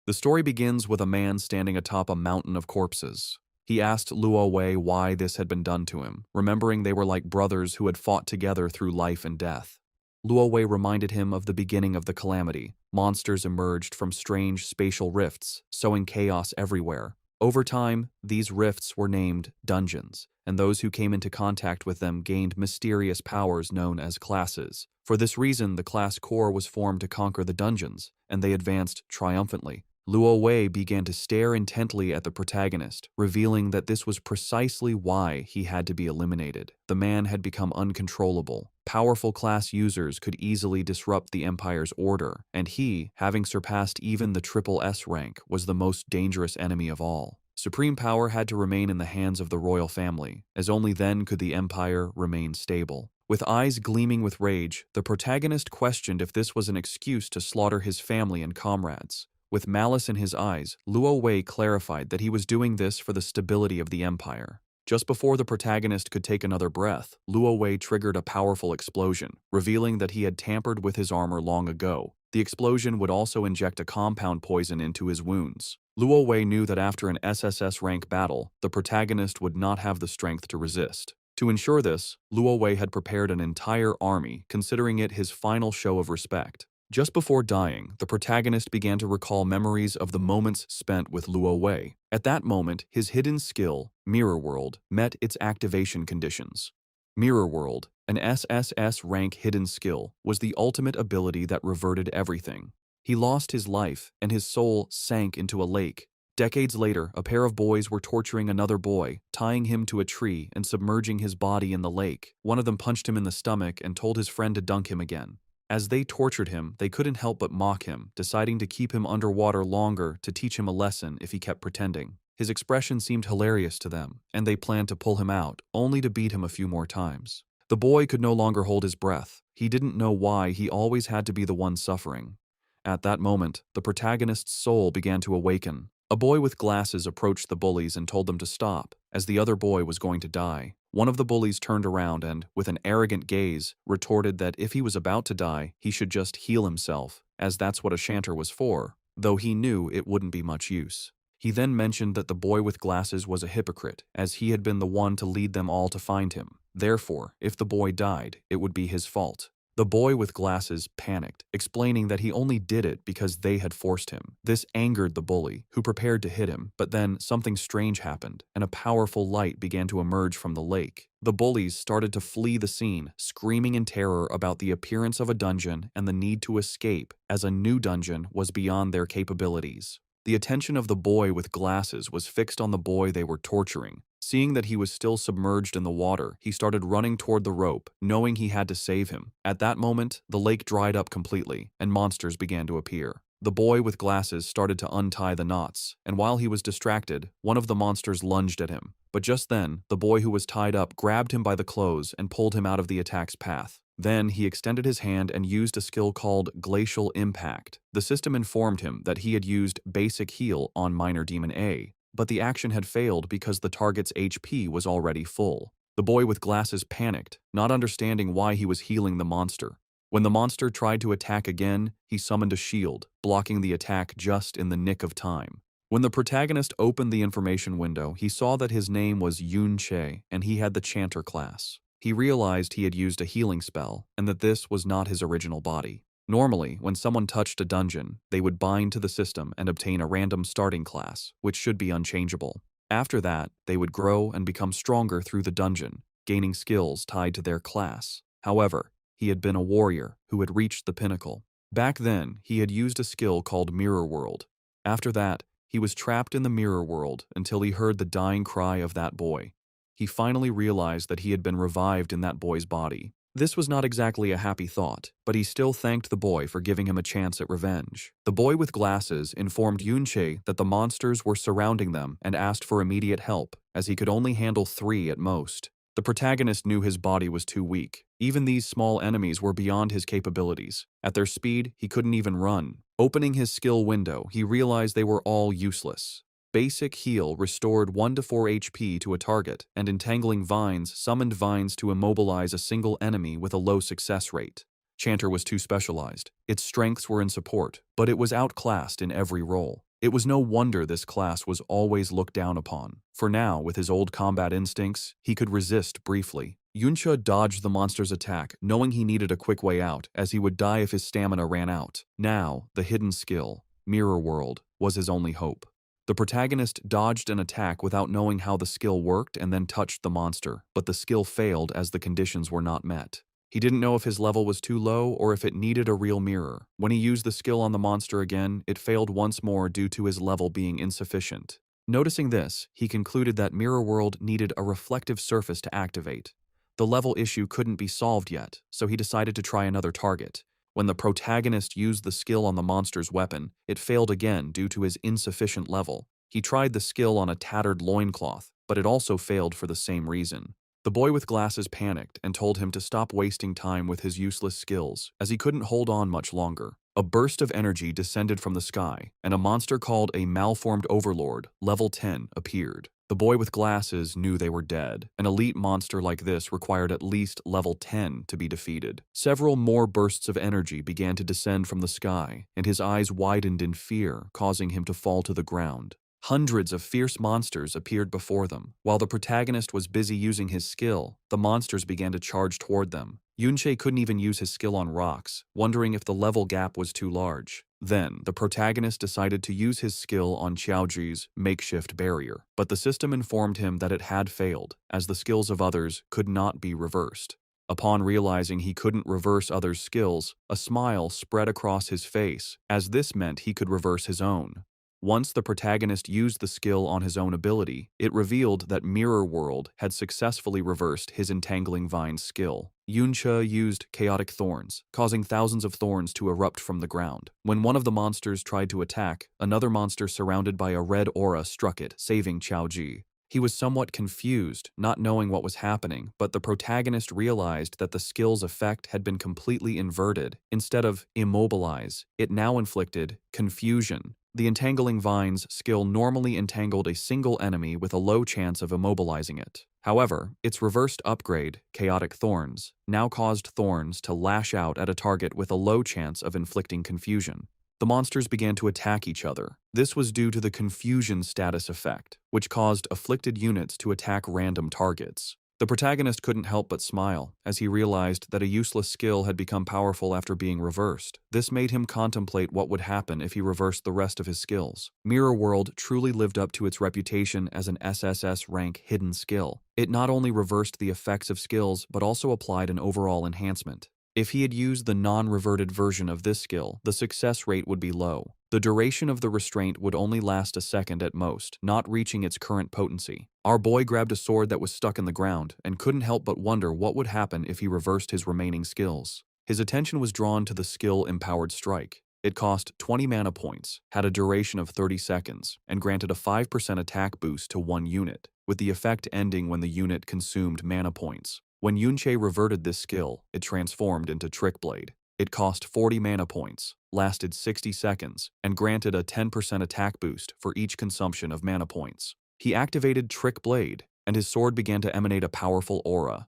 The story begins with a man standing atop a mountain of corpses. He asked Luo Wei why this had been done to him, remembering they were like brothers who had fought together through life and death. Luo Wei reminded him of the beginning of the calamity. Monsters emerged from strange spatial rifts, sowing chaos everywhere. Over time, these rifts were named dungeons, and those who came into contact with them gained mysterious powers known as classes. For this reason, the class core was formed to conquer the dungeons, and they advanced triumphantly. Luo Wei began to stare intently at the protagonist, revealing that this was precisely why he had to be eliminated. The man had become uncontrollable. Powerful class users could easily disrupt the Empire's order, and he, having surpassed even the Triple S rank, was the most dangerous enemy of all. Supreme power had to remain in the hands of the royal family, as only then could the Empire remain stable. With eyes gleaming with rage, the protagonist questioned if this was an excuse to slaughter his family and comrades. With malice in his eyes, Luo Wei clarified that he was doing this for the stability of the Empire. Just before the protagonist could take another breath, Luo Wei triggered a powerful explosion, revealing that he had tampered with his armor long ago. The explosion would also inject a compound poison into his wounds. Luo Wei knew that after an SSS rank battle, the protagonist would not have the strength to resist. To ensure this, Luo Wei had prepared an entire army, considering it his final show of respect. Just before dying, the protagonist began to recall memories of the moments spent with Luo Wei. At that moment, his hidden skill, Mirror World, met its activation conditions. Mirror World, an SSS rank hidden skill, was the ultimate ability that reverted everything. He lost his life, and his soul sank into a lake. Decades later, a pair of boys were torturing another boy, tying him to a tree and submerging his body in the lake. One of them punched him in the stomach and told his friend to dunk him again. As they tortured him, they couldn't help but mock him, deciding to keep him underwater longer to teach him a lesson if he kept pretending. His expression seemed hilarious to them, and they planned to pull him out, only to beat him a few more times. The boy could no longer hold his breath. He didn't know why he always had to be the one suffering. At that moment, the protagonist's soul began to awaken. A boy with glasses approached the bullies and told them to stop, as the other boy was going to die. One of the bullies turned around and, with an arrogant gaze, retorted that if he was about to die, he should just heal himself, as that's what a shanter was for, though he knew it wouldn't be much use. He then mentioned that the boy with glasses was a hypocrite, as he had been the one to lead them all to find him. Therefore, if the boy died, it would be his fault. The boy with glasses panicked, explaining that he only did it because they had forced him. This angered the bully, who prepared to hit him, but then something strange happened, and a powerful light began to emerge from the lake. The bullies started to flee the scene, screaming in terror about the appearance of a dungeon and the need to escape, as a new dungeon was beyond their capabilities. The attention of the boy with glasses was fixed on the boy they were torturing. Seeing that he was still submerged in the water, he started running toward the rope, knowing he had to save him. At that moment, the lake dried up completely, and monsters began to appear. The boy with glasses started to untie the knots, and while he was distracted, one of the monsters lunged at him. But just then, the boy who was tied up grabbed him by the clothes and pulled him out of the attack's path. Then he extended his hand and used a skill called Glacial Impact. The system informed him that he had used Basic Heal on Minor Demon A, but the action had failed because the target's HP was already full. The boy with glasses panicked, not understanding why he was healing the monster. When the monster tried to attack again, he summoned a shield, blocking the attack just in the nick of time. When the protagonist opened the information window, he saw that his name was Yun Che, and he had the Chanter class. He realized he had used a healing spell, and that this was not his original body. Normally, when someone touched a dungeon, they would bind to the system and obtain a random starting class, which should be unchangeable. After that, they would grow and become stronger through the dungeon, gaining skills tied to their class. However, he had been a warrior who had reached the pinnacle. Back then, he had used a skill called Mirror World. After that, he was trapped in the Mirror World until he heard the dying cry of that boy. He finally realized that he had been revived in that boy's body. This was not exactly a happy thought, but he still thanked the boy for giving him a chance at revenge. The boy with glasses informed Yunche that the monsters were surrounding them and asked for immediate help, as he could only handle 3 at most. The protagonist knew his body was too weak. Even these small enemies were beyond his capabilities. At their speed, he couldn't even run. Opening his skill window, he realized they were all useless. Basic Heal restored 1 to 4 HP to a target, and Entangling Vines summoned vines to immobilize a single enemy with a low success rate. Chanter was too specialized. Its strengths were in support, but it was outclassed in every role. It was no wonder this class was always looked down upon. For now, with his old combat instincts, he could resist briefly. Yunche dodged the monster's attack, knowing he needed a quick way out, as he would die if his stamina ran out. Now, the hidden skill, Mirror World, was his only hope. The protagonist dodged an attack without knowing how the skill worked and then touched the monster, but the skill failed as the conditions were not met. He didn't know if his level was too low or if it needed a real mirror. When he used the skill on the monster again, it failed once more due to his level being insufficient. Noticing this, he concluded that Mirror World needed a reflective surface to activate. The level issue couldn't be solved yet, so he decided to try another target. When the protagonist used the skill on the monster's weapon, it failed again due to his insufficient level. He tried the skill on a tattered loincloth, but it also failed for the same reason. The boy with glasses panicked and told him to stop wasting time with his useless skills, as he couldn't hold on much longer. A burst of energy descended from the sky, and a monster called a malformed overlord, level 10, appeared. The boy with glasses knew they were dead. An elite monster like this required at least level 10 to be defeated. Several more bursts of energy began to descend from the sky, and his eyes widened in fear, causing him to fall to the ground. Hundreds of fierce monsters appeared before them. While the protagonist was busy using his skill, the monsters began to charge toward them. Yunche couldn't even use his skill on rocks, wondering if the level gap was too large. Then, the protagonist decided to use his skill on Qiaoji's makeshift barrier, but the system informed him that it had failed, as the skills of others could not be reversed. Upon realizing he couldn't reverse others' skills, a smile spread across his face, as this meant he could reverse his own. Once the protagonist used the skill on his own ability, it revealed that Mirror World had successfully reversed his Entangling Vines skill. Yunche used Chaotic Thorns, causing thousands of thorns to erupt from the ground. When one of the monsters tried to attack, another monster surrounded by a red aura struck it, saving Qiaoji. He was somewhat confused, not knowing what was happening, but the protagonist realized that the skill's effect had been completely inverted. Instead of immobilize, it now inflicted confusion. The Entangling Vines skill normally entangled a single enemy with a low chance of immobilizing it. However, its reversed upgrade, Chaotic Thorns, now caused thorns to lash out at a target with a low chance of inflicting confusion. The monsters began to attack each other. This was due to the confusion status effect, which caused afflicted units to attack random targets. The protagonist couldn't help but smile, as he realized that a useless skill had become powerful after being reversed. This made him contemplate what would happen if he reversed the rest of his skills. Mirror World truly lived up to its reputation as an SSS rank hidden skill. It not only reversed the effects of skills, but also applied an overall enhancement. If he had used the non-reverted version of this skill, the success rate would be low. The duration of the restraint would only last a second at most, not reaching its current potency. Our boy grabbed a sword that was stuck in the ground and couldn't help but wonder what would happen if he reversed his remaining skills. His attention was drawn to the skill Empowered Strike. It cost 20 mana points, had a duration of 30 seconds, and granted a 5% attack boost to one unit, with the effect ending when the unit consumed mana points. When Yunche reverted this skill, it transformed into Trick Blade. It cost 40 mana points, lasted 60 seconds, and granted a 10% attack boost for each consumption of mana points. He activated Trick Blade, and his sword began to emanate a powerful aura.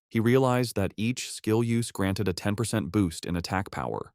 He realized that each skill use granted a 10% boost in attack power.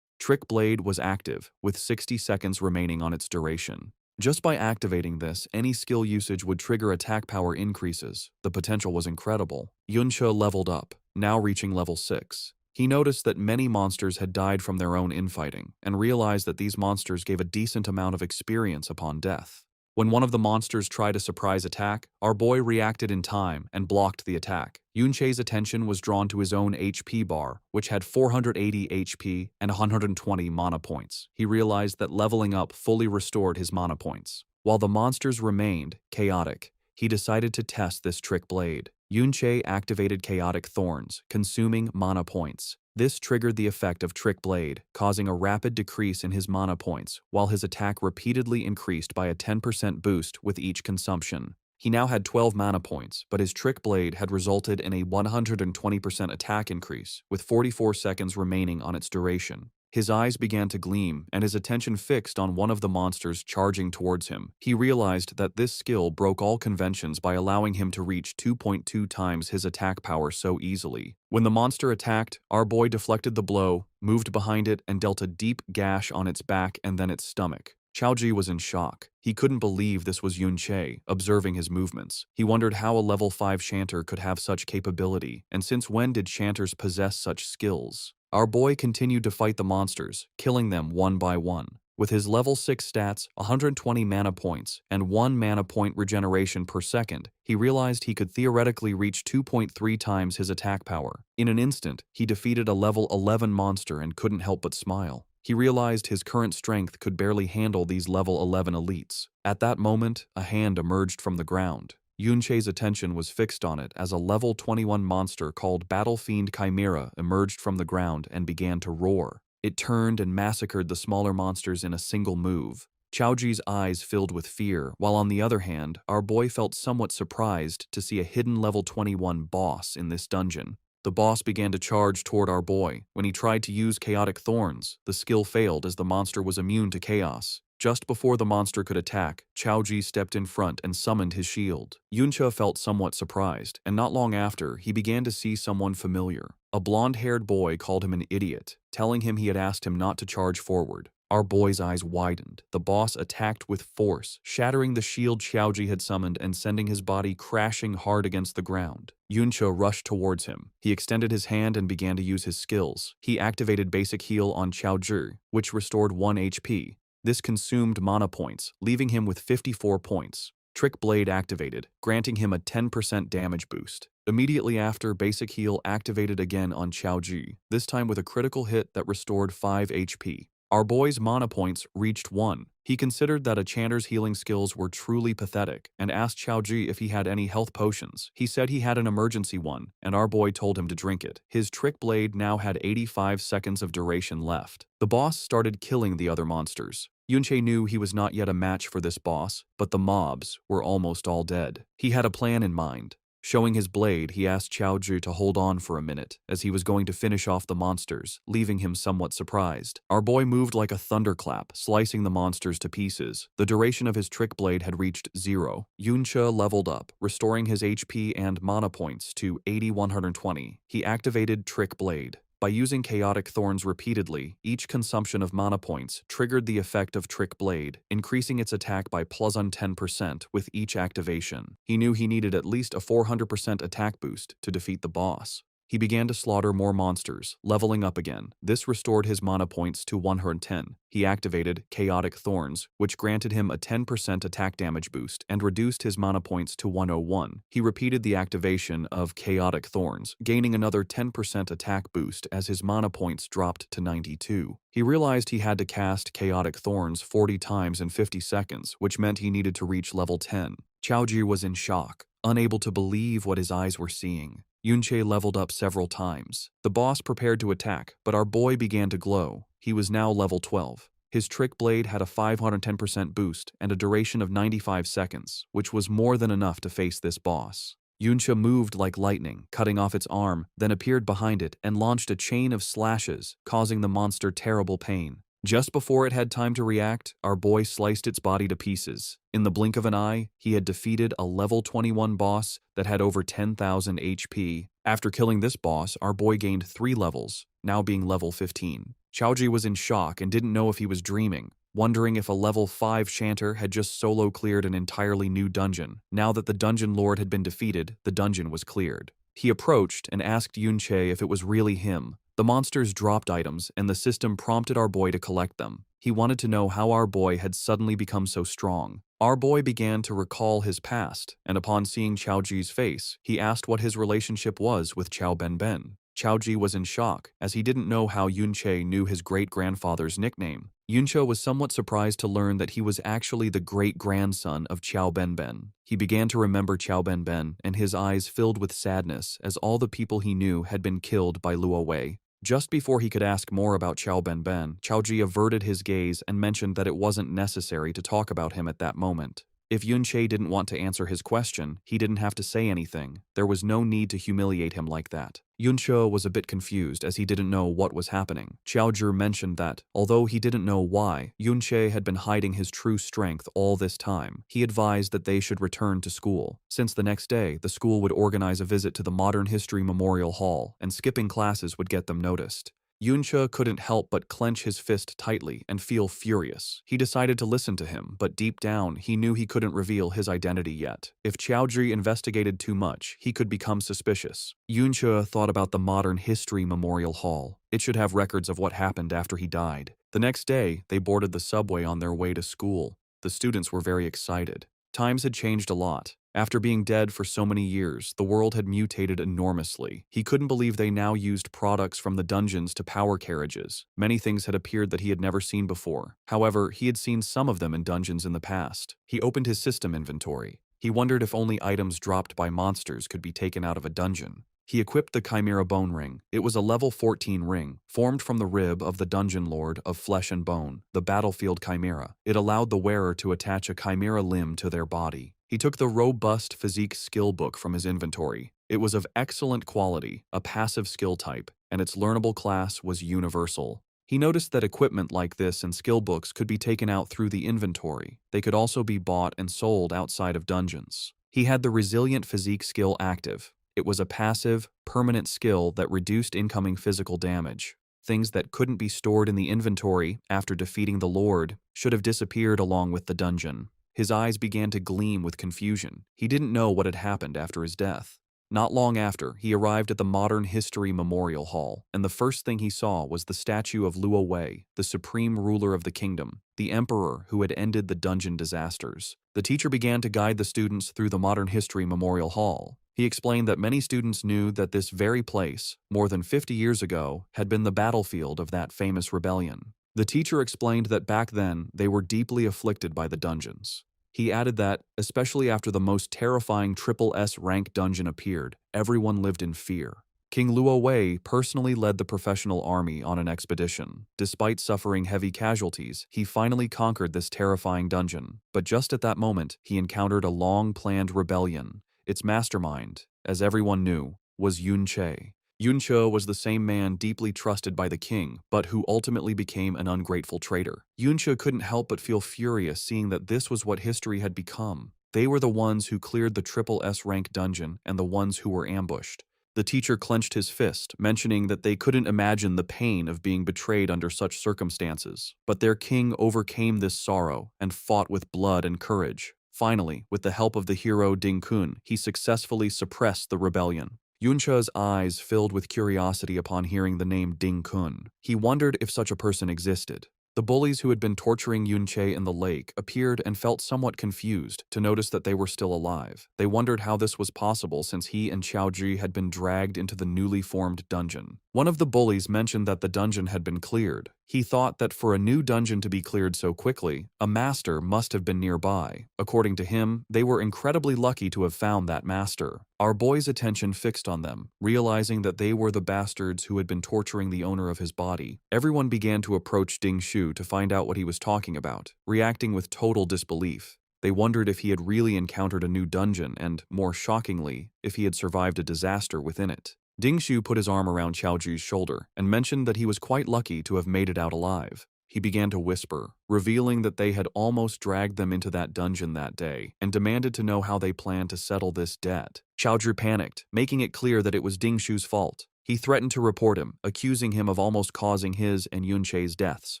Trick Blade was active, with 60 seconds remaining on its duration. Just by activating this, any skill usage would trigger attack power increases. The potential was incredible. Yunche leveled up, now reaching level 6. He noticed that many monsters had died from their own infighting, and realized that these monsters gave a decent amount of experience upon death. When one of the monsters tried a surprise attack, our boy reacted in time and blocked the attack. Yunche's attention was drawn to his own HP bar, which had 480 HP and 120 mana points. He realized that leveling up fully restored his mana points. While the monsters remained chaotic, he decided to test this Trick Blade. Yunche activated Chaotic Thorns, consuming mana points. This triggered the effect of Trick Blade, causing a rapid decrease in his mana points, while his attack repeatedly increased by a 10% boost with each consumption. He now had 12 mana points, but his Trick Blade had resulted in a 120% attack increase, with 44 seconds remaining on its duration. His eyes began to gleam, and his attention fixed on one of the monsters charging towards him. He realized that this skill broke all conventions by allowing him to reach 2.2 times his attack power so easily. When the monster attacked, our boy deflected the blow, moved behind it, and dealt a deep gash on its back and then its stomach. Chaoji was in shock. He couldn't believe this was Yun Che, observing his movements. He wondered how a level 5 chanter could have such capability, and since when did chanters possess such skills? Our boy continued to fight the monsters, killing them one by one. With his level 6 stats, 120 mana points, and 1 mana point regeneration per second, he realized he could theoretically reach 2.3 times his attack power. In an instant, he defeated a level 11 monster and couldn't help but smile. He realized his current strength could barely handle these level 11 elites. At that moment, a hand emerged from the ground. Yun Che's attention was fixed on it as a level 21 monster called Battle Fiend Chimera emerged from the ground and began to roar. It turned and massacred the smaller monsters in a single move. Chaoji's eyes filled with fear, while on the other hand, our boy felt somewhat surprised to see a hidden level 21 boss in this dungeon. The boss began to charge toward our boy. When he tried to use Chaotic Thorns, the skill failed as the monster was immune to chaos. Just before the monster could attack, Chaoji stepped in front and summoned his shield. Yuncha felt somewhat surprised, and not long after, he began to see someone familiar. A blonde-haired boy called him an idiot, telling him he had asked him not to charge forward. Our boy's eyes widened. The boss attacked with force, shattering the shield Chaoji had summoned and sending his body crashing hard against the ground. Yuncha rushed towards him. He extended his hand and began to use his skills. He activated Basic Heal on Chaoji, which restored 1 HP. This consumed mana points, leaving him with 54 points. Trick Blade activated, granting him a 10% damage boost. Immediately after, Basic Heal activated again on Chaoji, this time with a critical hit that restored 5 HP. Our boy's mana points reached 1. He considered that a chanter's healing skills were truly pathetic and asked Chaoji if he had any health potions. He said he had an emergency one, and our boy told him to drink it. His Trick Blade now had 85 seconds of duration left. The boss started killing the other monsters. Yunche knew he was not yet a match for this boss, but the mobs were almost all dead. He had a plan in mind. Showing his blade, he asked Chaoji to hold on for a minute, as he was going to finish off the monsters, leaving him somewhat surprised. Our boy moved like a thunderclap, slicing the monsters to pieces. The duration of his trick blade had reached 0. Yuncha leveled up, restoring his HP and mana points to 80-120. He activated Trick Blade. By using Chaotic Thorns repeatedly, each consumption of mana points triggered the effect of Trick Blade, increasing its attack by +10% with each activation. He knew he needed at least a 400% attack boost to defeat the boss. He began to slaughter more monsters, leveling up again. This restored his mana points to 110. He activated Chaotic Thorns, which granted him a 10% attack damage boost and reduced his mana points to 101. He repeated the activation of Chaotic Thorns, gaining another 10% attack boost as his mana points dropped to 92. He realized he had to cast Chaotic Thorns 40 times in 50 seconds, which meant he needed to reach level 10. Chaoji was in shock, unable to believe what his eyes were seeing. Yunche leveled up several times. The boss prepared to attack, but our boy began to glow. He was now level 12. His Trick Blade had a 510% boost and a duration of 95 seconds, which was more than enough to face this boss. Yuncha moved like lightning, cutting off its arm, then appeared behind it and launched a chain of slashes, causing the monster terrible pain. Just before it had time to react, our boy sliced its body to pieces. In the blink of an eye, he had defeated a level 21 boss that had over 10,000 HP. After killing this boss, our boy gained 3 levels, now being level 15. Chaoji was in shock and didn't know if he was dreaming, wondering if a level 5 chanter had just solo cleared an entirely new dungeon. Now that the dungeon lord had been defeated, the dungeon was cleared. He approached and asked Yunche if it was really him. The monsters dropped items, and the system prompted our boy to collect them. He wanted to know how our boy had suddenly become so strong. Our boy began to recall his past, and upon seeing Chaoji's face, he asked what his relationship was with Chao Ben. Chaoji was in shock, as he didn't know how Yunche knew his great-grandfather's nickname. Yunche was somewhat surprised to learn that he was actually the great-grandson of Chao Ben. He began to remember Chao Ben, and his eyes filled with sadness as all the people he knew had been killed by Luo Wei. Just before he could ask more about Chao Ben, Chaoji averted his gaze and mentioned that it wasn't necessary to talk about him at that moment. If Yunche didn't want to answer his question, he didn't have to say anything. There was no need to humiliate him like that. Yunche was a bit confused as he didn't know what was happening. Chaoji mentioned that, although he didn't know why, Yunche had been hiding his true strength all this time. He advised that they should return to school, since the next day the school would organize a visit to the Modern History Memorial Hall, and skipping classes would get them noticed. Yunche couldn't help but clench his fist tightly and feel furious. He decided to listen to him, but deep down, he knew he couldn't reveal his identity yet. If Chaoji investigated too much, he could become suspicious. Yunche thought about the Modern History Memorial Hall. It should have records of what happened after he died. The next day, they boarded the subway on their way to school. The students were very excited. Times had changed a lot. After being dead for so many years, the world had mutated enormously. He couldn't believe they now used products from the dungeons to power carriages. Many things had appeared that he had never seen before. However, he had seen some of them in dungeons in the past. He opened his system inventory. He wondered if only items dropped by monsters could be taken out of a dungeon. He equipped the Chimera Bone Ring. It was a level 14 ring, formed from the rib of the Dungeon Lord of Flesh and Bone, the Battlefield Chimera. It allowed the wearer to attach a chimera limb to their body. He took the robust physique skill book from his inventory. It was of excellent quality, a passive skill type, and its learnable class was universal. He noticed that equipment like this and skill books could be taken out through the inventory. They could also be bought and sold outside of dungeons. He had the Resilient Physique skill active. It was a passive, permanent skill that reduced incoming physical damage. Things that couldn't be stored in the inventory after defeating the Lord should have disappeared along with the dungeon. His eyes began to gleam with confusion. He didn't know what had happened after his death. Not long after, he arrived at the Modern History Memorial Hall, and the first thing he saw was the statue of Luo Wei, the supreme ruler of the kingdom, the emperor who had ended the dungeon disasters. The teacher began to guide the students through the Modern History Memorial Hall. He explained that many students knew that this very place, more than 50 years ago, had been the battlefield of that famous rebellion. The teacher explained that back then, they were deeply afflicted by the dungeons. He added that, especially after the most terrifying S rank dungeon appeared, everyone lived in fear. King Luo Wei personally led the professional army on an expedition. Despite suffering heavy casualties, he finally conquered this terrifying dungeon. But just at that moment, he encountered a long-planned rebellion. Its mastermind, as everyone knew, was Yunche. Yunche was the same man deeply trusted by the king, but who ultimately became an ungrateful traitor. Yunche couldn't help but feel furious seeing that this was what history had become. They were the ones who cleared the S rank dungeon and the ones who were ambushed. The teacher clenched his fist, mentioning that they couldn't imagine the pain of being betrayed under such circumstances. But their king overcame this sorrow and fought with blood and courage. Finally, with the help of the hero Ding Kun, he successfully suppressed the rebellion. Yunche's eyes filled with curiosity upon hearing the name Ding Kun. He wondered if such a person existed. The bullies who had been torturing Yunche in the lake appeared and felt somewhat confused to notice that they were still alive. They wondered how this was possible since he and Qiaoji had been dragged into the newly formed dungeon. One of the bullies mentioned that the dungeon had been cleared. He thought that for a new dungeon to be cleared so quickly, a master must have been nearby. According to him, they were incredibly lucky to have found that master. Our boy's attention fixed on them, realizing that they were the bastards who had been torturing the owner of his body. Everyone began to approach Ding Shu to find out what he was talking about, reacting with total disbelief. They wondered if he had really encountered a new dungeon and, more shockingly, if he had survived a disaster within it. Ding Shu put his arm around Qiaoji's shoulder and mentioned that he was quite lucky to have made it out alive. He began to whisper, revealing that they had almost dragged them into that dungeon that day and demanded to know how they planned to settle this debt. Qiaoji panicked, making it clear that it was Ding Shu's fault. He threatened to report him, accusing him of almost causing his and Yunche's deaths.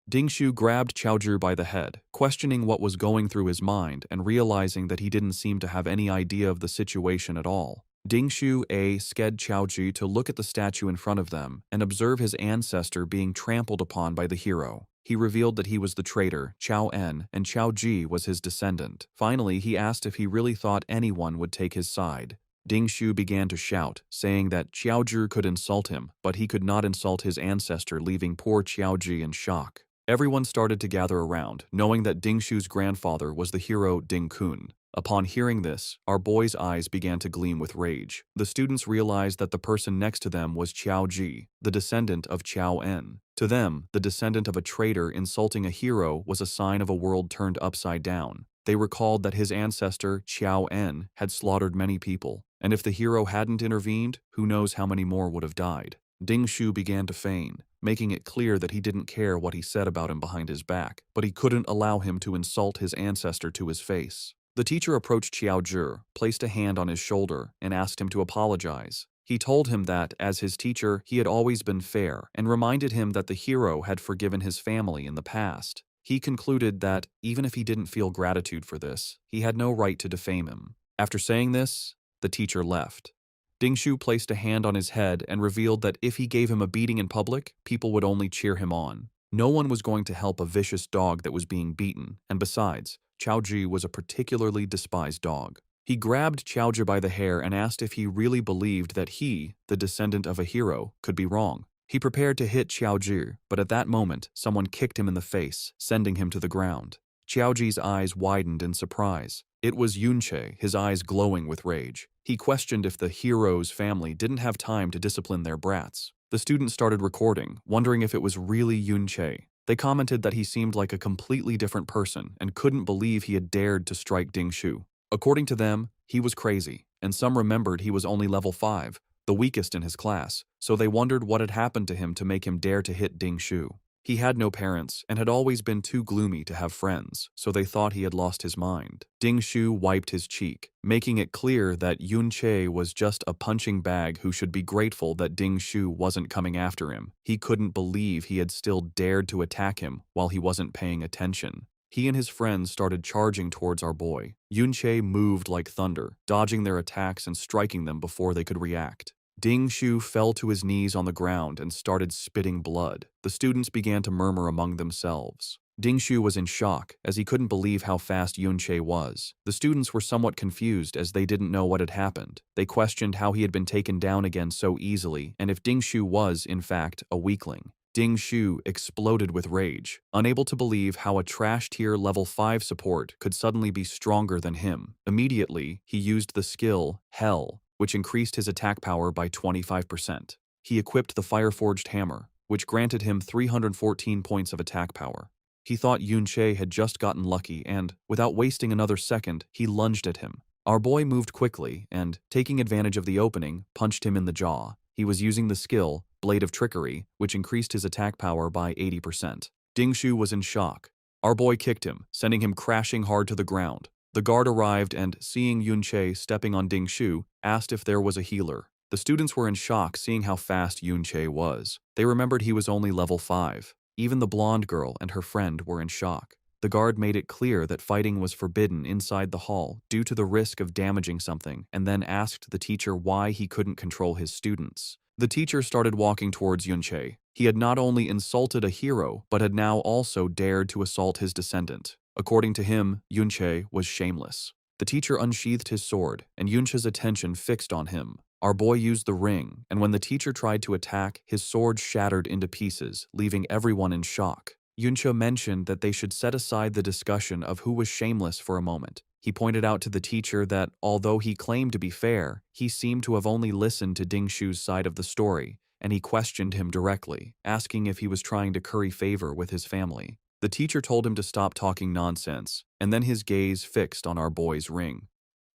Ding Shu grabbed Qiaoji by the head, questioning what was going through his mind and realizing that he didn't seem to have any idea of the situation at all. Ding Shu sked Qiaoji to look at the statue in front of them and observe his ancestor being trampled upon by the hero. He revealed that he was the traitor, Qiao En, and Qiaoji was his descendant. Finally, he asked if he really thought anyone would take his side. Ding Shu began to shout, saying that Qiaoji could insult him, but he could not insult his ancestor, leaving poor Qiaoji in shock. Everyone started to gather around, knowing that Ding Shu's grandfather was the hero Ding Kun. Upon hearing this, our boy's eyes began to gleam with rage. The students realized that the person next to them was Qiaoji, the descendant of Qiao En. To them, the descendant of a traitor insulting a hero was a sign of a world turned upside down. They recalled that his ancestor, Qiao En, had slaughtered many people, and if the hero hadn't intervened, who knows how many more would have died. Ding Shu began to feign, making it clear that he didn't care what he said about him behind his back, but he couldn't allow him to insult his ancestor to his face. The teacher approached Qiaoji, placed a hand on his shoulder, and asked him to apologize. He told him that, as his teacher, he had always been fair and reminded him that the hero had forgiven his family in the past. He concluded that, even if he didn't feel gratitude for this, he had no right to defame him. After saying this, the teacher left. Ding Shu placed a hand on his head and revealed that if he gave him a beating in public, people would only cheer him on. No one was going to help a vicious dog that was being beaten, and besides, Qiaoji was a particularly despised dog. He grabbed Qiaoji by the hair and asked if he really believed that he, the descendant of a hero, could be wrong. He prepared to hit Qiaoji, but at that moment, someone kicked him in the face, sending him to the ground. Qiaoji's eyes widened in surprise. It was Yunche, his eyes glowing with rage. He questioned if the hero's family didn't have time to discipline their brats. The students started recording, wondering if it was really Yunche. They commented that he seemed like a completely different person and couldn't believe he had dared to strike Ding Shu. According to them, he was crazy, and some remembered he was only level 5, the weakest in his class, so they wondered what had happened to him to make him dare to hit Ding Shu. He had no parents and had always been too gloomy to have friends, so they thought he had lost his mind. Ding Shu wiped his cheek, making it clear that Yunche was just a punching bag who should be grateful that Ding Shu wasn't coming after him. He couldn't believe he had still dared to attack him while he wasn't paying attention. He and his friends started charging towards our boy. Yunche moved like thunder, dodging their attacks and striking them before they could react. Ding Shu fell to his knees on the ground and started spitting blood. The students began to murmur among themselves. Ding Shu was in shock, as he couldn't believe how fast Yunche was. The students were somewhat confused as they didn't know what had happened. They questioned how he had been taken down again so easily, and if Ding Shu was, in fact, a weakling. Ding Shu exploded with rage, unable to believe how a trash-tier level 5 support could suddenly be stronger than him. Immediately, he used the skill, Hell, which increased his attack power by 25%. He equipped the Fireforged Hammer, which granted him 314 points of attack power. He thought Yunche had just gotten lucky and, without wasting another second, he lunged at him. Our boy moved quickly and, taking advantage of the opening, punched him in the jaw. He was using the skill, Blade of Trickery, which increased his attack power by 80%. Ding Shu was in shock. Our boy kicked him, sending him crashing hard to the ground. The guard arrived and, seeing Yunche stepping on Ding Shu, asked if there was a healer. The students were in shock seeing how fast Yunche was. They remembered he was only level 5. Even the blonde girl and her friend were in shock. The guard made it clear that fighting was forbidden inside the hall due to the risk of damaging something, and then asked the teacher why he couldn't control his students. The teacher started walking towards Yunche. He had not only insulted a hero, but had now also dared to assault his descendant. According to him, Yunche was shameless. The teacher unsheathed his sword, and Yunche's attention fixed on him. Our boy used the ring, and when the teacher tried to attack, his sword shattered into pieces, leaving everyone in shock. Yunche mentioned that they should set aside the discussion of who was shameless for a moment. He pointed out to the teacher that, although he claimed to be fair, he seemed to have only listened to Ding Shu's side of the story, and he questioned him directly, asking if he was trying to curry favor with his family. The teacher told him to stop talking nonsense, and then his gaze fixed on our boy's ring.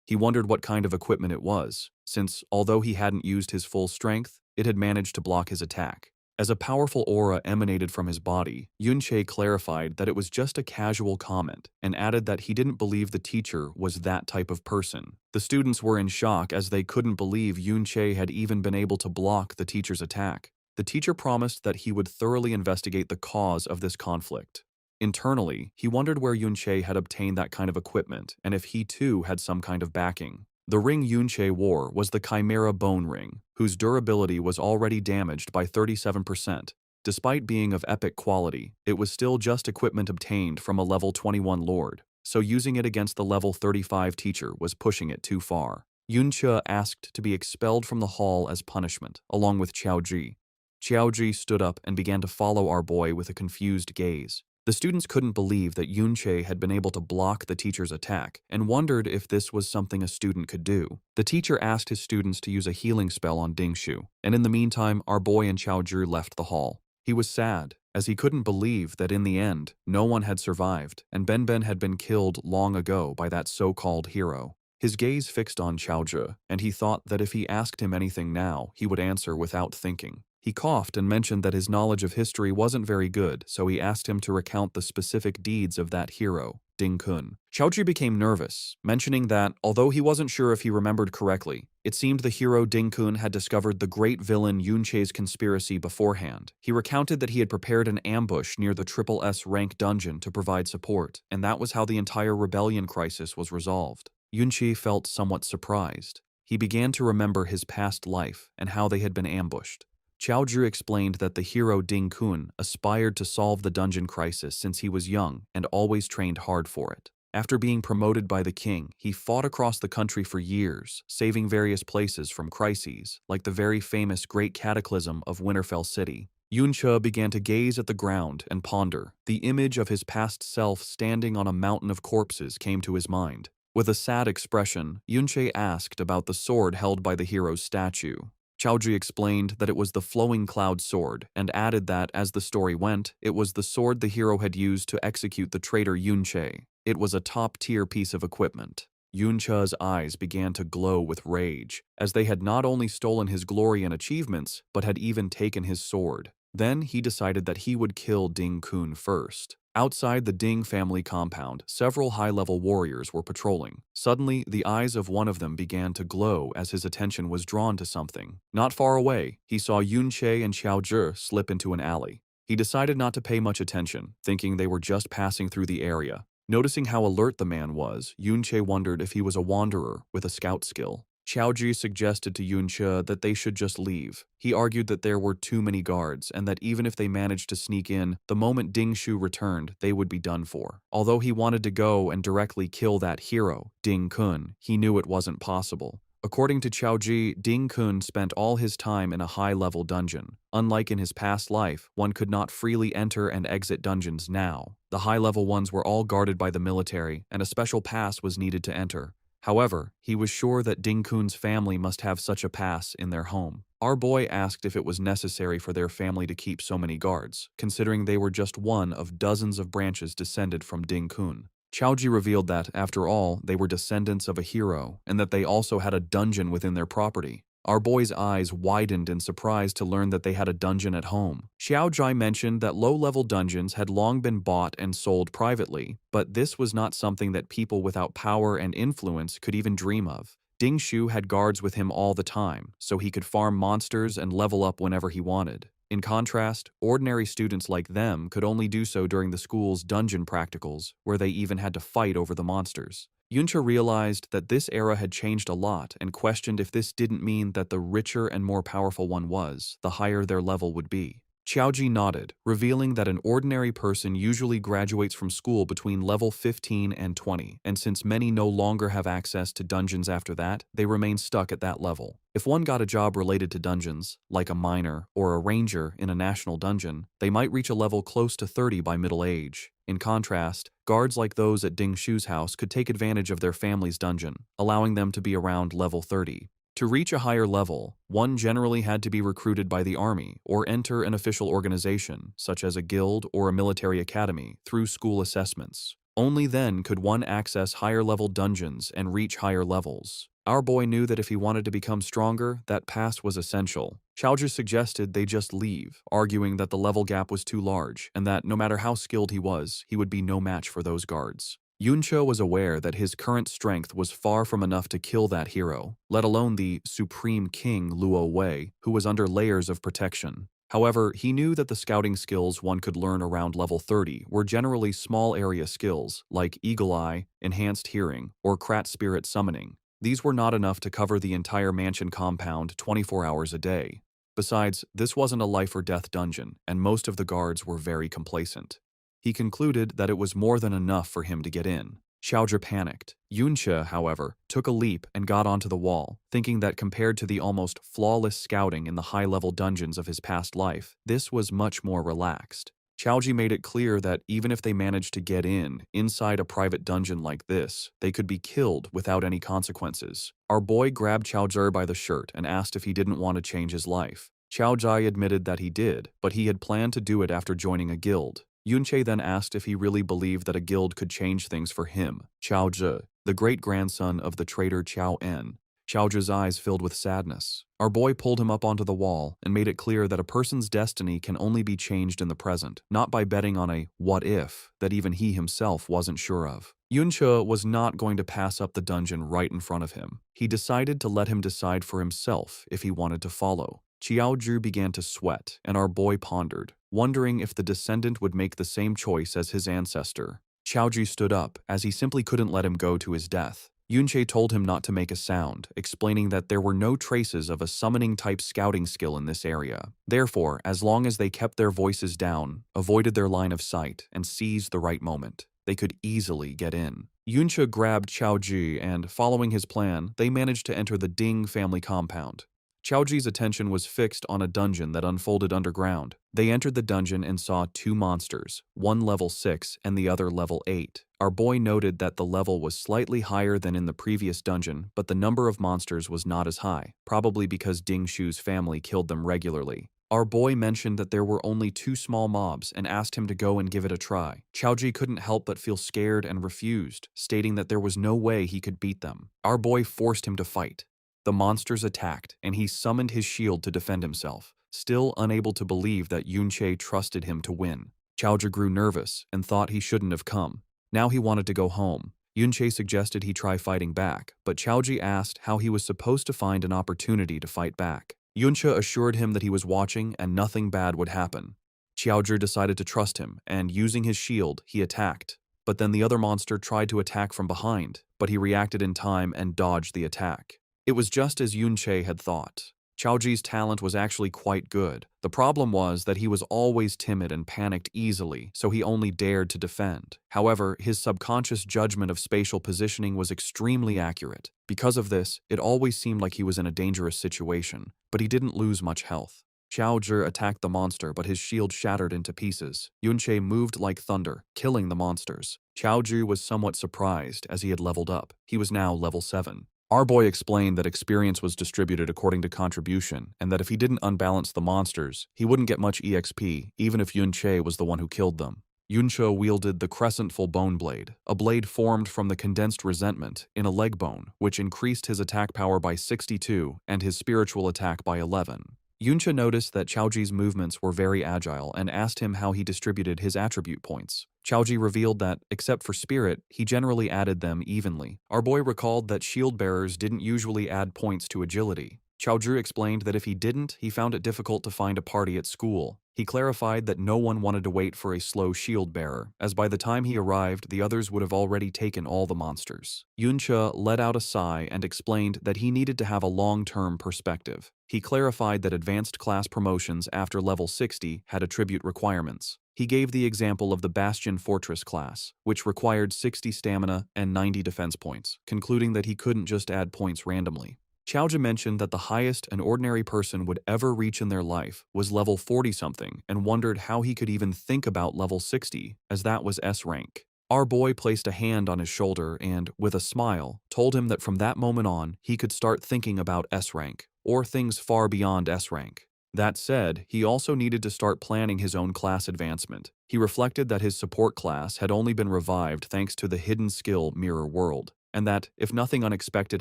He wondered what kind of equipment it was, since, although he hadn't used his full strength, it had managed to block his attack. As a powerful aura emanated from his body, Yunche clarified that it was just a casual comment and added that he didn't believe the teacher was that type of person. The students were in shock as they couldn't believe Yunche had even been able to block the teacher's attack. The teacher promised that he would thoroughly investigate the cause of this conflict. Internally, he wondered where Yunche had obtained that kind of equipment and if he too had some kind of backing. The ring Yunche wore was the Chimera Bone Ring, whose durability was already damaged by 37%. Despite being of epic quality, it was still just equipment obtained from a level 21 lord, so using it against the level 35 teacher was pushing it too far. Yunche asked to be expelled from the hall as punishment, along with Qiaoji. Qiaoji stood up and began to follow our boy with a confused gaze. The students couldn't believe that Yunche had been able to block the teacher's attack and wondered if this was something a student could do. The teacher asked his students to use a healing spell on Ding Shu, and in the meantime, our boy and Qiaoji left the hall. He was sad, as he couldn't believe that in the end, no one had survived, and Ben had been killed long ago by that so-called hero. His gaze fixed on Qiaoji, and he thought that if he asked him anything now, he would answer without thinking. He coughed and mentioned that his knowledge of history wasn't very good, so he asked him to recount the specific deeds of that hero. Ding Kun. Xiaozhi became nervous, mentioning that, although he wasn't sure if he remembered correctly, it seemed the hero Ding Kun had discovered the great villain Yun Che's conspiracy beforehand. He recounted that he had prepared an ambush near the Triple S rank dungeon to provide support, and that was how the entire rebellion crisis was resolved. Yun Che felt somewhat surprised. He began to remember his past life and how they had been ambushed. Qiao Zhi explained that the hero Ding Kun aspired to solve the dungeon crisis since he was young and always trained hard for it. After being promoted by the king, he fought across the country for years, saving various places from crises, like the very famous Great Cataclysm of Winterfell City. Yun Che began to gaze at the ground and ponder. The image of his past self standing on a mountain of corpses came to his mind. With a sad expression, Yun Che asked about the sword held by the hero's statue. Qiao Zhi explained that it was the Flowing Cloud sword, and added that, as the story went, it was the sword the hero had used to execute the traitor Yun Che. It was a top-tier piece of equipment. Yun Che's eyes began to glow with rage, as they had not only stolen his glory and achievements, but had even taken his sword. Then he decided that he would kill Ding Kun first. Outside the Ding family compound, several high-level warriors were patrolling. Suddenly, the eyes of one of them began to glow as his attention was drawn to something. Not far away, he saw Yun Che and Qiao Zhi slip into an alley. He decided not to pay much attention, thinking they were just passing through the area. Noticing how alert the man was, Yun Che wondered if he was a wanderer with a scout skill. Qiao Zhi suggested to Yun Che that they should just leave. He argued that there were too many guards, and that even if they managed to sneak in, the moment Ding Shu returned, they would be done for. Although he wanted to go and directly kill that hero, Ding Kun, he knew it wasn't possible. According to Qiao Zhi, Ding Kun spent all his time in a high-level dungeon. Unlike in his past life, one could not freely enter and exit dungeons now. The high-level ones were all guarded by the military, and a special pass was needed to enter. However, he was sure that Ding Kun's family must have such a pass in their home. Our boy asked if it was necessary for their family to keep so many guards, considering they were just one of dozens of branches descended from Ding Kun. Qiao Zhi revealed that, after all, they were descendants of a hero, and that they also had a dungeon within their property. Our boy's eyes widened in surprise to learn that they had a dungeon at home. Xiao Zhi mentioned that low-level dungeons had long been bought and sold privately, but this was not something that people without power and influence could even dream of. Ding Shu had guards with him all the time, so he could farm monsters and level up whenever he wanted. In contrast, ordinary students like them could only do so during the school's dungeon practicals, where they even had to fight over the monsters. Yun Che realized that this era had changed a lot and questioned if this didn't mean that the richer and more powerful one was, the higher their level would be. Qiao Zhi nodded, revealing that an ordinary person usually graduates from school between level 15 and 20, and since many no longer have access to dungeons after that, they remain stuck at that level. If one got a job related to dungeons, like a miner or a ranger in a national dungeon, they might reach a level close to 30 by middle age. In contrast, guards like those at Ding Shu's house could take advantage of their family's dungeon, allowing them to be around level 30. To reach a higher level, one generally had to be recruited by the army or enter an official organization, such as a guild or a military academy, through school assessments. Only then could one access higher-level dungeons and reach higher levels. Our boy knew that if he wanted to become stronger, that pass was essential. Qiao Zhi suggested they just leave, arguing that the level gap was too large and that no matter how skilled he was, he would be no match for those guards. Yun Che was aware that his current strength was far from enough to kill that hero, let alone the Supreme King Luo Wei, who was under layers of protection. However, he knew that the scouting skills one could learn around level 30 were generally small area skills, like Eagle Eye, Enhanced Hearing, or Krat Spirit Summoning. These were not enough to cover the entire mansion compound 24 hours a day. Besides, this wasn't a life-or-death dungeon, and most of the guards were very complacent. He concluded that it was more than enough for him to get in. Qiao Zhi panicked. Yun Che, however, took a leap and got onto the wall, thinking that compared to the almost flawless scouting in the high-level dungeons of his past life, this was much more relaxed. Qiao Zhi made it clear that even if they managed to get inside a private dungeon like this, they could be killed without any consequences. Our boy grabbed Qiao Zhi by the shirt and asked if he didn't want to change his life. Qiao Zhi admitted that he did, but he had planned to do it after joining a guild. Yun Che then asked if he really believed that a guild could change things for him. Qiao Zhi, the great-grandson of the traitor Qiao En, Xiaozhi's eyes filled with sadness. Our boy pulled him up onto the wall and made it clear that a person's destiny can only be changed in the present, not by betting on a what if that even he himself wasn't sure of. Yunche was not going to pass up the dungeon right in front of him. He decided to let him decide for himself if he wanted to follow. Qiaozhi began to sweat, and our boy pondered, wondering if the descendant would make the same choice as his ancestor. Qiaozhi stood up, as he simply couldn't let him go to his death. Yunche told him not to make a sound, explaining that there were no traces of a summoning-type scouting skill in this area. Therefore, as long as they kept their voices down, avoided their line of sight, and seized the right moment, they could easily get in. Yunche grabbed Qiaozhi and, following his plan, they managed to enter the Ding family compound. Qiaozhi's attention was fixed on a dungeon that unfolded underground. They entered the dungeon and saw two monsters, one level 6 and the other level 8. Our boy noted that the level was slightly higher than in the previous dungeon, but the number of monsters was not as high, probably because Ding Shu's family killed them regularly. Our boy mentioned that there were only two small mobs and asked him to go and give it a try. Qiaozhi couldn't help but feel scared and refused, stating that there was no way he could beat them. Our boy forced him to fight. The monsters attacked, and he summoned his shield to defend himself, still unable to believe that Yunche trusted him to win. Qiaozhi grew nervous and thought he shouldn't have come. Now he wanted to go home. Yunche suggested he try fighting back, but Qiaozhi asked how he was supposed to find an opportunity to fight back. Yunche assured him that he was watching and nothing bad would happen. Qiaozhi decided to trust him, and using his shield, he attacked. But then the other monster tried to attack from behind, but he reacted in time and dodged the attack. It was just as Yunche had thought. Qiaozhi's talent was actually quite good. The problem was that he was always timid and panicked easily, so he only dared to defend. However, his subconscious judgment of spatial positioning was extremely accurate. Because of this, it always seemed like he was in a dangerous situation, but he didn't lose much health. Qiaozhi attacked the monster, but his shield shattered into pieces. Yunche moved like thunder, killing the monsters. Qiaozhi was somewhat surprised as he had leveled up. He was now level 7. Our boy explained that experience was distributed according to contribution, and that if he didn't unbalance the monsters, he wouldn't get much EXP, even if Yunche was the one who killed them. Yunche wielded the Crescentful Bone Blade, a blade formed from the condensed resentment in a leg bone, which increased his attack power by 62 and his spiritual attack by 11. Yunche noticed that Qiaozhi's movements were very agile and asked him how he distributed his attribute points. Qiaozhi revealed that, except for spirit, he generally added them evenly. Our boy recalled that shield bearers didn't usually add points to agility. Qiaozhi explained that if he didn't, he found it difficult to find a party at school. He clarified that no one wanted to wait for a slow shield bearer, as by the time he arrived, the others would have already taken all the monsters. Yunche let out a sigh and explained that he needed to have a long-term perspective. He clarified that advanced class promotions after level 60 had attribute requirements. He gave the example of the Bastion Fortress class, which required 60 stamina and 90 defense points, concluding that he couldn't just add points randomly. Qiaozhi mentioned that the highest an ordinary person would ever reach in their life was level 40-something and wondered how he could even think about level 60, as that was S rank. Our boy placed a hand on his shoulder and, with a smile, told him that from that moment on, he could start thinking about S rank, or things far beyond S rank. That said, he also needed to start planning his own class advancement. He reflected that his support class had only been revived thanks to the hidden skill Mirror World, and that, if nothing unexpected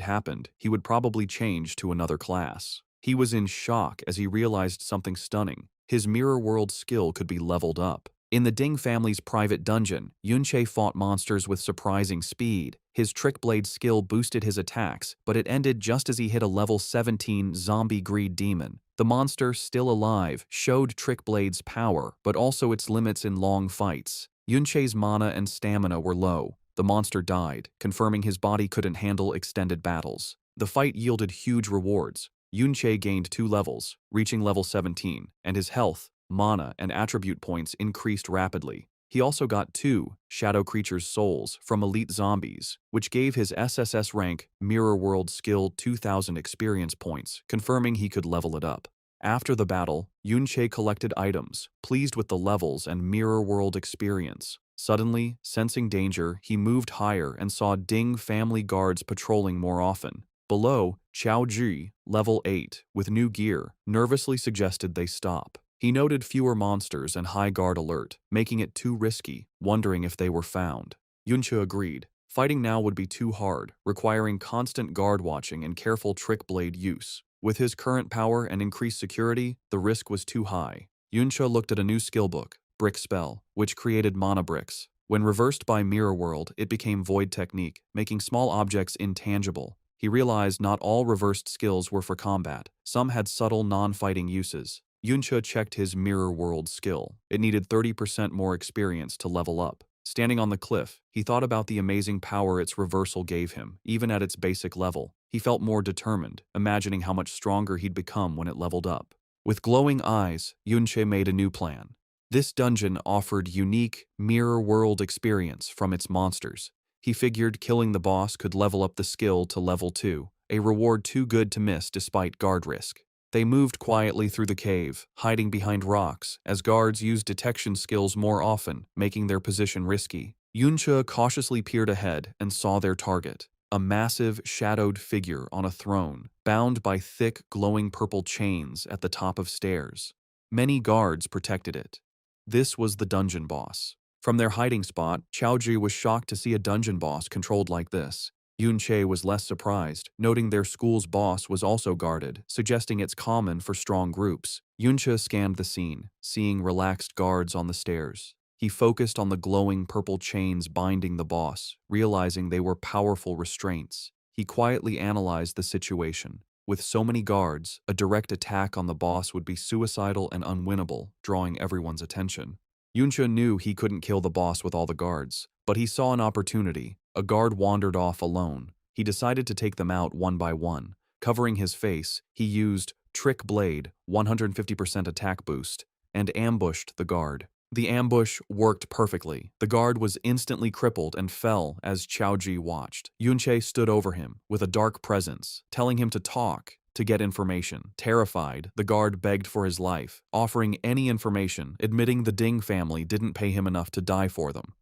happened, he would probably change to another class. He was in shock as he realized something stunning. His Mirror World skill could be leveled up. In the Ding family's private dungeon, Yunche fought monsters with surprising speed. His Trick Blade skill boosted his attacks, but it ended just as he hit a level 17 zombie greed demon. The monster, still alive, showed Trick Blade's power, but also its limits in long fights. Yunche's mana and stamina were low. The monster died, confirming his body couldn't handle extended battles. The fight yielded huge rewards. Yunche gained 2 levels, reaching level 17, and his health, mana, and attribute points increased rapidly. He also got 2 Shadow Creatures' Souls from Elite Zombies, which gave his SSS rank Mirror World skill 2,000 experience points, confirming he could level it up. After the battle, Yunche collected items, pleased with the levels and Mirror World experience. Suddenly, sensing danger, he moved higher and saw Ding family guards patrolling more often. Below, Qiaozhi, level 8, with new gear, nervously suggested they stop. He noted fewer monsters and high guard alert, making it too risky, wondering if they were found. Yunche agreed. Fighting now would be too hard, requiring constant guard watching and careful trick blade use. With his current power and increased security, the risk was too high. Yuncha looked at a new skill book, Brick Spell, which created mana bricks. When reversed by Mirror World, it became Void Technique, making small objects intangible. He realized not all reversed skills were for combat. Some had subtle non-fighting uses. Yuncha checked his Mirror World skill. It needed 30% more experience to level up. Standing on the cliff, he thought about the amazing power its reversal gave him, even at its basic level. He felt more determined, imagining how much stronger he'd become when it leveled up. With glowing eyes, Yunche made a new plan. This dungeon offered unique, mirror world experience from its monsters. He figured killing the boss could level up the skill to level 2, a reward too good to miss despite guard risk. They moved quietly through the cave, hiding behind rocks, as guards used detection skills more often, making their position risky. Yuncha cautiously peered ahead and saw their target. A massive, shadowed figure on a throne, bound by thick, glowing purple chains at the top of stairs. Many guards protected it. This was the dungeon boss. From their hiding spot, Chaoji was shocked to see a dungeon boss controlled like this. Yunche was less surprised, noting their school's boss was also guarded, suggesting it's common for strong groups. Yunche scanned the scene, seeing relaxed guards on the stairs. He focused on the glowing purple chains binding the boss, realizing they were powerful restraints. He quietly analyzed the situation. With so many guards, a direct attack on the boss would be suicidal and unwinnable, drawing everyone's attention. Yuncha knew he couldn't kill the boss with all the guards, but he saw an opportunity. A guard wandered off alone. He decided to take them out one by one. Covering his face, he used Trick Blade, 150% attack boost, and ambushed the guard. The ambush worked perfectly. The guard was instantly crippled and fell as Chaoji watched. Yunche stood over him with a dark presence, telling him to talk, to get information. Terrified, the guard begged for his life, offering any information, admitting the Ding family didn't pay him enough to die for them.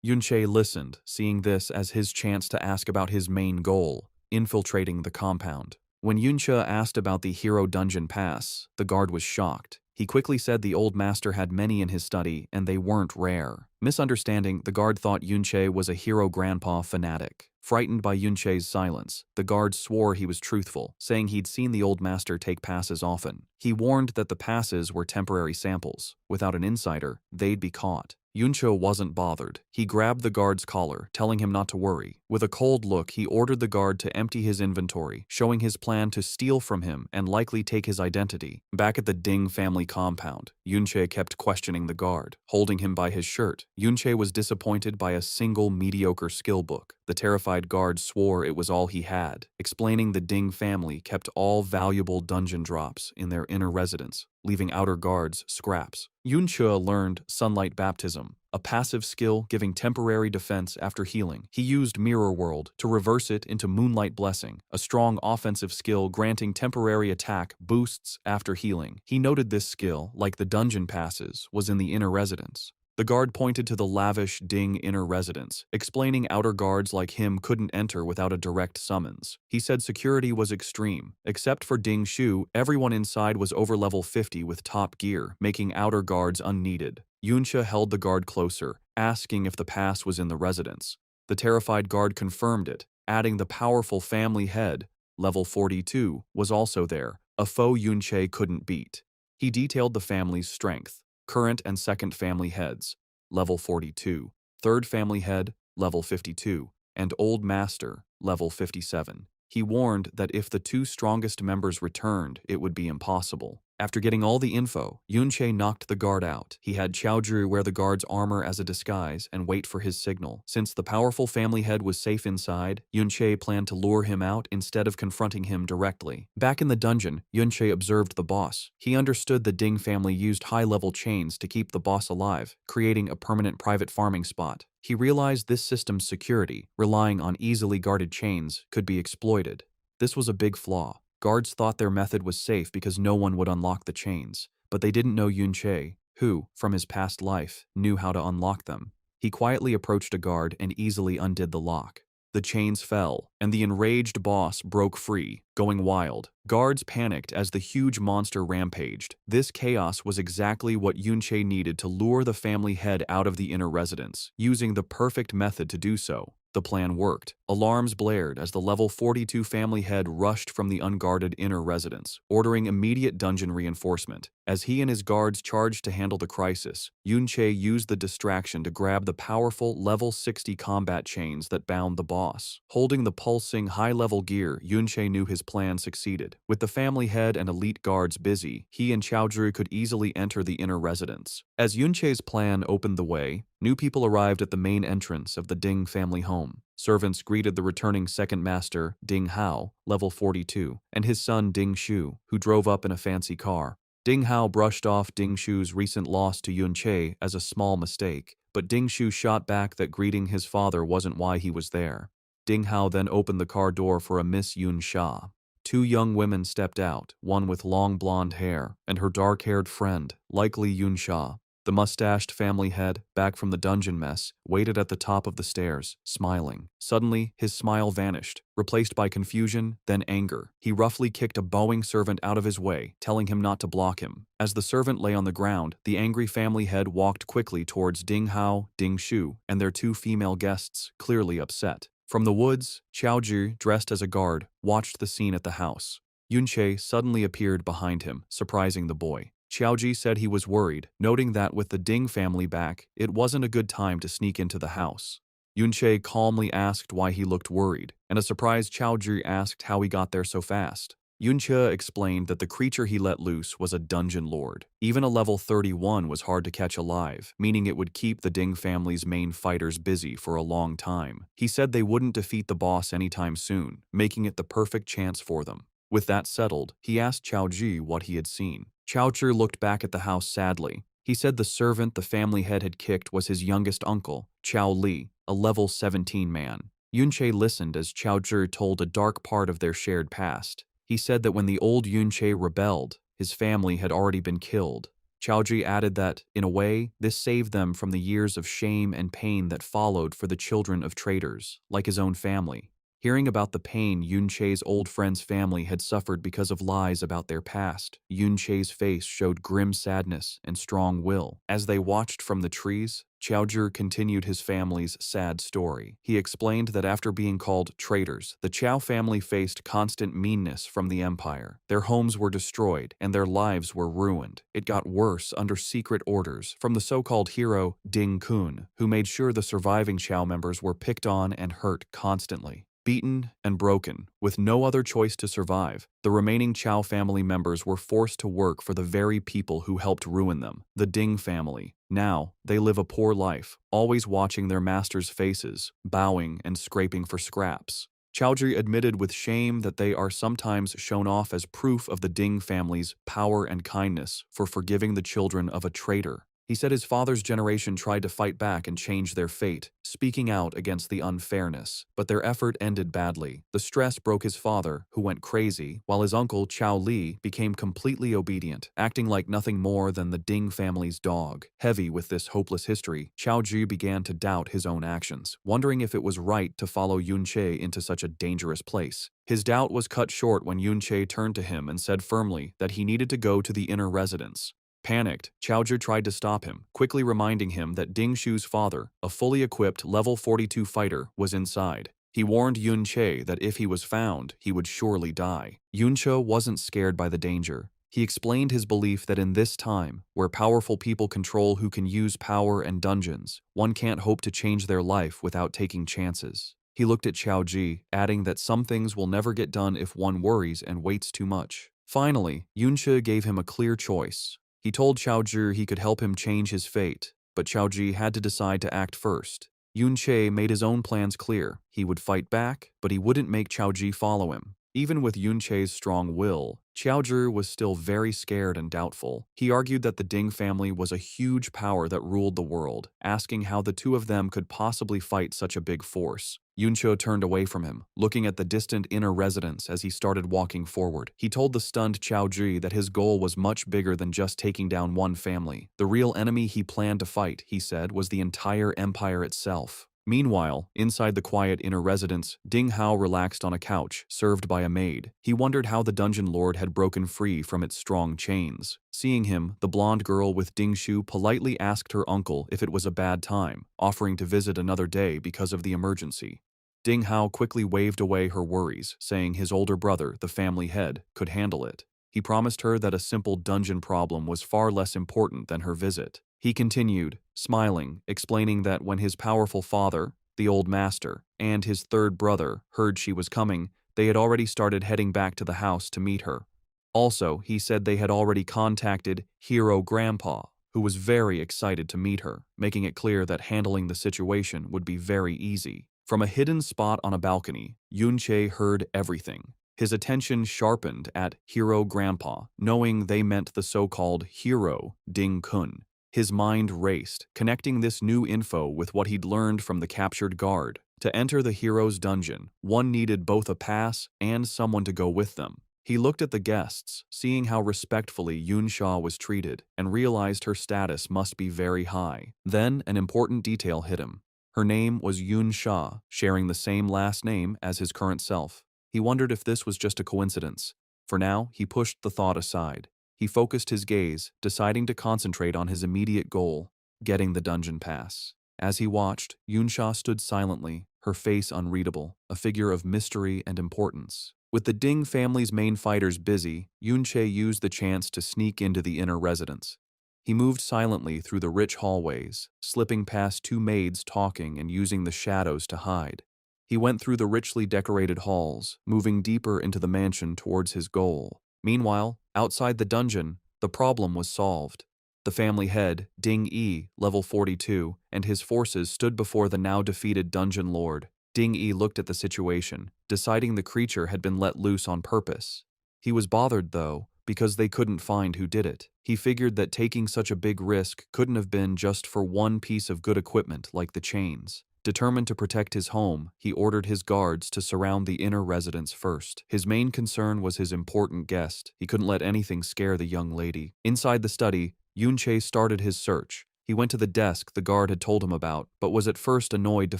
Yunche listened, seeing this as his chance to ask about his main goal, infiltrating the compound. When Yunche asked about the Hero Dungeon Pass, the guard was shocked. He quickly said the old master had many in his study, and they weren't rare. Misunderstanding, the guard thought Yunche was a hero grandpa fanatic. Frightened by Yunche's silence, the guard swore he was truthful, saying he'd seen the old master take passes often. He warned that the passes were temporary samples. Without an insider, they'd be caught. Yuncho wasn't bothered. He grabbed the guard's collar, telling him not to worry. With a cold look, he ordered the guard to empty his inventory, showing his plan to steal from him and likely take his identity. Back at the Ding family compound, Yunche kept questioning the guard, holding him by his shirt. Yunche was disappointed by a single mediocre skill book. The terrified guard swore it was all he had, explaining the Ding family kept all valuable dungeon drops in their inner residence, leaving outer guards scraps. Yunche learned Sunlight Baptism, a passive skill giving temporary defense after healing. He used Mirror World to reverse it into Moonlight Blessing, a strong offensive skill granting temporary attack boosts after healing. He noted this skill, like the dungeon passes, was in the inner residence. The guard pointed to the lavish Ding inner residence, explaining outer guards like him couldn't enter without a direct summons. He said security was extreme. Except for Ding Shu, everyone inside was over level 50 with top gear, making outer guards unneeded. Yuncha held the guard closer, asking if the pass was in the residence. The terrified guard confirmed it, adding the powerful family head, level 42, was also there, a foe Yunche couldn't beat. He detailed the family's strength. Current and second family heads, level 42, third family head, level 52, and old master, level 57. He warned that if the two strongest members returned, it would be impossible. After getting all the info, Yunche knocked the guard out. He had Chaoju wear the guard's armor as a disguise and wait for his signal. Since the powerful family head was safe inside, Yunche planned to lure him out instead of confronting him directly. Back in the dungeon, Yunche observed the boss. He understood the Ding family used high-level chains to keep the boss alive, creating a permanent private farming spot. He realized this system's security, relying on easily guarded chains, could be exploited. This was a big flaw. Guards thought their method was safe because no one would unlock the chains, but they didn't know Yunche, who, from his past life, knew how to unlock them. He quietly approached a guard and easily undid the lock. The chains fell, and the enraged boss broke free, going wild. Guards panicked as the huge monster rampaged. This chaos was exactly what Yunche needed to lure the family head out of the inner residence, using the perfect method to do so. The plan worked. Alarms blared as the level 42 family head rushed from the unguarded inner residence, ordering immediate dungeon reinforcement. As he and his guards charged to handle the crisis, Yun-che used the distraction to grab the powerful level 60 combat chains that bound the boss. Holding the pulsing high-level gear, Yun-che knew his plan succeeded. With the family head and elite guards busy, he and Chaoju could easily enter the inner residence. As Yun-che's plan opened the way, new people arrived at the main entrance of the Ding family home. Servants greeted the returning second master, Ding Hao, level 42, and his son Ding Shu, who drove up in a fancy car. Ding Hao brushed off Ding Shu's recent loss to Yun-che as a small mistake, but Ding Shu shot back that greeting his father wasn't why he was there. Ding Hao then opened the car door for a Miss Yun Sha. Two young women stepped out, one with long blonde hair, and her dark-haired friend, likely Yun Sha. The mustached family head, back from the dungeon mess, waited at the top of the stairs, smiling. Suddenly, his smile vanished, replaced by confusion, then anger. He roughly kicked a bowing servant out of his way, telling him not to block him. As the servant lay on the ground, the angry family head walked quickly towards Ding Hao, Ding Shu, and their two female guests, clearly upset. From the woods, Chaoju, dressed as a guard, watched the scene at the house. Yun-che suddenly appeared behind him, surprising the boy. Xiaoji said he was worried, noting that with the Ding family back, it wasn't a good time to sneak into the house. Yun-che calmly asked why he looked worried, and a surprised Xiaoji asked how he got there so fast. Yun-che explained that the creature he let loose was a dungeon lord. Even a level 31 was hard to catch alive, meaning it would keep the Ding family's main fighters busy for a long time. He said they wouldn't defeat the boss anytime soon, making it the perfect chance for them. With that settled, he asked Chaoji what he had seen. Chaozu looked back at the house sadly. He said the servant the family head had kicked was his youngest uncle, Chao Li, a level 17 man. Yun-che listened as Chaozu told a dark part of their shared past. He said that when the old Yun-che rebelled, his family had already been killed. Chaoji added that, in a way, this saved them from the years of shame and pain that followed for the children of traitors, like his own family. Hearing about the pain Yun-che's old friend's family had suffered because of lies about their past, Yun-che's face showed grim sadness and strong will. As they watched from the trees, Chaoju continued his family's sad story. He explained that after being called traitors, the Chao family faced constant meanness from the empire. Their homes were destroyed and their lives were ruined. It got worse under secret orders from the so-called hero Ding Kun, who made sure the surviving Chao members were picked on and hurt constantly. Beaten and broken, with no other choice to survive, the remaining Chao family members were forced to work for the very people who helped ruin them, the Ding family. Now, they live a poor life, always watching their masters' faces, bowing and scraping for scraps. Chaoji admitted with shame that they are sometimes shown off as proof of the Ding family's power and kindness for forgiving the children of a traitor. He said his father's generation tried to fight back and change their fate, speaking out against the unfairness, but their effort ended badly. The stress broke his father, who went crazy, while his uncle, Chao Li, became completely obedient, acting like nothing more than the Ding family's dog. Heavy with this hopeless history, Chao Ji began to doubt his own actions, wondering if it was right to follow Yun-che into such a dangerous place. His doubt was cut short when Yun-che turned to him and said firmly that he needed to go to the inner residence. Panicked, Chaoju tried to stop him, quickly reminding him that Ding Shu's father, a fully equipped level 42 fighter, was inside. He warned Yun-che that if he was found, he would surely die. Yun-che wasn't scared by the danger. He explained his belief that in this time, where powerful people control who can use power and dungeons, one can't hope to change their life without taking chances. He looked at Chaoji, adding that some things will never get done if one worries and waits too much. Finally, Yun-che gave him a clear choice. He told Chaoji he could help him change his fate, but Chaoji had to decide to act first. Yun-che made his own plans clear. He would fight back, but he wouldn't make Chaoji follow him. Even with Yun-che's strong will, Chaoji was still very scared and doubtful. He argued that the Ding family was a huge power that ruled the world, asking how the two of them could possibly fight such a big force. Yun-che turned away from him, looking at the distant inner residence as he started walking forward. He told the stunned Chaoji that his goal was much bigger than just taking down one family. The real enemy he planned to fight, he said, was the entire empire itself. Meanwhile, inside the quiet inner residence, Ding Hao relaxed on a couch, served by a maid. He wondered how the dungeon lord had broken free from its strong chains. Seeing him, the blonde girl with Ding Shu politely asked her uncle if it was a bad time, offering to visit another day because of the emergency. Ding Hao quickly waved away her worries, saying his older brother, the family head, could handle it. He promised her that a simple dungeon problem was far less important than her visit. He continued, smiling, explaining that when his powerful father, the old master, and his third brother heard she was coming, they had already started heading back to the house to meet her. Also, he said they had already contacted Hero Grandpa, who was very excited to meet her, making it clear that handling the situation would be very easy. From a hidden spot on a balcony, Yunche heard everything. His attention sharpened at Hero Grandpa, knowing they meant the so-called hero, Ding Kun. His mind raced, connecting this new info with what he'd learned from the captured guard. To enter the hero's dungeon, one needed both a pass and someone to go with them. He looked at the guests, seeing how respectfully Yun Sha was treated, and realized her status must be very high. Then, an important detail hit him. Her name was Yun Sha, sharing the same last name as his current self. He wondered if this was just a coincidence. For now, he pushed the thought aside. He focused his gaze, deciding to concentrate on his immediate goal, getting the dungeon pass. As he watched, Yunsha stood silently, her face unreadable, a figure of mystery and importance. With the Ding family's main fighters busy, Yunche used the chance to sneak into the inner residence. He moved silently through the rich hallways, slipping past two maids talking and using the shadows to hide. He went through the richly decorated halls, moving deeper into the mansion towards his goal. Meanwhile, outside the dungeon, the problem was solved. The family head, Ding Yi, level 42, and his forces stood before the now defeated dungeon lord. Ding Yi looked at the situation, deciding the creature had been let loose on purpose. He was bothered, though, because they couldn't find who did it. He figured that taking such a big risk couldn't have been just for one piece of good equipment like the chains. Determined to protect his home, he ordered his guards to surround the inner residence first. His main concern was his important guest. He couldn't let anything scare the young lady. Inside the study, Yunche started his search. He went to the desk the guard had told him about, but was at first annoyed to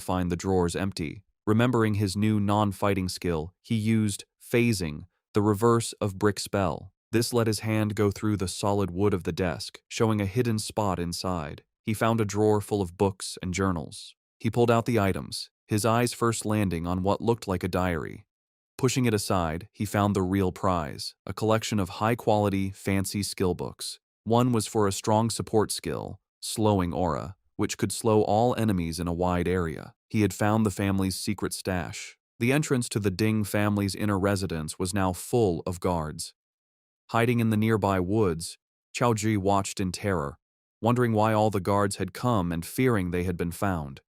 find the drawers empty. Remembering his new non-fighting skill, he used phasing, the reverse of brick spell. This let his hand go through the solid wood of the desk, showing a hidden spot inside. He found a drawer full of books and journals. He pulled out the items, his eyes first landing on what looked like a diary. Pushing it aside, he found the real prize, a collection of high-quality, fancy skill books. One was for a strong support skill, Slowing Aura, which could slow all enemies in a wide area. He had found the family's secret stash. The entrance to the Ding family's inner residence was now full of guards. Hiding in the nearby woods, Chaoji watched in terror, wondering why all the guards had come and fearing they had been found.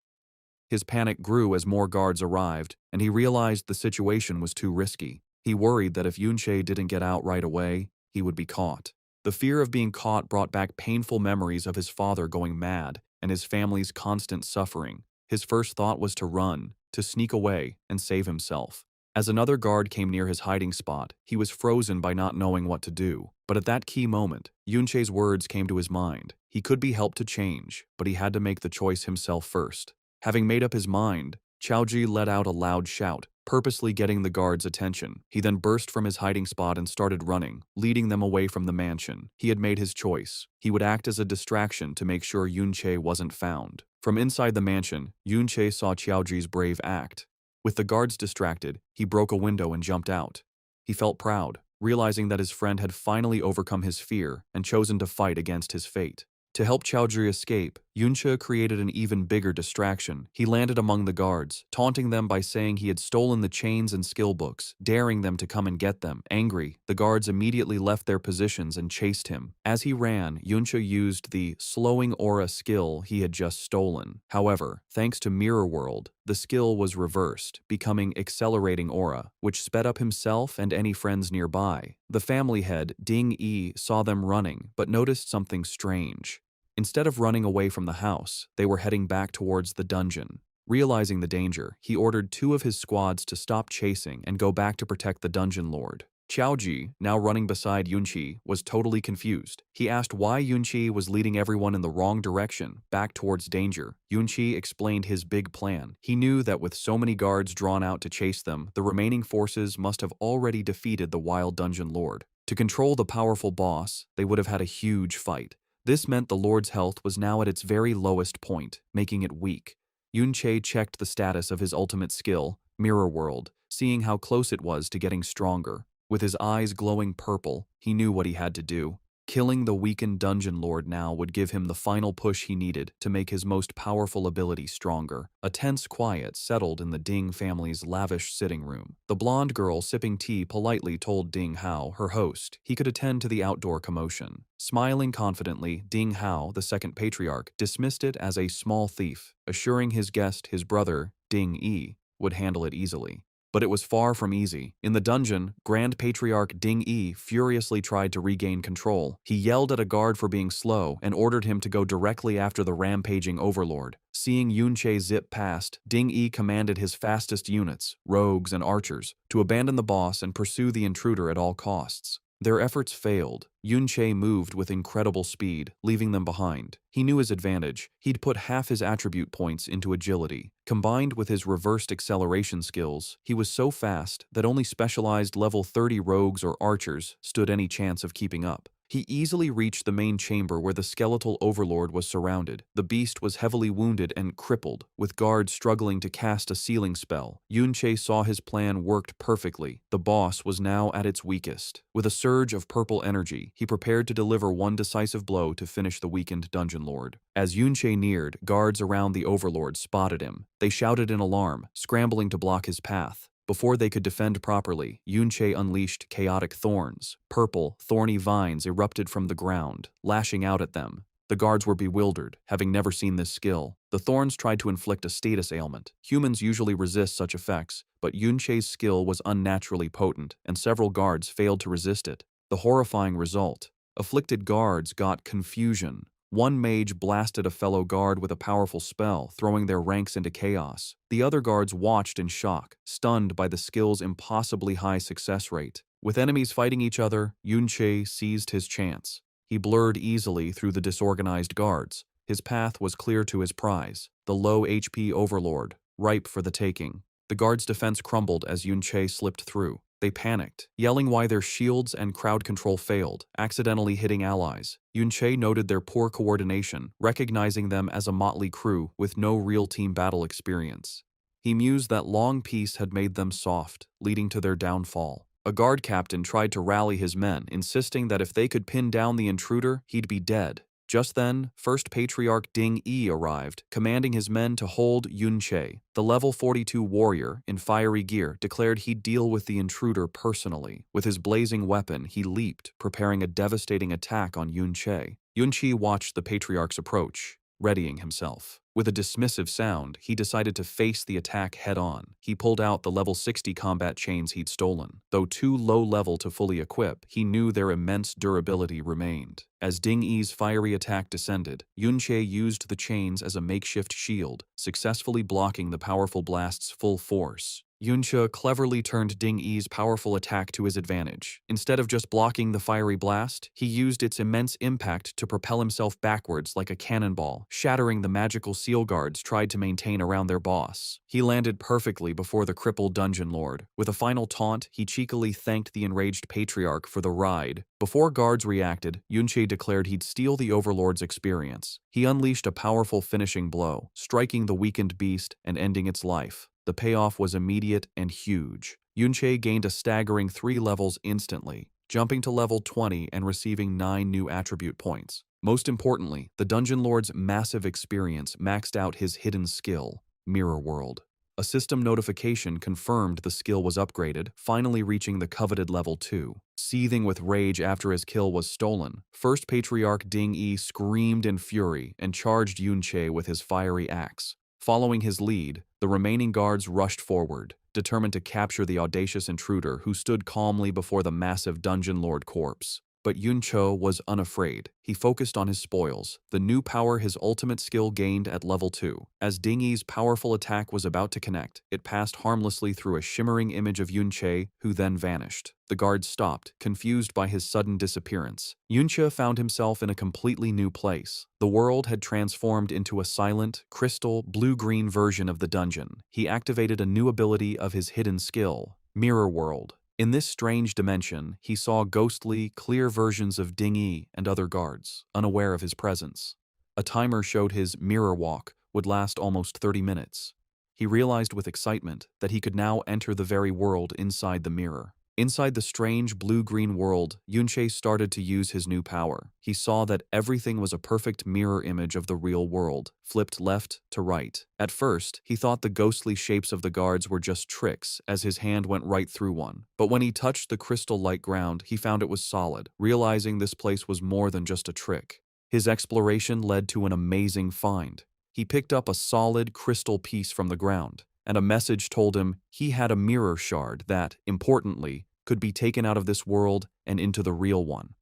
His panic grew as more guards arrived, and he realized the situation was too risky. He worried that if Yunche didn't get out right away, he would be caught. The fear of being caught brought back painful memories of his father going mad and his family's constant suffering. His first thought was to run, to sneak away, and save himself. As another guard came near his hiding spot, he was frozen by not knowing what to do. But at that key moment, Yunche's words came to his mind. He could be helped to change, but he had to make the choice himself first. Having made up his mind, Chaoji let out a loud shout, purposely getting the guards' attention. He then burst from his hiding spot and started running, leading them away from the mansion. He had made his choice. He would act as a distraction to make sure Yunche wasn't found. From inside the mansion, Yunche saw Chaoji's brave act. With the guards distracted, he broke a window and jumped out. He felt proud, realizing that his friend had finally overcome his fear and chosen to fight against his fate. To help Chaoji escape, Yunche created an even bigger distraction. He landed among the guards, taunting them by saying he had stolen the chains and skill books, daring them to come and get them. Angry, the guards immediately left their positions and chased him. As he ran, Yunche used the Slowing Aura skill he had just stolen. However, thanks to Mirror World, the skill was reversed, becoming Accelerating Aura, which sped up himself and any friends nearby. The family head, Ding Yi, saw them running, but noticed something strange. Instead of running away from the house, they were heading back towards the dungeon. Realizing the danger, he ordered two of his squads to stop chasing and go back to protect the dungeon lord. Qiaoji, now running beside Yunqi, was totally confused. He asked why Yunqi was leading everyone in the wrong direction, back towards danger. Yunqi explained his big plan. He knew that with so many guards drawn out to chase them, the remaining forces must have already defeated the Wild Dungeon Lord. To control the powerful boss, they would have had a huge fight. This meant the Lord's health was now at its very lowest point, making it weak. Yunqi checked the status of his ultimate skill, Mirror World, seeing how close it was to getting stronger. With his eyes glowing purple, he knew what he had to do. Killing the weakened Dungeon Lord now would give him the final push he needed to make his most powerful ability stronger. A tense quiet settled in the Ding family's lavish sitting room. The blonde girl sipping tea politely told Ding Hao, her host, he could attend to the outdoor commotion. Smiling confidently, Ding Hao, the second patriarch, dismissed it as a small thief, assuring his guest, his brother, Ding Yi, would handle it easily. But it was far from easy. In the dungeon, Grand Patriarch Ding Yi furiously tried to regain control. He yelled at a guard for being slow and ordered him to go directly after the rampaging overlord. Seeing Yunqi zip past, Ding Yi commanded his fastest units, rogues and archers, to abandon the boss and pursue the intruder at all costs. Their efforts failed. Yunqi moved with incredible speed, leaving them behind. He knew his advantage. He'd put half his attribute points into agility. Combined with his reversed acceleration skills, he was so fast that only specialized level 30 rogues or archers stood any chance of keeping up. He easily reached the main chamber where the skeletal overlord was surrounded. The beast was heavily wounded and crippled, with guards struggling to cast a sealing spell. Yunqi saw his plan worked perfectly. The boss was now at its weakest. With a surge of purple energy, he prepared to deliver one decisive blow to finish the weakened Dungeon Lord. As Yunqi neared, guards around the overlord spotted him. They shouted in alarm, scrambling to block his path. Before they could defend properly, Yunqi unleashed chaotic thorns. Purple, thorny vines erupted from the ground, lashing out at them. The guards were bewildered, having never seen this skill. The thorns tried to inflict a status ailment. Humans usually resist such effects, but Yunqi's skill was unnaturally potent, and several guards failed to resist it. The horrifying result: afflicted guards got confusion. One mage blasted a fellow guard with a powerful spell, throwing their ranks into chaos. The other guards watched in shock, stunned by the skill's impossibly high success rate. With enemies fighting each other, Yunqi seized his chance. He blurred easily through the disorganized guards. His path was clear to his prize, the low HP overlord, ripe for the taking. The guards' defense crumbled as Yunqi slipped through. They panicked, yelling why their shields and crowd control failed, accidentally hitting allies. Yunqi noted their poor coordination, recognizing them as a motley crew with no real team battle experience. He mused that long peace had made them soft, leading to their downfall. A guard captain tried to rally his men, insisting that if they could pin down the intruder, he'd be dead. Just then, First Patriarch Ding Yi arrived, commanding his men to hold Yunqi. The level 42 warrior, in fiery gear, declared he'd deal with the intruder personally. With his blazing weapon, he leaped, preparing a devastating attack on Yunqi. Yunqi watched the Patriarch's approach, readying himself. With a dismissive sound, he decided to face the attack head-on. He pulled out the level 60 combat chains he'd stolen. Though too low-level to fully equip, he knew their immense durability remained. As Ding Yi's fiery attack descended, Yunqi used the chains as a makeshift shield, successfully blocking the powerful blast's full force. Yunqi cleverly turned Ding Yi's powerful attack to his advantage. Instead of just blocking the fiery blast, he used its immense impact to propel himself backwards like a cannonball, shattering the magical seal guards tried to maintain around their boss. He landed perfectly before the crippled Dungeon Lord. With a final taunt, he cheekily thanked the enraged Patriarch for the ride. Before guards reacted, Yunqi declared he'd steal the Overlord's experience. He unleashed a powerful finishing blow, striking the weakened beast and ending its life. The payoff was immediate and huge. Yunqi gained a staggering 3 levels instantly, jumping to level 20 and receiving 9 new attribute points. Most importantly, the Dungeon Lord's massive experience maxed out his hidden skill, Mirror World. A system notification confirmed the skill was upgraded, finally reaching the coveted level 2. Seething with rage after his kill was stolen, First Patriarch Ding Yi screamed in fury and charged Yunqi with his fiery axe. Following his lead, the remaining guards rushed forward, determined to capture the audacious intruder who stood calmly before the massive Dungeon Lord corpse. But Yuncho was unafraid. He focused on his spoils, the new power his ultimate skill gained at level 2. As Ding Yi's powerful attack was about to connect, it passed harmlessly through a shimmering image of Yunche, who then vanished. The guards stopped, confused by his sudden disappearance. Yunche found himself in a completely new place. The world had transformed into a silent, crystal, blue-green version of the dungeon. He activated a new ability of his hidden skill, Mirror World. In this strange dimension, he saw ghostly, clear versions of Ding Yi and other guards, unaware of his presence. A timer showed his mirror walk would last almost 30 minutes. He realized with excitement that he could now enter the very world inside the mirror. Inside the strange blue-green world, Yunche started to use his new power. He saw that everything was a perfect mirror image of the real world, flipped left to right. At first, he thought the ghostly shapes of the guards were just tricks, as his hand went right through one. But when he touched the crystal-like ground, he found it was solid, realizing this place was more than just a trick. His exploration led to an amazing find. He picked up a solid crystal piece from the ground, and a message told him he had a mirror shard that, importantly, could be taken out of this world and into the real one.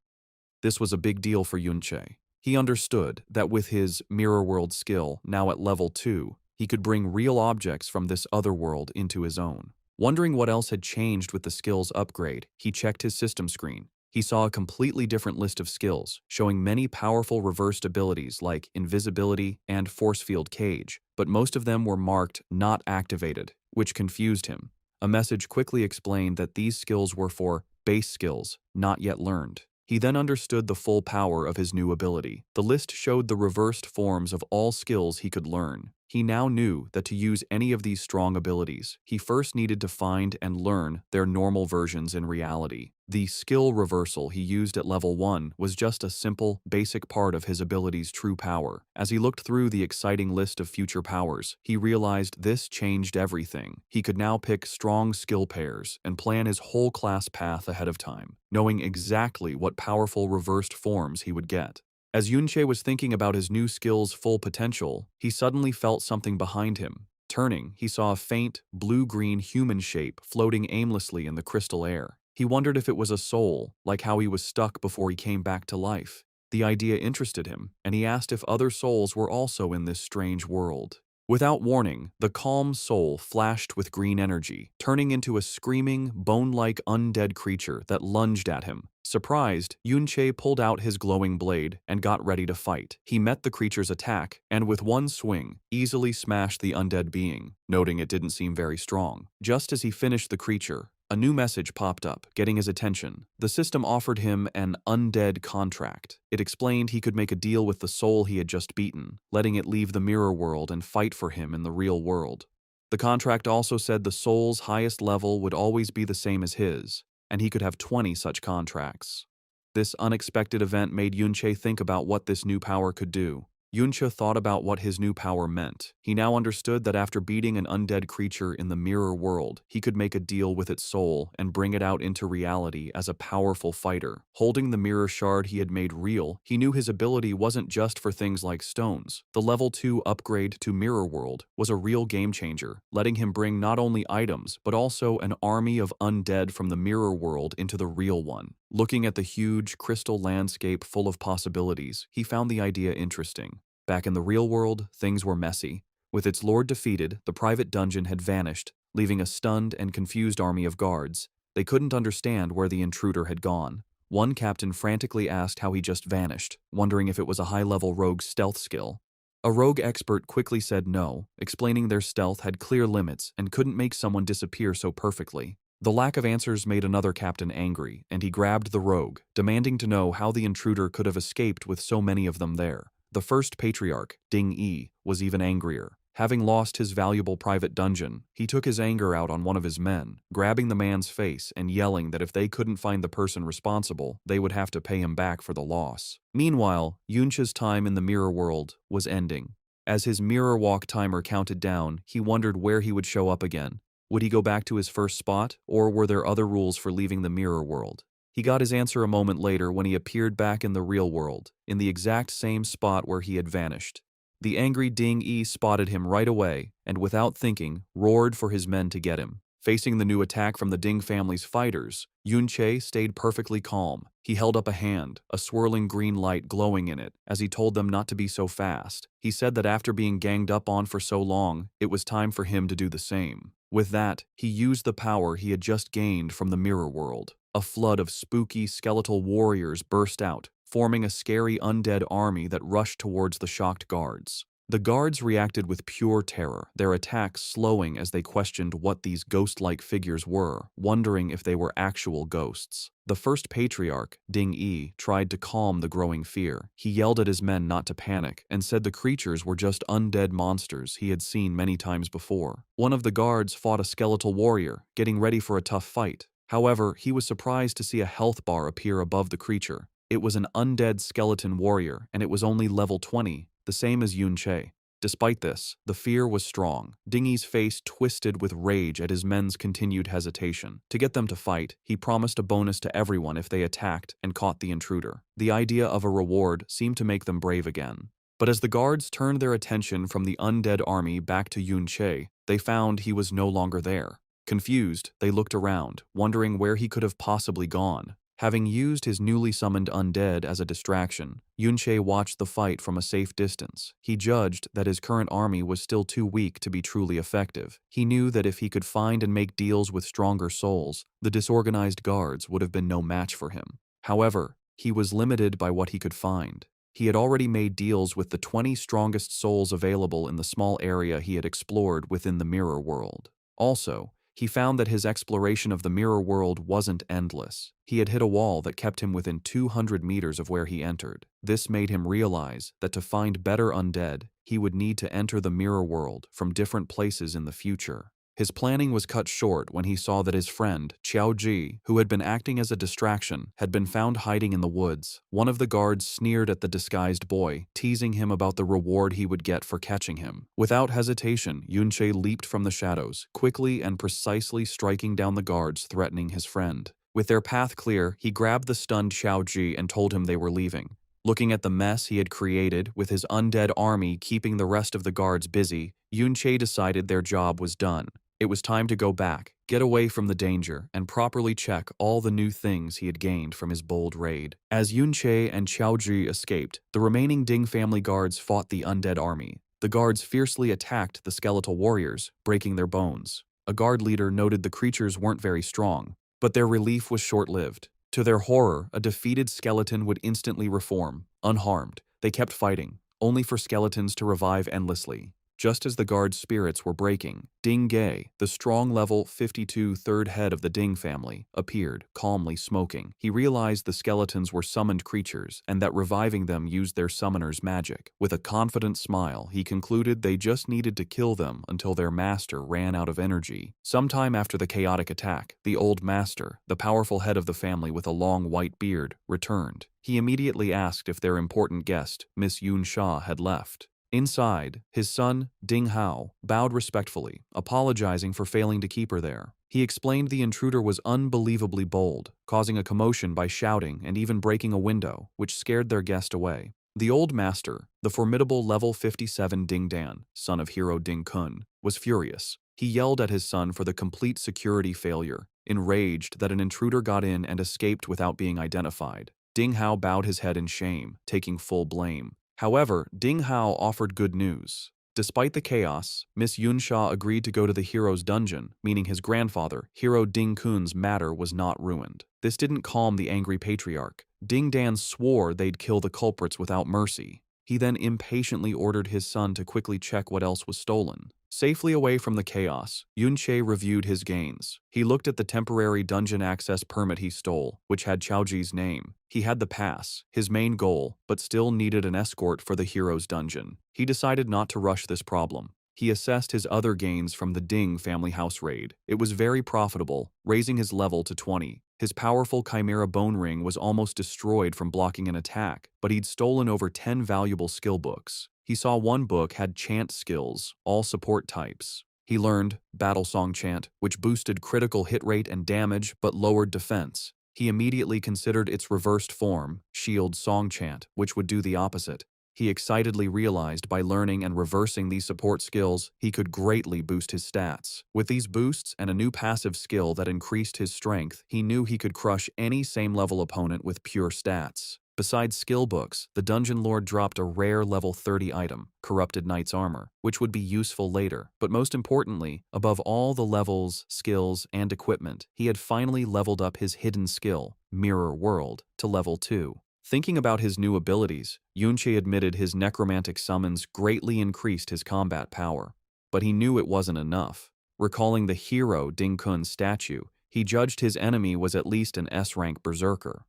This was a big deal for Yunche. He understood that with his mirror world skill, now at level 2, he could bring real objects from this other world into his own. Wondering what else had changed with the skills upgrade, he checked his system screen. He saw a completely different list of skills, showing many powerful reversed abilities like invisibility and force field cage, but most of them were marked not activated, which confused him. A message quickly explained that these skills were for base skills, not yet learned. He then understood the full power of his new ability. The list showed the reversed forms of all skills he could learn. He now knew that to use any of these strong abilities, he first needed to find and learn their normal versions in reality. The skill reversal he used at level 1 was just a simple, basic part of his ability's true power. As he looked through the exciting list of future powers, he realized this changed everything. He could now pick strong skill pairs and plan his whole class path ahead of time, knowing exactly what powerful reversed forms he would get. As Yunche was thinking about his new skill's full potential, he suddenly felt something behind him. Turning, he saw a faint, blue-green human shape floating aimlessly in the crystal air. He wondered if it was a soul, like how he was stuck before he came back to life. The idea interested him, and he asked if other souls were also in this strange world. Without warning, the calm soul flashed with green energy, turning into a screaming, bone-like undead creature that lunged at him. Surprised, Yunche pulled out his glowing blade and got ready to fight. He met the creature's attack, and with one swing, easily smashed the undead being, noting it didn't seem very strong. Just as he finished the creature, a new message popped up, getting his attention. The system offered him an undead contract. It explained he could make a deal with the soul he had just beaten, letting it leave the mirror world and fight for him in the real world. The contract also said the soul's highest level would always be the same as his, and he could have 20 such contracts. This unexpected event made Yunche think about what this new power could do. Yunche thought about what his new power meant. He now understood that after beating an undead creature in the mirror world, he could make a deal with its soul and bring it out into reality as a powerful fighter. Holding the mirror shard he had made real, he knew his ability wasn't just for things like stones. The level 2 upgrade to Mirror World was a real game changer, letting him bring not only items, but also an army of undead from the mirror world into the real one. Looking at the huge crystal landscape full of possibilities, he found the idea interesting. Back in the real world, things were messy. With its lord defeated, the private dungeon had vanished, leaving a stunned and confused army of guards. They couldn't understand where the intruder had gone. One captain frantically asked how he just vanished, wondering if it was a high-level rogue's stealth skill. A rogue expert quickly said no, explaining their stealth had clear limits and couldn't make someone disappear so perfectly. The lack of answers made another captain angry, and he grabbed the rogue, demanding to know how the intruder could have escaped with so many of them there. The first patriarch, Ding Yi, was even angrier. Having lost his valuable private dungeon, he took his anger out on one of his men, grabbing the man's face and yelling that if they couldn't find the person responsible, they would have to pay him back for the loss. Meanwhile, Yunche's time in the mirror world was ending. As his mirror walk timer counted down, he wondered where he would show up again. Would he go back to his first spot, or were there other rules for leaving the mirror world? He got his answer a moment later when he appeared back in the real world, in the exact same spot where he had vanished. The angry Ding Yi spotted him right away, and without thinking, roared for his men to get him. Facing the new attack from the Ding family's fighters, Yunche stayed perfectly calm. He held up a hand, a swirling green light glowing in it, as he told them not to be so fast. He said that after being ganged up on for so long, it was time for him to do the same. With that, he used the power he had just gained from the mirror world. A flood of spooky, skeletal warriors burst out, forming a scary undead army that rushed towards the shocked guards. The guards reacted with pure terror, their attacks slowing as they questioned what these ghost-like figures were, wondering if they were actual ghosts. The first patriarch, Ding Yi, tried to calm the growing fear. He yelled at his men not to panic and said the creatures were just undead monsters he had seen many times before. One of the guards fought a skeletal warrior, getting ready for a tough fight. However, he was surprised to see a health bar appear above the creature. It was an undead skeleton warrior, and it was only level 20, the same as Yunche. Despite this, the fear was strong. Dingy's face twisted with rage at his men's continued hesitation. To get them to fight, he promised a bonus to everyone if they attacked and caught the intruder. The idea of a reward seemed to make them brave again. But as the guards turned their attention from the undead army back to Yunche, they found he was no longer there. Confused, they looked around, wondering where he could have possibly gone. Having used his newly summoned undead as a distraction, Yunche watched the fight from a safe distance. He judged that his current army was still too weak to be truly effective. He knew that if he could find and make deals with stronger souls, the disorganized guards would have been no match for him. However, he was limited by what he could find. He had already made deals with the 20 strongest souls available in the small area he had explored within the mirror world. Also, he found that his exploration of the mirror world wasn't endless. He had hit a wall that kept him within 200 meters of where he entered. This made him realize that to find better undead, he would need to enter the mirror world from different places in the future. His planning was cut short when he saw that his friend, Qiao Ji, who had been acting as a distraction, had been found hiding in the woods. One of the guards sneered at the disguised boy, teasing him about the reward he would get for catching him. Without hesitation, Yunche leaped from the shadows, quickly and precisely striking down the guards threatening his friend. With their path clear, he grabbed the stunned Qiao Ji and told him they were leaving. Looking at the mess he had created, with his undead army keeping the rest of the guards busy, Yunche decided their job was done. It was time to go back, get away from the danger, and properly check all the new things he had gained from his bold raid. As Yunche and Qiaoji escaped, the remaining Ding family guards fought the undead army. The guards fiercely attacked the skeletal warriors, breaking their bones. A guard leader noted the creatures weren't very strong, but their relief was short-lived. To their horror, a defeated skeleton would instantly reform, unharmed. They kept fighting, only for skeletons to revive endlessly. Just as the guards' spirits were breaking, Ding Ge, the strong level 52 third head of the Ding family, appeared, calmly smoking. He realized the skeletons were summoned creatures and that reviving them used their summoner's magic. With a confident smile, he concluded they just needed to kill them until their master ran out of energy. Sometime after the chaotic attack, the old master, the powerful head of the family with a long white beard, returned. He immediately asked if their important guest, Miss Yun Sha, had left. Inside, his son, Ding Hao, bowed respectfully, apologizing for failing to keep her there. He explained the intruder was unbelievably bold, causing a commotion by shouting and even breaking a window, which scared their guest away. The old master, the formidable level 57 Ding Dan, son of hero Ding Kun, was furious. He yelled at his son for the complete security failure, enraged that an intruder got in and escaped without being identified. Ding Hao bowed his head in shame, taking full blame. However, Ding Hao offered good news. Despite the chaos, Miss Yunsha agreed to go to the hero's dungeon, meaning his grandfather, Hero Ding Kun's matter was not ruined. This didn't calm the angry patriarch. Ding Dan swore they'd kill the culprits without mercy. He then impatiently ordered his son to quickly check what else was stolen. Safely away from the chaos, Yunche reviewed his gains. He looked at the temporary dungeon access permit he stole, which had Qiaoji's name. He had the pass, his main goal, but still needed an escort for the hero's dungeon. He decided not to rush this problem. He assessed his other gains from the Ding family house raid. It was very profitable, raising his level to 20. His powerful Chimera bone ring was almost destroyed from blocking an attack, but he'd stolen over 10 valuable skill books. He saw one book had chant skills, all support types. He learned Battle Song Chant, which boosted critical hit rate and damage but lowered defense. He immediately considered its reversed form, Shield Song Chant, which would do the opposite. He excitedly realized by learning and reversing these support skills, he could greatly boost his stats. With these boosts and a new passive skill that increased his strength, he knew he could crush any same-level opponent with pure stats. Besides skill books, the Dungeon Lord dropped a rare level 30 item, Corrupted Knight's Armor, which would be useful later. But most importantly, above all the levels, skills, and equipment, he had finally leveled up his hidden skill, Mirror World, to level 2. Thinking about his new abilities, Yunche admitted his necromantic summons greatly increased his combat power. But he knew it wasn't enough. Recalling the hero Ding Kun's statue, he judged his enemy was at least an S-rank berserker.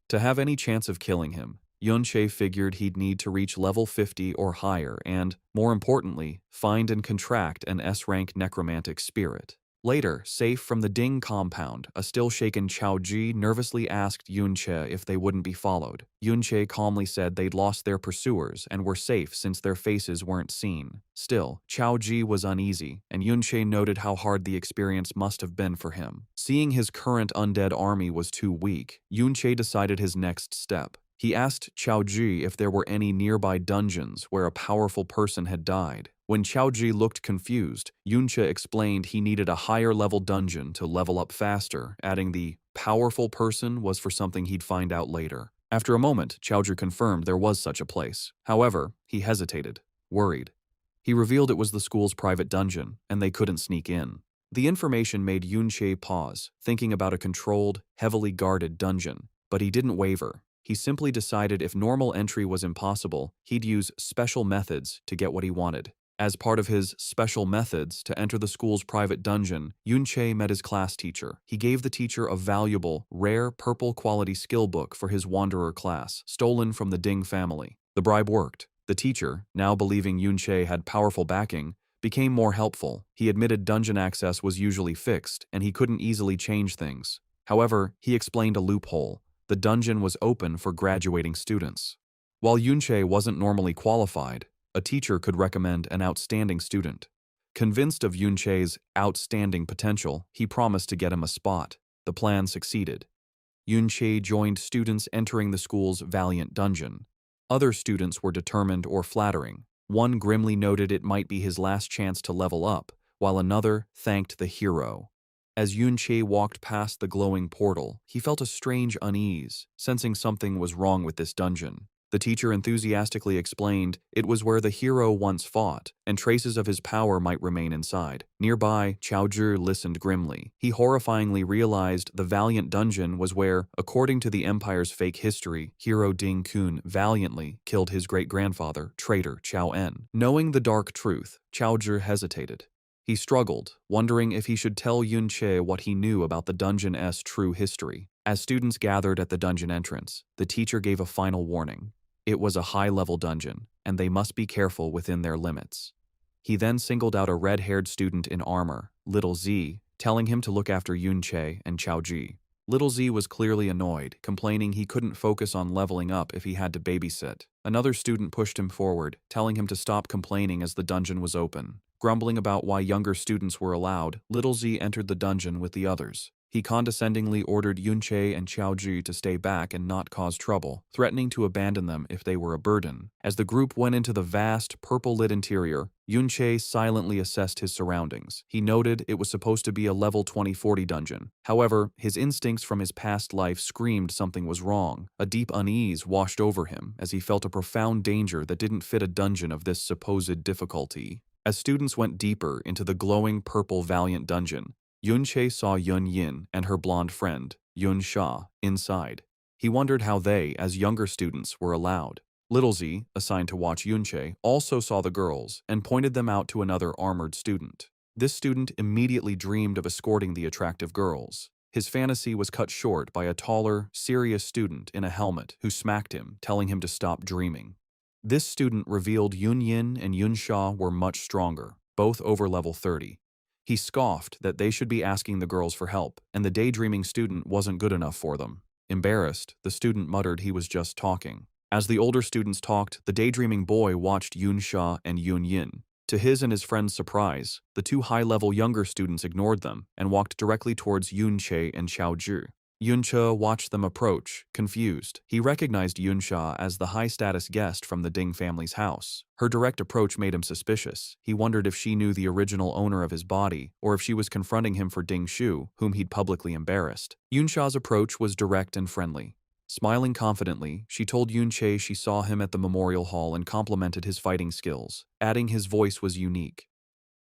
To have any chance of killing him, Yunche figured he'd need to reach level 50 or higher and, more importantly, find and contract an S-rank necromantic spirit. Later, safe from the Ding compound, a still-shaken Chaoji nervously asked Yunche if they wouldn't be followed. Yunche calmly said they'd lost their pursuers and were safe since their faces weren't seen. Still, Chaoji was uneasy, and Yunche noted how hard the experience must have been for him. Seeing his current undead army was too weak, Yunche decided his next step. He asked Chaoji if there were any nearby dungeons where a powerful person had died. When Chaoji looked confused, Yunche explained he needed a higher-level dungeon to level up faster, adding the powerful person was for something he'd find out later. After a moment, Chaoji confirmed there was such a place. However, he hesitated, worried. He revealed it was the school's private dungeon, and they couldn't sneak in. The information made Yunche pause, thinking about a controlled, heavily guarded dungeon. But he didn't waver. He simply decided if normal entry was impossible, he'd use special methods to get what he wanted. As part of his special methods to enter the school's private dungeon, Yunche met his class teacher. He gave the teacher a valuable, rare, purple-quality skill book for his wanderer class, stolen from the Ding family. The bribe worked. The teacher, now believing Yunche had powerful backing, became more helpful. He admitted dungeon access was usually fixed, and he couldn't easily change things. However, he explained a loophole. The dungeon was open for graduating students. While Yunche wasn't normally qualified, a teacher could recommend an outstanding student. Convinced of Yunche's outstanding potential, he promised to get him a spot. The plan succeeded. Yunche joined students entering the school's Valiant Dungeon. Other students were determined or flattering. One grimly noted it might be his last chance to level up, while another thanked the hero. As Yunche walked past the glowing portal, he felt a strange unease, sensing something was wrong with this dungeon. The teacher enthusiastically explained it was where the hero once fought, and traces of his power might remain inside. Nearby, Chaoji listened grimly. He horrifyingly realized the Valiant Dungeon was where, according to the Empire's fake history, hero Ding Kun valiantly killed his great-grandfather, traitor Chao En. Knowing the dark truth, Chaoji hesitated. He struggled, wondering if he should tell Yunche what he knew about the dungeon's true history. As students gathered at the dungeon entrance, the teacher gave a final warning. It was a high-level dungeon, and they must be careful within their limits. He then singled out a red-haired student in armor, Little Z, telling him to look after Yunche and Chaoji. Little Z was clearly annoyed, complaining he couldn't focus on leveling up if he had to babysit. Another student pushed him forward, telling him to stop complaining as the dungeon was open. Grumbling about why younger students were allowed, Little Z entered the dungeon with the others. He condescendingly ordered Yunche and Chaoji to stay back and not cause trouble, threatening to abandon them if they were a burden. As the group went into the vast, purple-lit interior, Yunche silently assessed his surroundings. He noted it was supposed to be a level 20-40 dungeon. However, his instincts from his past life screamed something was wrong. A deep unease washed over him as he felt a profound danger that didn't fit a dungeon of this supposed difficulty. As students went deeper into the glowing purple Valiant Dungeon, Yunche saw Yun Yin and her blonde friend, Yun Sha, inside. He wondered how they, as younger students, were allowed. Little Z, assigned to watch Yunche, also saw the girls and pointed them out to another armored student. This student immediately dreamed of escorting the attractive girls. His fantasy was cut short by a taller, serious student in a helmet who smacked him, telling him to stop dreaming. This student revealed Yun Yin and Yun Sha were much stronger, both over level 30. He scoffed that they should be asking the girls for help, and the daydreaming student wasn't good enough for them. Embarrassed, the student muttered he was just talking. As the older students talked, the daydreaming boy watched Yun Sha and Yun Yin. To his and his friend's surprise, the two high-level younger students ignored them and walked directly towards Yunche and Chaoji. Yunche watched them approach, confused. He recognized Yunsha as the high-status guest from the Ding family's house. Her direct approach made him suspicious. He wondered if she knew the original owner of his body, or if she was confronting him for Ding Shu, whom he'd publicly embarrassed. Yunsha's approach was direct and friendly. Smiling confidently, she told Yunche she saw him at the memorial hall and complimented his fighting skills, adding his voice was unique.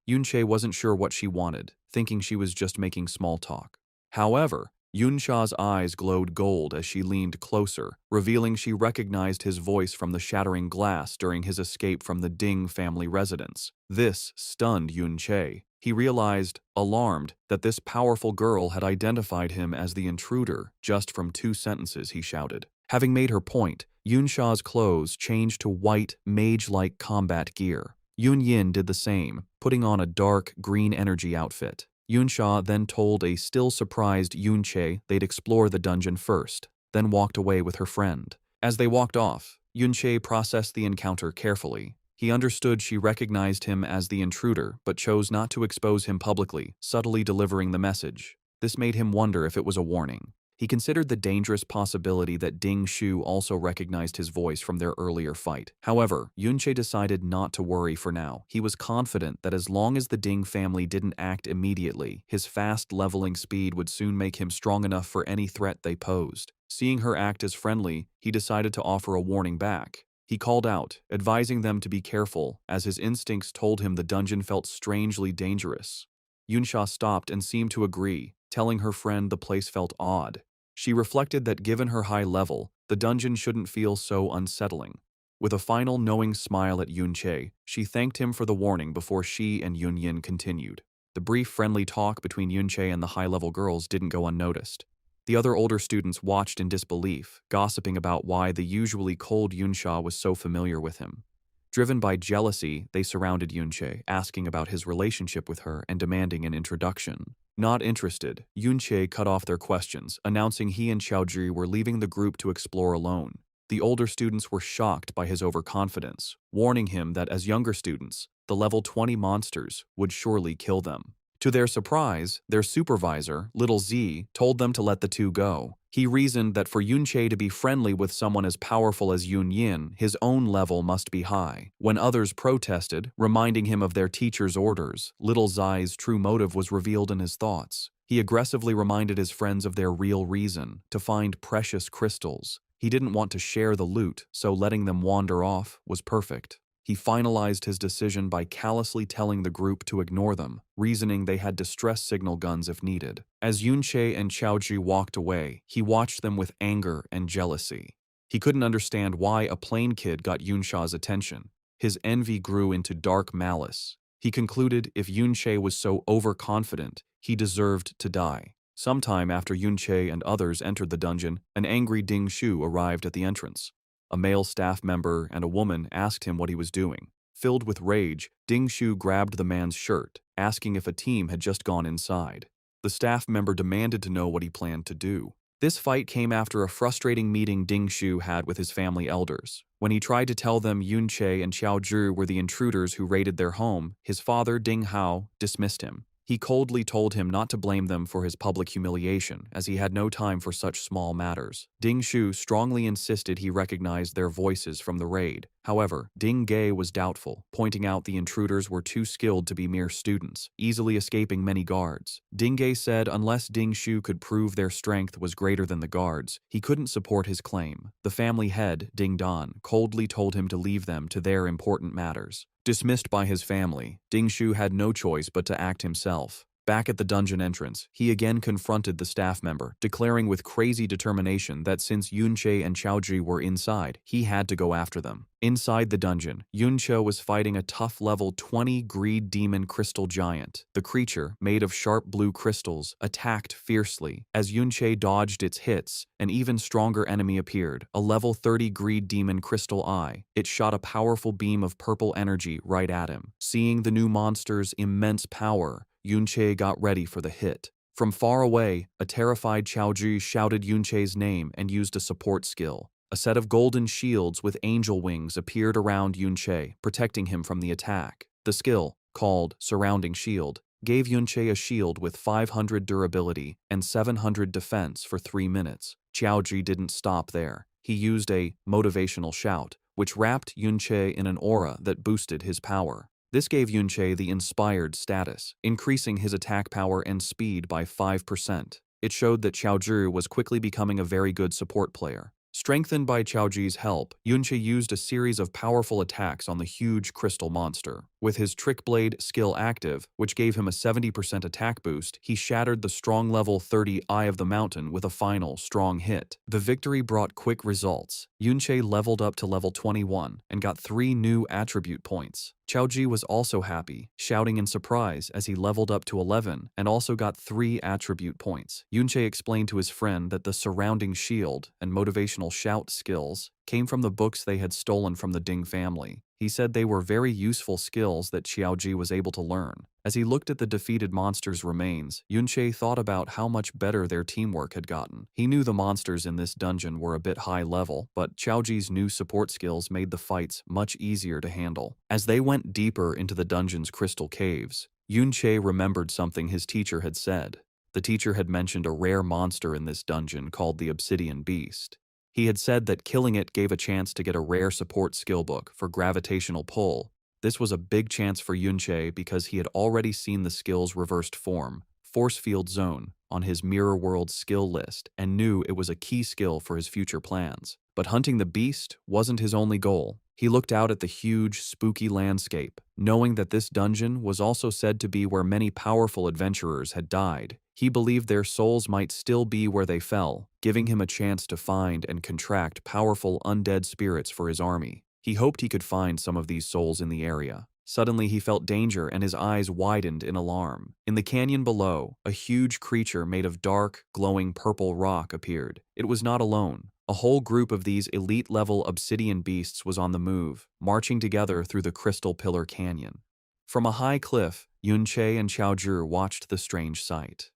Yunche wasn't sure what she wanted, thinking she was just making small talk. However, Yunsha's eyes glowed gold as she leaned closer, revealing she recognized his voice from the shattering glass during his escape from the Ding family residence. This stunned Yunche. He realized, alarmed, that this powerful girl had identified him as the intruder just from 2 sentences he shouted. Having made her point, Yunsha's clothes changed to white, mage-like combat gear. Yun Yin did the same, putting on a dark, green energy outfit. Yunsha then told a still surprised Yunche they'd explore the dungeon first, then walked away with her friend. As they walked off, Yunche processed the encounter carefully. He understood she recognized him as the intruder, but chose not to expose him publicly, subtly delivering the message. This made him wonder if it was a warning. He considered the dangerous possibility that Ding Shu also recognized his voice from their earlier fight. However, Yunche decided not to worry for now. He was confident that as long as the Ding family didn't act immediately, his fast leveling speed would soon make him strong enough for any threat they posed. Seeing her act as friendly, he decided to offer a warning back. He called out, advising them to be careful, as his instincts told him the dungeon felt strangely dangerous. Yunsha stopped and seemed to agree, telling her friend the place felt odd. She reflected that given her high level, the dungeon shouldn't feel so unsettling. With a final knowing smile at Yunche, she thanked him for the warning before she and Yunyin continued. The brief friendly talk between Yunche and the high-level girls didn't go unnoticed. The other older students watched in disbelief, gossiping about why the usually cold Yunsha was so familiar with him. Driven by jealousy, they surrounded Yunche, asking about his relationship with her and demanding an introduction. Not interested, Yunche cut off their questions, announcing he and Xiaozhi were leaving the group to explore alone. The older students were shocked by his overconfidence, warning him that as younger students, the level 20 monsters would surely kill them. To their surprise, their supervisor, Little Z, told them to let the two go. He reasoned that for Yunche to be friendly with someone as powerful as Yun Yin, his own level must be high. When others protested, reminding him of their teacher's orders, Little Zai's true motive was revealed in his thoughts. He aggressively reminded his friends of their real reason, to find precious crystals. He didn't want to share the loot, so letting them wander off was perfect. He finalized his decision by callously telling the group to ignore them, reasoning they had distress signal guns if needed. As Yunche and Xiaozhi walked away, he watched them with anger and jealousy. He couldn't understand why a plain kid got Yunsha's attention. His envy grew into dark malice. He concluded if Yunche was so overconfident, he deserved to die. Sometime after Yunche and others entered the dungeon, an angry Ding Shu arrived at the entrance. A male staff member and a woman asked him what he was doing. Filled with rage, Ding Shu grabbed the man's shirt, asking if a team had just gone inside. The staff member demanded to know what he planned to do. This fight came after a frustrating meeting Ding Shu had with his family elders. When he tried to tell them Yunche and Xiaozhi were the intruders who raided their home, his father, Ding Hao, dismissed him. He coldly told him not to blame them for his public humiliation, as he had no time for such small matters. Ding Shu strongly insisted he recognized their voices from the raid. However, Ding Ge was doubtful, pointing out the intruders were too skilled to be mere students, easily escaping many guards. Ding Ge said unless Ding Shu could prove their strength was greater than the guards, he couldn't support his claim. The family head, Ding Dan, coldly told him to leave them to their important matters. Dismissed by his family, Ding Shu had no choice but to act himself. Back at the dungeon entrance, he again confronted the staff member, declaring with crazy determination that since Yunche and Xiaozhi were inside, he had to go after them. Inside the dungeon, Yunche was fighting a tough level 20 greed demon crystal giant. The creature, made of sharp blue crystals, attacked fiercely. As Yunche dodged its hits, an even stronger enemy appeared, a level 30 greed demon crystal eye. It shot a powerful beam of purple energy right at him. Seeing the new monster's immense power, Yunche got ready for the hit. From far away, a terrified Xiaozhi shouted Yunche's name and used a support skill. A set of golden shields with angel wings appeared around Yunche, protecting him from the attack. The skill, called Surrounding Shield, gave Yunche a shield with 500 durability and 700 defense for 3 minutes. Qiaoji didn't stop there. He used a motivational shout, which wrapped Yunche in an aura that boosted his power. This gave Yunche the inspired status, increasing his attack power and speed by 5%. It showed that Qiaozhi was quickly becoming a very good support player. Strengthened by Qiaoji's help, Yunche used a series of powerful attacks on the huge crystal monster. With his Trick Blade skill active, which gave him a 70% attack boost, he shattered the strong level 30 Eye of the Mountain with a final, strong hit. The victory brought quick results. Yunche leveled up to level 21 and got 3 new attribute points. Qiaoji was also happy, shouting in surprise as he leveled up to 11 and also got 3 attribute points. Yunche explained to his friend that the surrounding shield and motivational shout skills came from the books they had stolen from the Ding family. He said they were very useful skills that Qiaoji was able to learn. As he looked at the defeated monsters' remains, Yunche thought about how much better their teamwork had gotten. He knew the monsters in this dungeon were a bit high level, but Qiaoji's new support skills made the fights much easier to handle. As they went deeper into the dungeon's crystal caves, Yunche remembered something his teacher had said. The teacher had mentioned a rare monster in this dungeon called the Obsidian Beast. He had said that killing it gave a chance to get a rare support skill book for gravitational pull. This was a big chance for Yunche because he had already seen the skill's reversed form, Force Field Zone, on his Mirror World skill list and knew it was a key skill for his future plans. But hunting the beast wasn't his only goal. He looked out at the huge, spooky landscape, knowing that this dungeon was also said to be where many powerful adventurers had died. He believed their souls might still be where they fell, giving him a chance to find and contract powerful undead spirits for his army. He hoped he could find some of these souls in the area. Suddenly he felt danger and his eyes widened in alarm. In the canyon below, a huge creature made of dark, glowing purple rock appeared. It was not alone. A whole group of these elite-level obsidian beasts was on the move, marching together through the Crystal Pillar Canyon. From a high cliff, Yunche and Qiaozhi watched the strange sight.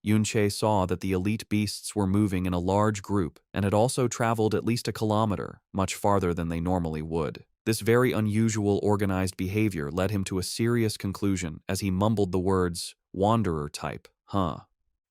Yunche saw that the elite beasts were moving in a large group and had also traveled at least a kilometer, much farther than they normally would. This very unusual organized behavior led him to a serious conclusion as he mumbled the words, "Wanderer type, huh?"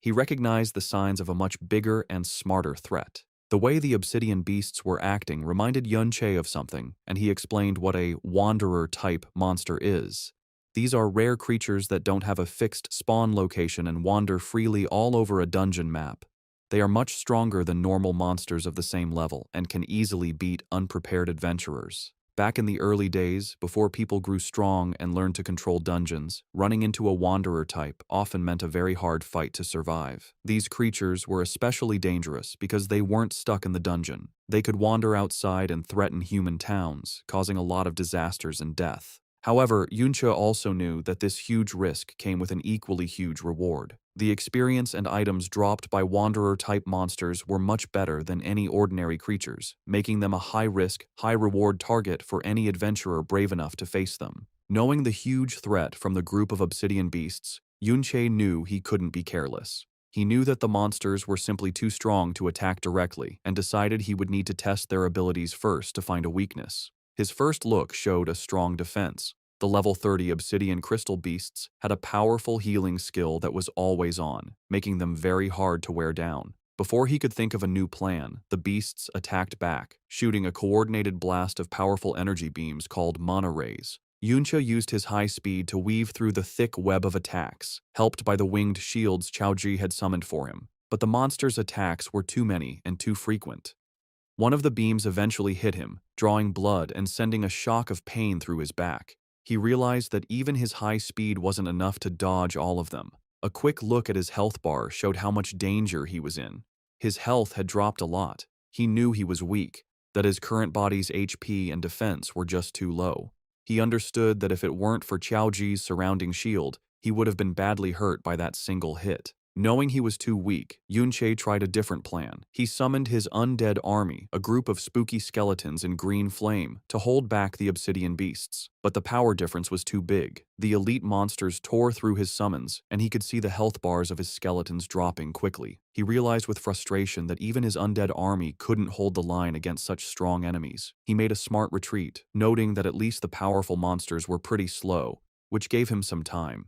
He recognized the signs of a much bigger and smarter threat. The way the obsidian beasts were acting reminded Yunche of something, and he explained what a wanderer-type monster is. These are rare creatures that don't have a fixed spawn location and wander freely all over a dungeon map. They are much stronger than normal monsters of the same level and can easily beat unprepared adventurers. Back in the early days, before people grew strong and learned to control dungeons, running into a wanderer type often meant a very hard fight to survive. These creatures were especially dangerous because they weren't stuck in the dungeon. They could wander outside and threaten human towns, causing a lot of disasters and death. However, Yunche also knew that this huge risk came with an equally huge reward. The experience and items dropped by wanderer-type monsters were much better than any ordinary creatures, making them a high-risk, high-reward target for any adventurer brave enough to face them. Knowing the huge threat from the group of obsidian beasts, Yunche knew he couldn't be careless. He knew that the monsters were simply too strong to attack directly and decided he would need to test their abilities first to find a weakness. His first look showed a strong defense. The level 30 obsidian crystal beasts had a powerful healing skill that was always on, making them very hard to wear down. Before he could think of a new plan, the beasts attacked back, shooting a coordinated blast of powerful energy beams called mana rays. Yunche used his high speed to weave through the thick web of attacks, helped by the winged shields Qiaoji had summoned for him. But the monster's attacks were too many and too frequent. One of the beams eventually hit him, drawing blood and sending a shock of pain through his back. He realized that even his high speed wasn't enough to dodge all of them. A quick look at his health bar showed how much danger he was in. His health had dropped a lot. He knew he was weak, that his current body's HP and defense were just too low. He understood that if it weren't for Qiaoji's surrounding shield, he would have been badly hurt by that single hit. Knowing he was too weak, Yunche tried a different plan. He summoned his undead army, a group of spooky skeletons in green flame, to hold back the obsidian beasts. But the power difference was too big. The elite monsters tore through his summons, and he could see the health bars of his skeletons dropping quickly. He realized with frustration that even his undead army couldn't hold the line against such strong enemies. He made a smart retreat, noting that at least the powerful monsters were pretty slow, which gave him some time.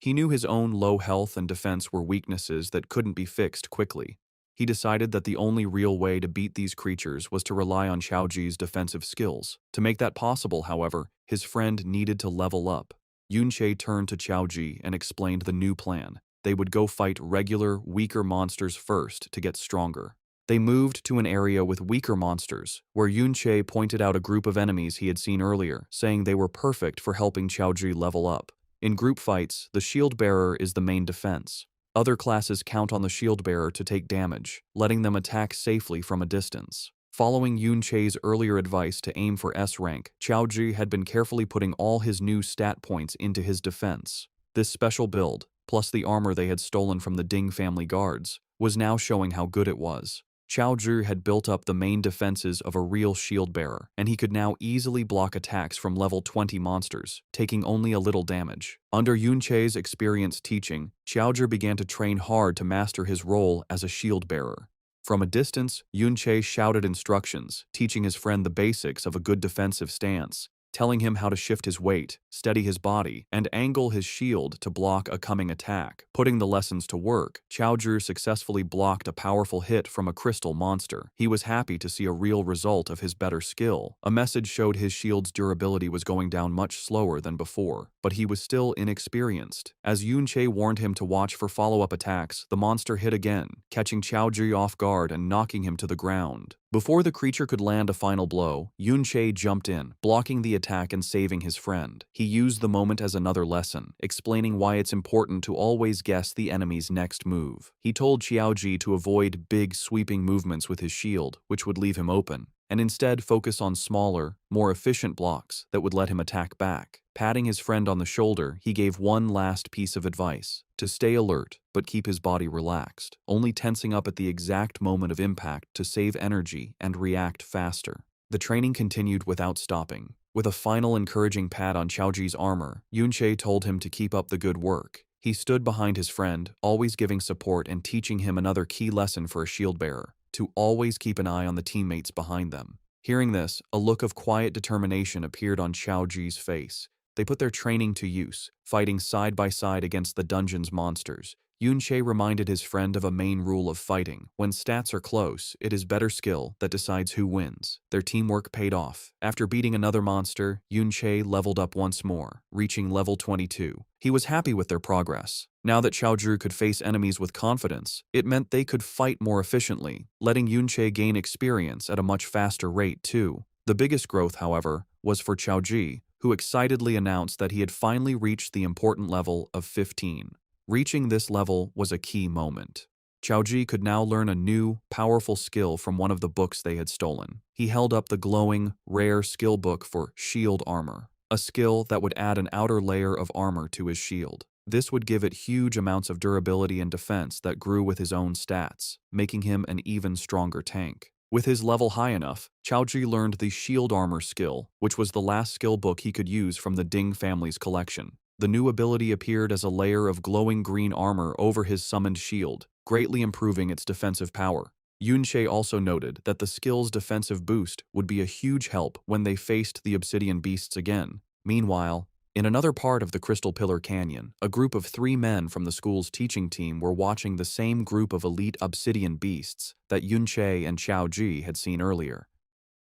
He knew his own low health and defense were weaknesses that couldn't be fixed quickly. He decided that the only real way to beat these creatures was to rely on Xiaoji's defensive skills. To make that possible, however, his friend needed to level up. Yunche turned to Xiaoji and explained the new plan. They would go fight regular, weaker monsters first to get stronger. They moved to an area with weaker monsters, where Yunche pointed out a group of enemies he had seen earlier, saying they were perfect for helping Xiaoji level up. In group fights, the shield bearer is the main defense. Other classes count on the shield bearer to take damage, letting them attack safely from a distance. Following Yunche's earlier advice to aim for S rank, Xiaoji had been carefully putting all his new stat points into his defense. This special build, plus the armor they had stolen from the Ding family guards, was now showing how good it was. Xiaoji had built up the main defenses of a real shield bearer, and he could now easily block attacks from level 20 monsters, taking only a little damage. Under Yunche's experienced teaching, Xiaoji began to train hard to master his role as a shield bearer. From a distance, Yunche shouted instructions, teaching his friend the basics of a good defensive stance, telling him how to shift his weight, steady his body, and angle his shield to block a coming attack. Putting the lessons to work, Xiaoji successfully blocked a powerful hit from a crystal monster. He was happy to see a real result of his better skill. A message showed his shield's durability was going down much slower than before, but he was still inexperienced. As Yunche warned him to watch for follow-up attacks, the monster hit again, catching Xiaoji off guard and knocking him to the ground. Before the creature could land a final blow, Yunche jumped in, blocking the attack and saving his friend. He used the moment as another lesson, explaining why it's important to always guess the enemy's next move. He told Xiaoji to avoid big, sweeping movements with his shield, which would leave him open, and instead focus on smaller, more efficient blocks that would let him attack back. Patting his friend on the shoulder, he gave one last piece of advice: to stay alert, but keep his body relaxed, only tensing up at the exact moment of impact to save energy and react faster. The training continued without stopping. With a final encouraging pat on Xiaoji's armor, Yunche told him to keep up the good work. He stood behind his friend, always giving support and teaching him another key lesson for a shield bearer: to always keep an eye on the teammates behind them. Hearing this, a look of quiet determination appeared on Xiaoji's face. They put their training to use, fighting side by side against the dungeon's monsters. Yunche reminded his friend of a main rule of fighting: when stats are close, it is better skill that decides who wins. Their teamwork paid off. After beating another monster, Yunche leveled up once more, reaching level 22. He was happy with their progress. Now that Xiaoji could face enemies with confidence, it meant they could fight more efficiently, letting Yunche gain experience at a much faster rate too. The biggest growth, however, was for Xiaoji, who excitedly announced that he had finally reached the important level of 15. Reaching this level was a key moment. Xiaoji could now learn a new, powerful skill from one of the books they had stolen. He held up the glowing, rare skill book for shield armor, a skill that would add an outer layer of armor to his shield. This would give it huge amounts of durability and defense that grew with his own stats, making him an even stronger tank. With his level high enough, Xiaoji learned the shield armor skill, which was the last skill book he could use from the Ding family's collection. The new ability appeared as a layer of glowing green armor over his summoned shield, greatly improving its defensive power. Yunche also noted that the skill's defensive boost would be a huge help when they faced the obsidian beasts again. Meanwhile, in another part of the Crystal Pillar Canyon, a group of 3 men from the school's teaching team were watching the same group of elite obsidian beasts that Yunche and Xiaoji had seen earlier.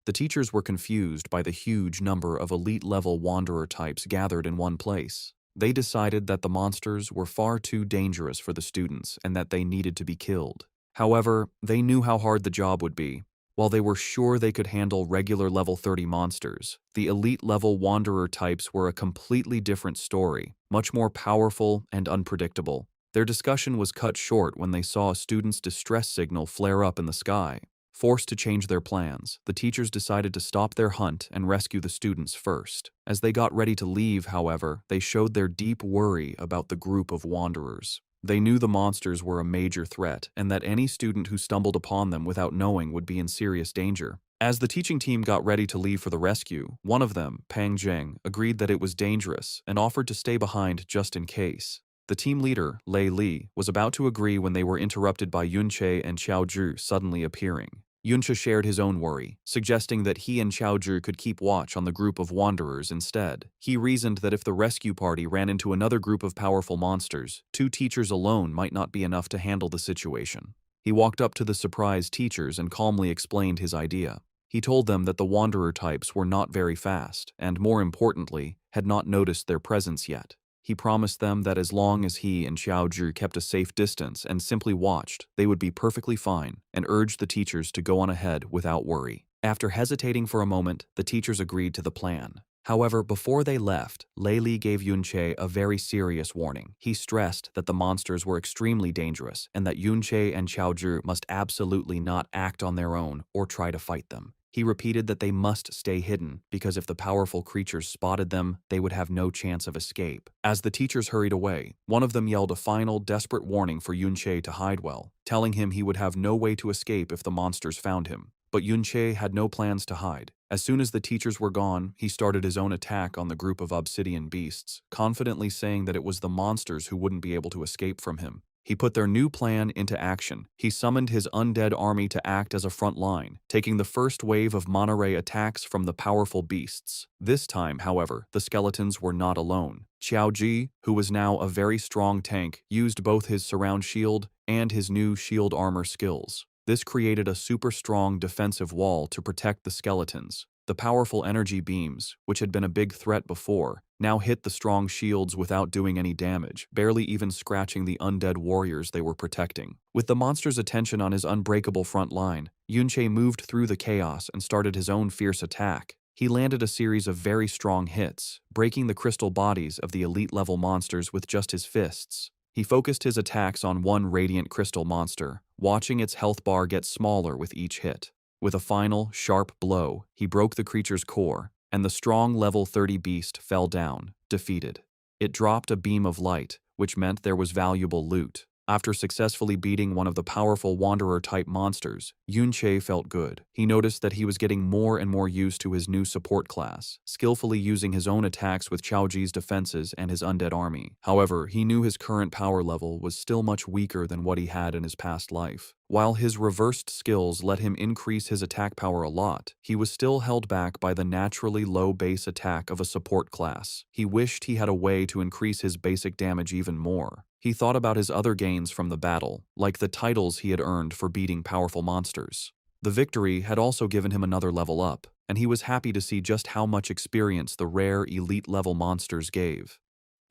The teachers were confused by the huge number of elite-level wanderer types gathered in one place. They decided that the monsters were far too dangerous for the students and that they needed to be killed. However, they knew how hard the job would be. While they were sure they could handle regular level 30 monsters, the elite-level wanderer types were a completely different story, much more powerful and unpredictable. Their discussion was cut short when they saw a student's distress signal flare up in the sky. Forced to change their plans, the teachers decided to stop their hunt and rescue the students first. As they got ready to leave, however, they showed their deep worry about the group of wanderers. They knew the monsters were a major threat, and that any student who stumbled upon them without knowing would be in serious danger. As the teaching team got ready to leave for the rescue, one of them, Pang Zheng, agreed that it was dangerous and offered to stay behind just in case. The team leader, Lei Li, was about to agree when they were interrupted by Yunche and Xiaoji suddenly appearing. Yunsha shared his own worry, suggesting that he and Xiaozhi could keep watch on the group of wanderers instead. He reasoned that if the rescue party ran into another group of powerful monsters, 2 teachers alone might not be enough to handle the situation. He walked up to the surprised teachers and calmly explained his idea. He told them that the wanderer types were not very fast, and more importantly, had not noticed their presence yet. He promised them that as long as he and Xiaozhi kept a safe distance and simply watched, they would be perfectly fine, and urged the teachers to go on ahead without worry. After hesitating for a moment, the teachers agreed to the plan. However, before they left, Lei Li gave Yunche a very serious warning. He stressed that the monsters were extremely dangerous and that Yunche and Xiaozhi must absolutely not act on their own or try to fight them. He repeated that they must stay hidden because if the powerful creatures spotted them, they would have no chance of escape. As the teachers hurried away, one of them yelled a final, desperate warning for Yunche to hide well, telling him he would have no way to escape if the monsters found him. But Yunche had no plans to hide. As soon as the teachers were gone, he started his own attack on the group of obsidian beasts, confidently saying that it was the monsters who wouldn't be able to escape from him. He put their new plan into action. He summoned his undead army to act as a front line, taking the first wave of Mana-Ray attacks from the powerful beasts. This time, however, the skeletons were not alone. Xiaozhi, who was now a very strong tank, used both his surround shield and his new shield armor skills. This created a super strong defensive wall to protect the skeletons. The powerful energy beams, which had been a big threat before, now hit the strong shields without doing any damage, barely even scratching the undead warriors they were protecting. With the monster's attention on his unbreakable front line, Yunche moved through the chaos and started his own fierce attack. He landed a series of very strong hits, breaking the crystal bodies of the elite-level monsters with just his fists. He focused his attacks on one radiant crystal monster, watching its health bar get smaller with each hit. With a final, sharp blow, he broke the creature's core, and the strong level 30 beast fell down, defeated. It dropped a beam of light, which meant there was valuable loot. After successfully beating one of the powerful wanderer-type monsters, Yunche felt good. He noticed that he was getting more and more used to his new support class, skillfully using his own attacks with Xiaozhi's defenses and his undead army. However, he knew his current power level was still much weaker than what he had in his past life. While his reversed skills let him increase his attack power a lot, he was still held back by the naturally low base attack of a support class. He wished he had a way to increase his basic damage even more. He thought about his other gains from the battle, like the titles he had earned for beating powerful monsters. The victory had also given him another level up, and he was happy to see just how much experience the rare elite-level monsters gave.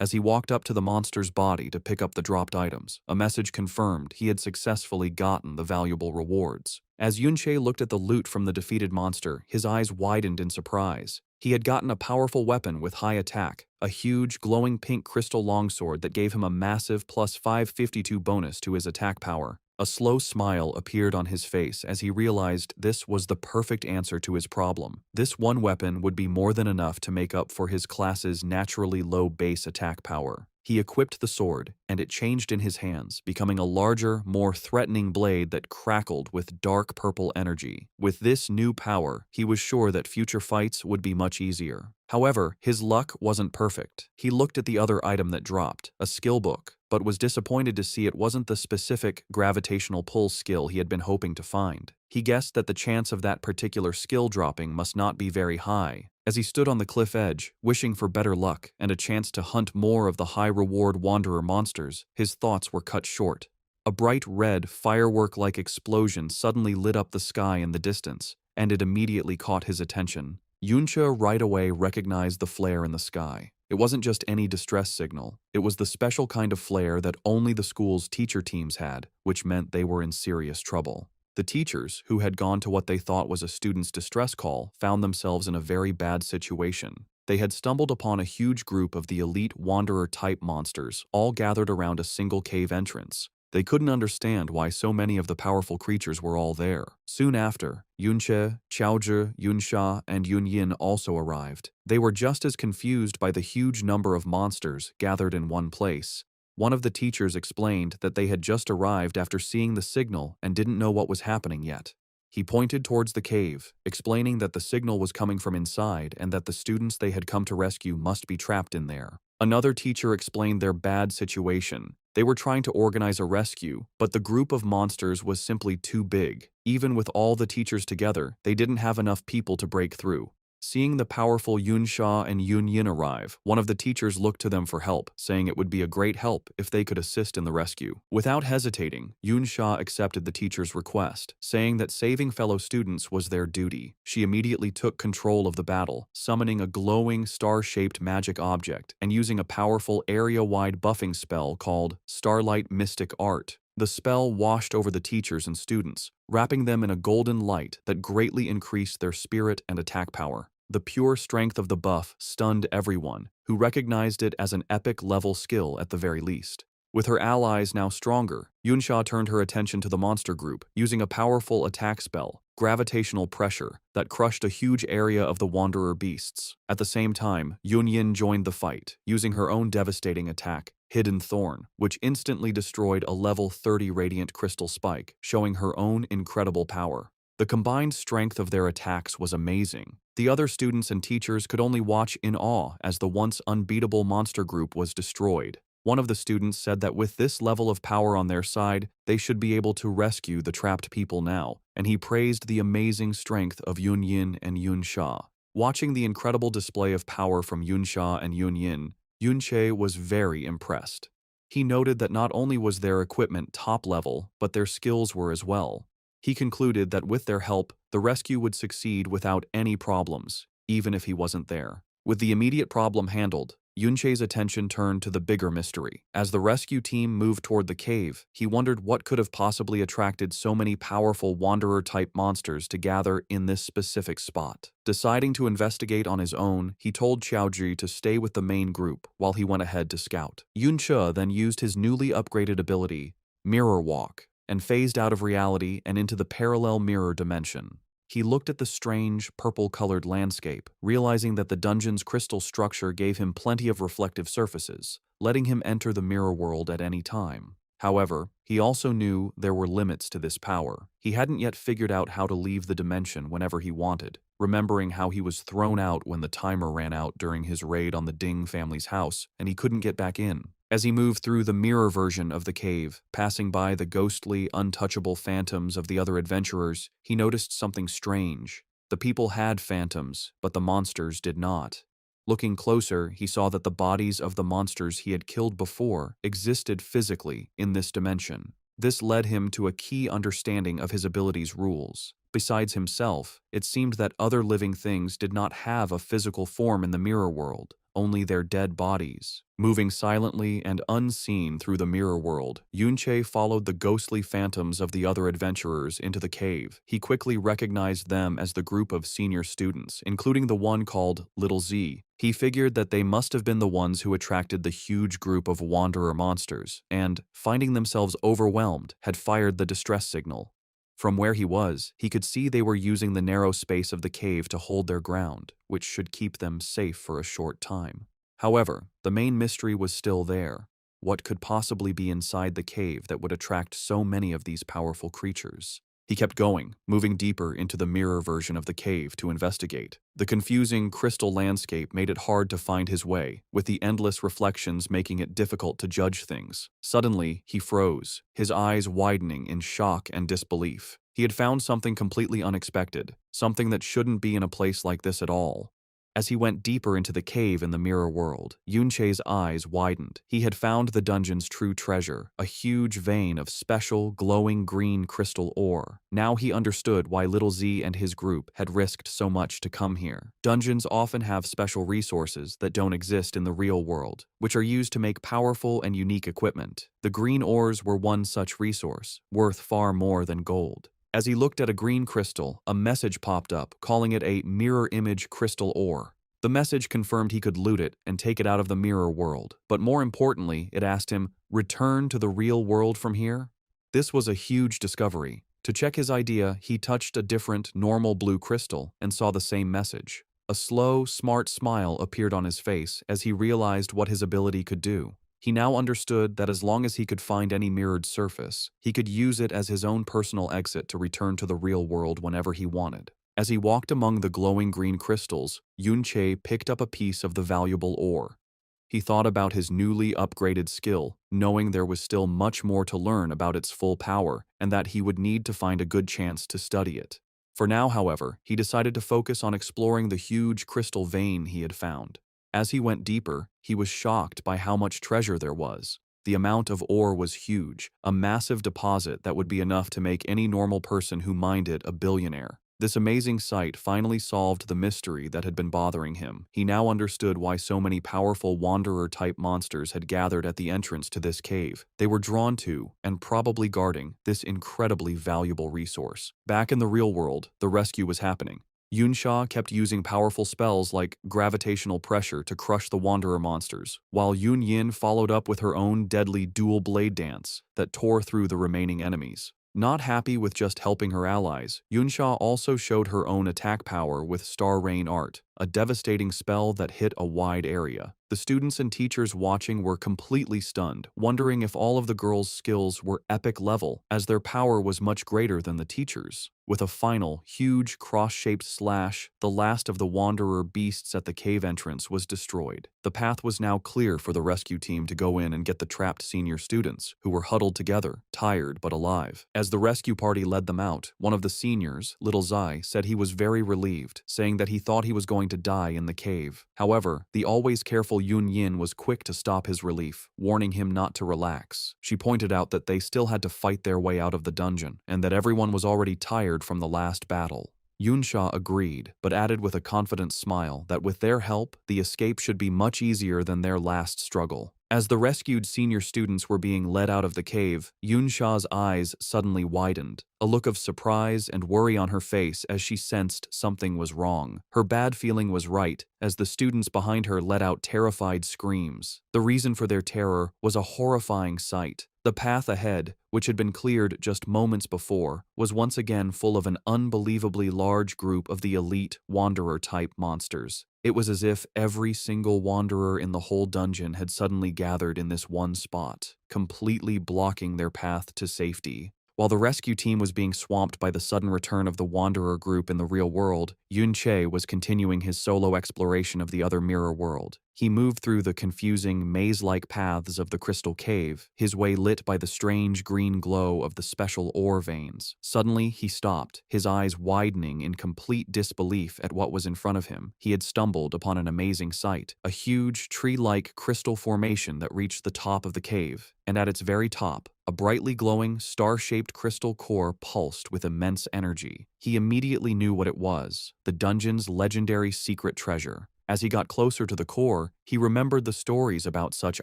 As he walked up to the monster's body to pick up the dropped items, a message confirmed he had successfully gotten the valuable rewards. As Yunche looked at the loot from the defeated monster, his eyes widened in surprise. He had gotten a powerful weapon with high attack, a huge glowing pink crystal longsword that gave him a massive plus 552 bonus to his attack power. A slow smile appeared on his face as he realized this was the perfect answer to his problem. This one weapon would be more than enough to make up for his class's naturally low base attack power. He equipped the sword, and it changed in his hands, becoming a larger, more threatening blade that crackled with dark purple energy. With this new power, he was sure that future fights would be much easier. However, his luck wasn't perfect. He looked at the other item that dropped, a skill book, but was disappointed to see it wasn't the specific gravitational pull skill he had been hoping to find. He guessed that the chance of that particular skill dropping must not be very high. As he stood on the cliff edge, wishing for better luck and a chance to hunt more of the high-reward wanderer monsters, his thoughts were cut short. A bright red, firework-like explosion suddenly lit up the sky in the distance, and it immediately caught his attention. Yunche right away recognized the flare in the sky. It wasn't just any distress signal. It was the special kind of flare that only the school's teacher teams had, which meant they were in serious trouble. The teachers, who had gone to what they thought was a student's distress call, found themselves in a very bad situation. They had stumbled upon a huge group of the elite wanderer-type monsters, all gathered around a single cave entrance. They couldn't understand why so many of the powerful creatures were all there. Soon after, Yunche, Xiaozhi, Yunsha, and Yunyin also arrived. They were just as confused by the huge number of monsters gathered in one place. One of the teachers explained that they had just arrived after seeing the signal and didn't know what was happening yet. He pointed towards the cave, explaining that the signal was coming from inside and that the students they had come to rescue must be trapped in there. Another teacher explained their bad situation. They were trying to organize a rescue, but the group of monsters was simply too big. Even with all the teachers together, they didn't have enough people to break through. Seeing the powerful Yunsha and Yunyin arrive, one of the teachers looked to them for help, saying it would be a great help if they could assist in the rescue. Without hesitating, Yunsha accepted the teacher's request, saying that saving fellow students was their duty. She immediately took control of the battle, summoning a glowing, star-shaped magic object and using a powerful area-wide buffing spell called Starlight Mystic Art. The spell washed over the teachers and students, wrapping them in a golden light that greatly increased their spirit and attack power. The pure strength of the buff stunned everyone, who recognized it as an epic-level skill at the very least. With her allies now stronger, Yunsha turned her attention to the monster group, using a powerful attack spell, Gravitational Pressure, that crushed a huge area of the Wanderer beasts. At the same time, Yunyin joined the fight, using her own devastating attack, Hidden Thorn, which instantly destroyed a level 30 radiant crystal spike, showing her own incredible power. The combined strength of their attacks was amazing. The other students and teachers could only watch in awe as the once unbeatable monster group was destroyed. One of the students said that with this level of power on their side, they should be able to rescue the trapped people now, and he praised the amazing strength of Yunyin and Yunsha. Watching the incredible display of power from Yunsha and Yunyin, Yunche was very impressed. He noted that not only was their equipment top level, but their skills were as well. He concluded that with their help, the rescue would succeed without any problems, even if he wasn't there. With the immediate problem handled, Yunche's attention turned to the bigger mystery. As the rescue team moved toward the cave, he wondered what could have possibly attracted so many powerful wanderer-type monsters to gather in this specific spot. Deciding to investigate on his own, he told Xiaozhi to stay with the main group while he went ahead to scout. Yunche then used his newly upgraded ability, Mirror Walk, and phased out of reality and into the parallel mirror dimension. He looked at the strange, purple-colored landscape, realizing that the dungeon's crystal structure gave him plenty of reflective surfaces, letting him enter the mirror world at any time. However, he also knew there were limits to this power. He hadn't yet figured out how to leave the dimension whenever he wanted, remembering how he was thrown out when the timer ran out during his raid on the Ding family's house, and he couldn't get back in. As he moved through the mirror version of the cave, passing by the ghostly, untouchable phantoms of the other adventurers, he noticed something strange. The people had phantoms, but the monsters did not. Looking closer, he saw that the bodies of the monsters he had killed before existed physically in this dimension. This led him to a key understanding of his ability's rules. Besides himself, it seemed that other living things did not have a physical form in the mirror world, only their dead bodies. Moving silently and unseen through the mirror world, Yunche followed the ghostly phantoms of the other adventurers into the cave. He quickly recognized them as the group of senior students, including the one called Little Z. He figured that they must have been the ones who attracted the huge group of wanderer monsters, and, finding themselves overwhelmed, had fired the distress signal. From where he was, he could see they were using the narrow space of the cave to hold their ground, which should keep them safe for a short time. However, the main mystery was still there. What could possibly be inside the cave that would attract so many of these powerful creatures? He kept going, moving deeper into the mirror version of the cave to investigate. The confusing crystal landscape made it hard to find his way, with the endless reflections making it difficult to judge things. Suddenly, he froze, his eyes widening in shock and disbelief. He had found something completely unexpected, something that shouldn't be in a place like this at all. As he went deeper into the cave in the mirror world, Yunche's eyes widened. He had found the dungeon's true treasure, a huge vein of special, glowing green crystal ore. Now he understood why Little Z and his group had risked so much to come here. Dungeons often have special resources that don't exist in the real world, which are used to make powerful and unique equipment. The green ores were one such resource, worth far more than gold. As he looked at a green crystal, a message popped up, calling it a mirror image crystal ore. The message confirmed he could loot it and take it out of the mirror world, but more importantly, it asked him, "Return to the real world from here?" This was a huge discovery. To check his idea, he touched a different, normal blue crystal and saw the same message. A slow, smart smile appeared on his face as he realized what his ability could do. He now understood that as long as he could find any mirrored surface, he could use it as his own personal exit to return to the real world whenever he wanted. As he walked among the glowing green crystals, Yunche picked up a piece of the valuable ore. He thought about his newly upgraded skill, knowing there was still much more to learn about its full power and that he would need to find a good chance to study it. For now, however, he decided to focus on exploring the huge crystal vein he had found. As he went deeper, he was shocked by how much treasure there was. The amount of ore was huge, a massive deposit that would be enough to make any normal person who mined it a billionaire. This amazing sight finally solved the mystery that had been bothering him. He now understood why so many powerful wanderer-type monsters had gathered at the entrance to this cave. They were drawn to, and probably guarding, this incredibly valuable resource. Back in the real world, the rescue was happening. Yunsha kept using powerful spells like gravitational pressure to crush the wanderer monsters, while Yun Yin followed up with her own deadly dual blade dance that tore through the remaining enemies. Not happy with just helping her allies, Yunsha also showed her own attack power with Star Rain Art, a devastating spell that hit a wide area. The students and teachers watching were completely stunned, wondering if all of the girls' skills were epic level, as their power was much greater than the teachers'. With a final, huge cross-shaped slash, the last of the wanderer beasts at the cave entrance was destroyed. The path was now clear for the rescue team to go in and get the trapped senior students, who were huddled together, tired but alive. As the rescue party led them out, one of the seniors, Little Zai, said he was very relieved, saying that he thought he was going to die in the cave. However, the always careful Yun Yin was quick to stop his relief, warning him not to relax. She pointed out that they still had to fight their way out of the dungeon, and that everyone was already tired from the last battle. Yunsha agreed, but added with a confident smile that with their help, the escape should be much easier than their last struggle. As the rescued senior students were being led out of the cave, Yunsha's eyes suddenly widened, a look of surprise and worry on her face as she sensed something was wrong. Her bad feeling was right, as the students behind her let out terrified screams. The reason for their terror was a horrifying sight. The path ahead, which had been cleared just moments before, was once again full of an unbelievably large group of the elite wanderer-type monsters. It was as if every single wanderer in the whole dungeon had suddenly gathered in this one spot, completely blocking their path to safety. While the rescue team was being swamped by the sudden return of the Wanderer group in the real world, Yun Che was continuing his solo exploration of the other mirror world. He moved through the confusing, maze-like paths of the crystal cave, his way lit by the strange green glow of the special ore veins. Suddenly, he stopped, his eyes widening in complete disbelief at what was in front of him. He had stumbled upon an amazing sight, a huge, tree-like crystal formation that reached the top of the cave, and at its very top, a brightly glowing, star-shaped crystal core pulsed with immense energy. He immediately knew what it was, the dungeon's legendary secret treasure. As he got closer to the core, he remembered the stories about such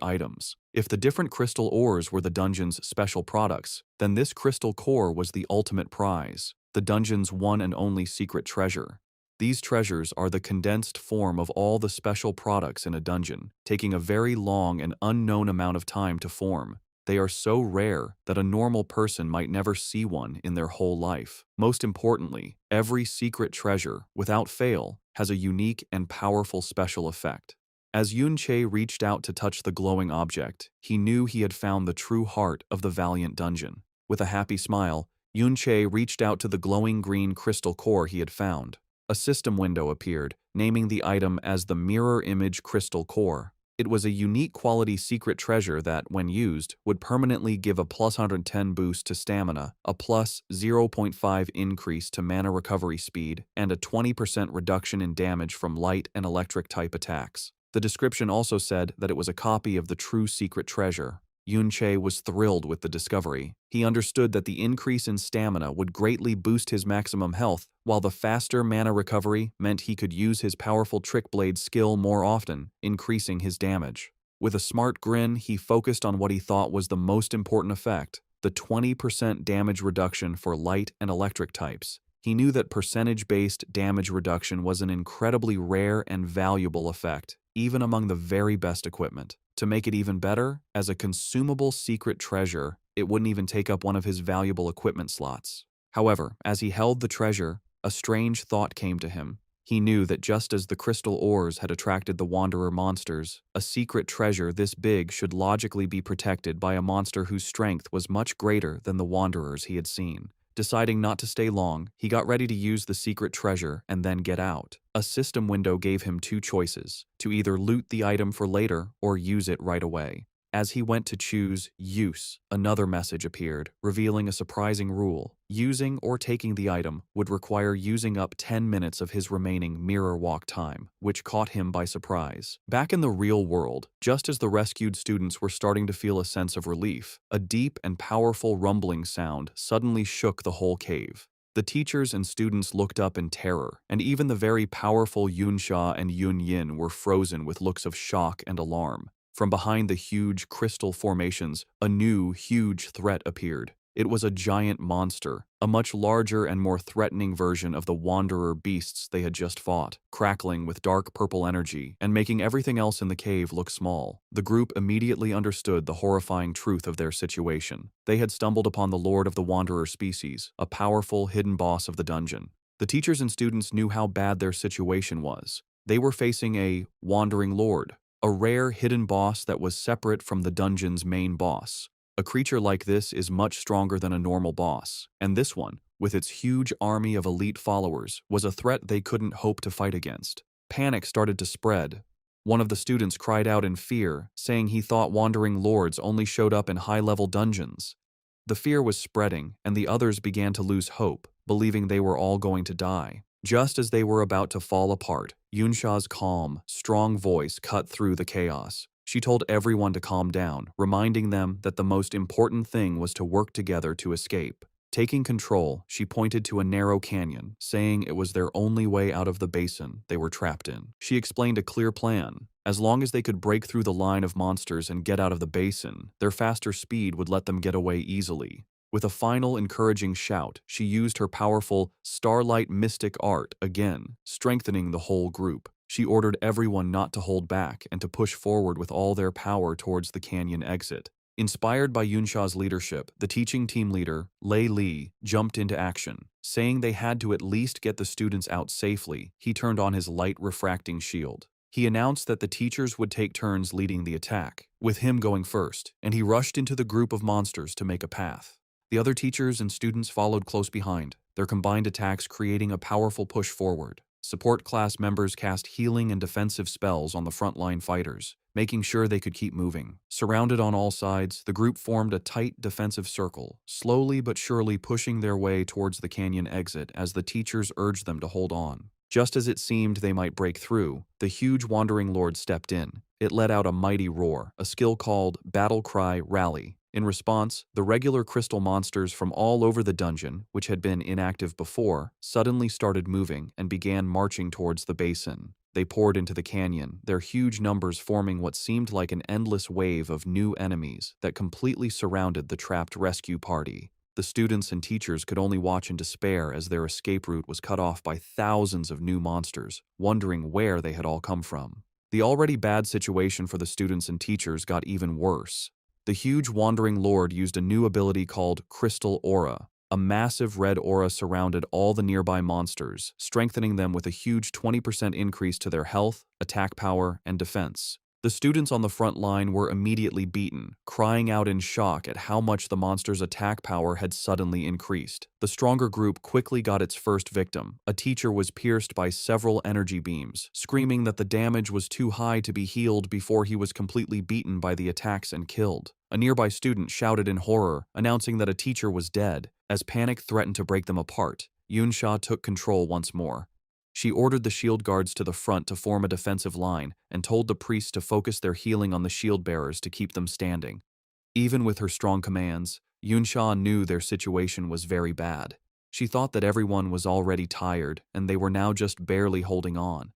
items. If the different crystal ores were the dungeon's special products, then this crystal core was the ultimate prize, the dungeon's one and only secret treasure. These treasures are the condensed form of all the special products in a dungeon, taking a very long and unknown amount of time to form. They are so rare that a normal person might never see one in their whole life. Most importantly, every secret treasure, without fail, has a unique and powerful special effect. As Yun Che reached out to touch the glowing object, he knew he had found the true heart of the Valiant Dungeon. With a happy smile, Yun Che reached out to the glowing green crystal core he had found. A system window appeared, naming the item as the Mirror Image Crystal Core. It was a unique quality secret treasure that, when used, would permanently give a plus 110 boost to stamina, a plus 0.5 increase to mana recovery speed, and a 20% reduction in damage from light and electric type attacks. The description also said that it was a copy of the true secret treasure. Yun Che was thrilled with the discovery. He understood that the increase in stamina would greatly boost his maximum health, while the faster mana recovery meant he could use his powerful Trick Blade skill more often, increasing his damage. With a smart grin, he focused on what he thought was the most important effect, the 20% damage reduction for light and electric types. He knew that percentage-based damage reduction was an incredibly rare and valuable effect, even among the very best equipment. To make it even better, as a consumable secret treasure, it wouldn't even take up one of his valuable equipment slots. However, as he held the treasure, a strange thought came to him. He knew that just as the crystal ores had attracted the Wanderer monsters, a secret treasure this big should logically be protected by a monster whose strength was much greater than the Wanderers he had seen. Deciding not to stay long, he got ready to use the secret treasure and then get out. A system window gave him two choices: to either loot the item for later or use it right away. As he went to choose use, another message appeared, revealing a surprising rule. Using or taking the item would require using up 10 minutes of his remaining mirror walk time, which caught him by surprise. Back in the real world, just as the rescued students were starting to feel a sense of relief, a deep and powerful rumbling sound suddenly shook the whole cave. The teachers and students looked up in terror, and even the very powerful Yunsha and Yunyin were frozen with looks of shock and alarm. From behind the huge crystal formations, a new, huge threat appeared. It was a giant monster, a much larger and more threatening version of the wanderer beasts they had just fought, crackling with dark purple energy and making everything else in the cave look small. The group immediately understood the horrifying truth of their situation. They had stumbled upon the Lord of the Wanderer species, a powerful, hidden boss of the dungeon. The teachers and students knew how bad their situation was. They were facing a wandering lord, a rare hidden boss that was separate from the dungeon's main boss. A creature like this is much stronger than a normal boss, and this one, with its huge army of elite followers, was a threat they couldn't hope to fight against. Panic started to spread. One of the students cried out in fear, saying he thought wandering lords only showed up in high-level dungeons. The fear was spreading, and the others began to lose hope, believing they were all going to die. Just as they were about to fall apart, Yunsha's calm, strong voice cut through the chaos. She told everyone to calm down, reminding them that the most important thing was to work together to escape. Taking control, she pointed to a narrow canyon, saying it was their only way out of the basin they were trapped in. She explained a clear plan. As long as they could break through the line of monsters and get out of the basin, their faster speed would let them get away easily. With a final encouraging shout, she used her powerful starlight mystic art again, strengthening the whole group. She ordered everyone not to hold back and to push forward with all their power towards the canyon exit. Inspired by Yunsha's leadership, the teaching team leader, Lei Li, jumped into action. Saying they had to at least get the students out safely, he turned on his light refracting shield. He announced that the teachers would take turns leading the attack, with him going first, and he rushed into the group of monsters to make a path. The other teachers and students followed close behind, their combined attacks creating a powerful push forward. Support class members cast healing and defensive spells on the frontline fighters, making sure they could keep moving. Surrounded on all sides, the group formed a tight defensive circle, slowly but surely pushing their way towards the canyon exit as the teachers urged them to hold on. Just as it seemed they might break through, the huge wandering lord stepped in. It let out a mighty roar, a skill called Battle Cry Rally. In response, the regular crystal monsters from all over the dungeon, which had been inactive before, suddenly started moving and began marching towards the basin. They poured into the canyon, their huge numbers forming what seemed like an endless wave of new enemies that completely surrounded the trapped rescue party. The students and teachers could only watch in despair as their escape route was cut off by thousands of new monsters, wondering where they had all come from. The already bad situation for the students and teachers got even worse. The huge wandering lord used a new ability called Crystal Aura. A massive red aura surrounded all the nearby monsters, strengthening them with a huge 20% increase to their health, attack power, and defense. The students on the front line were immediately beaten, crying out in shock at how much the monster's attack power had suddenly increased. The stronger group quickly got its first victim. A teacher was pierced by several energy beams, screaming that the damage was too high to be healed before he was completely beaten by the attacks and killed. A nearby student shouted in horror, announcing that a teacher was dead. As panic threatened to break them apart, Yunsha took control once more. She ordered the shield guards to the front to form a defensive line and told the priests to focus their healing on the shield bearers to keep them standing. Even with her strong commands, Yunsha knew their situation was very bad. She thought that everyone was already tired and they were now just barely holding on.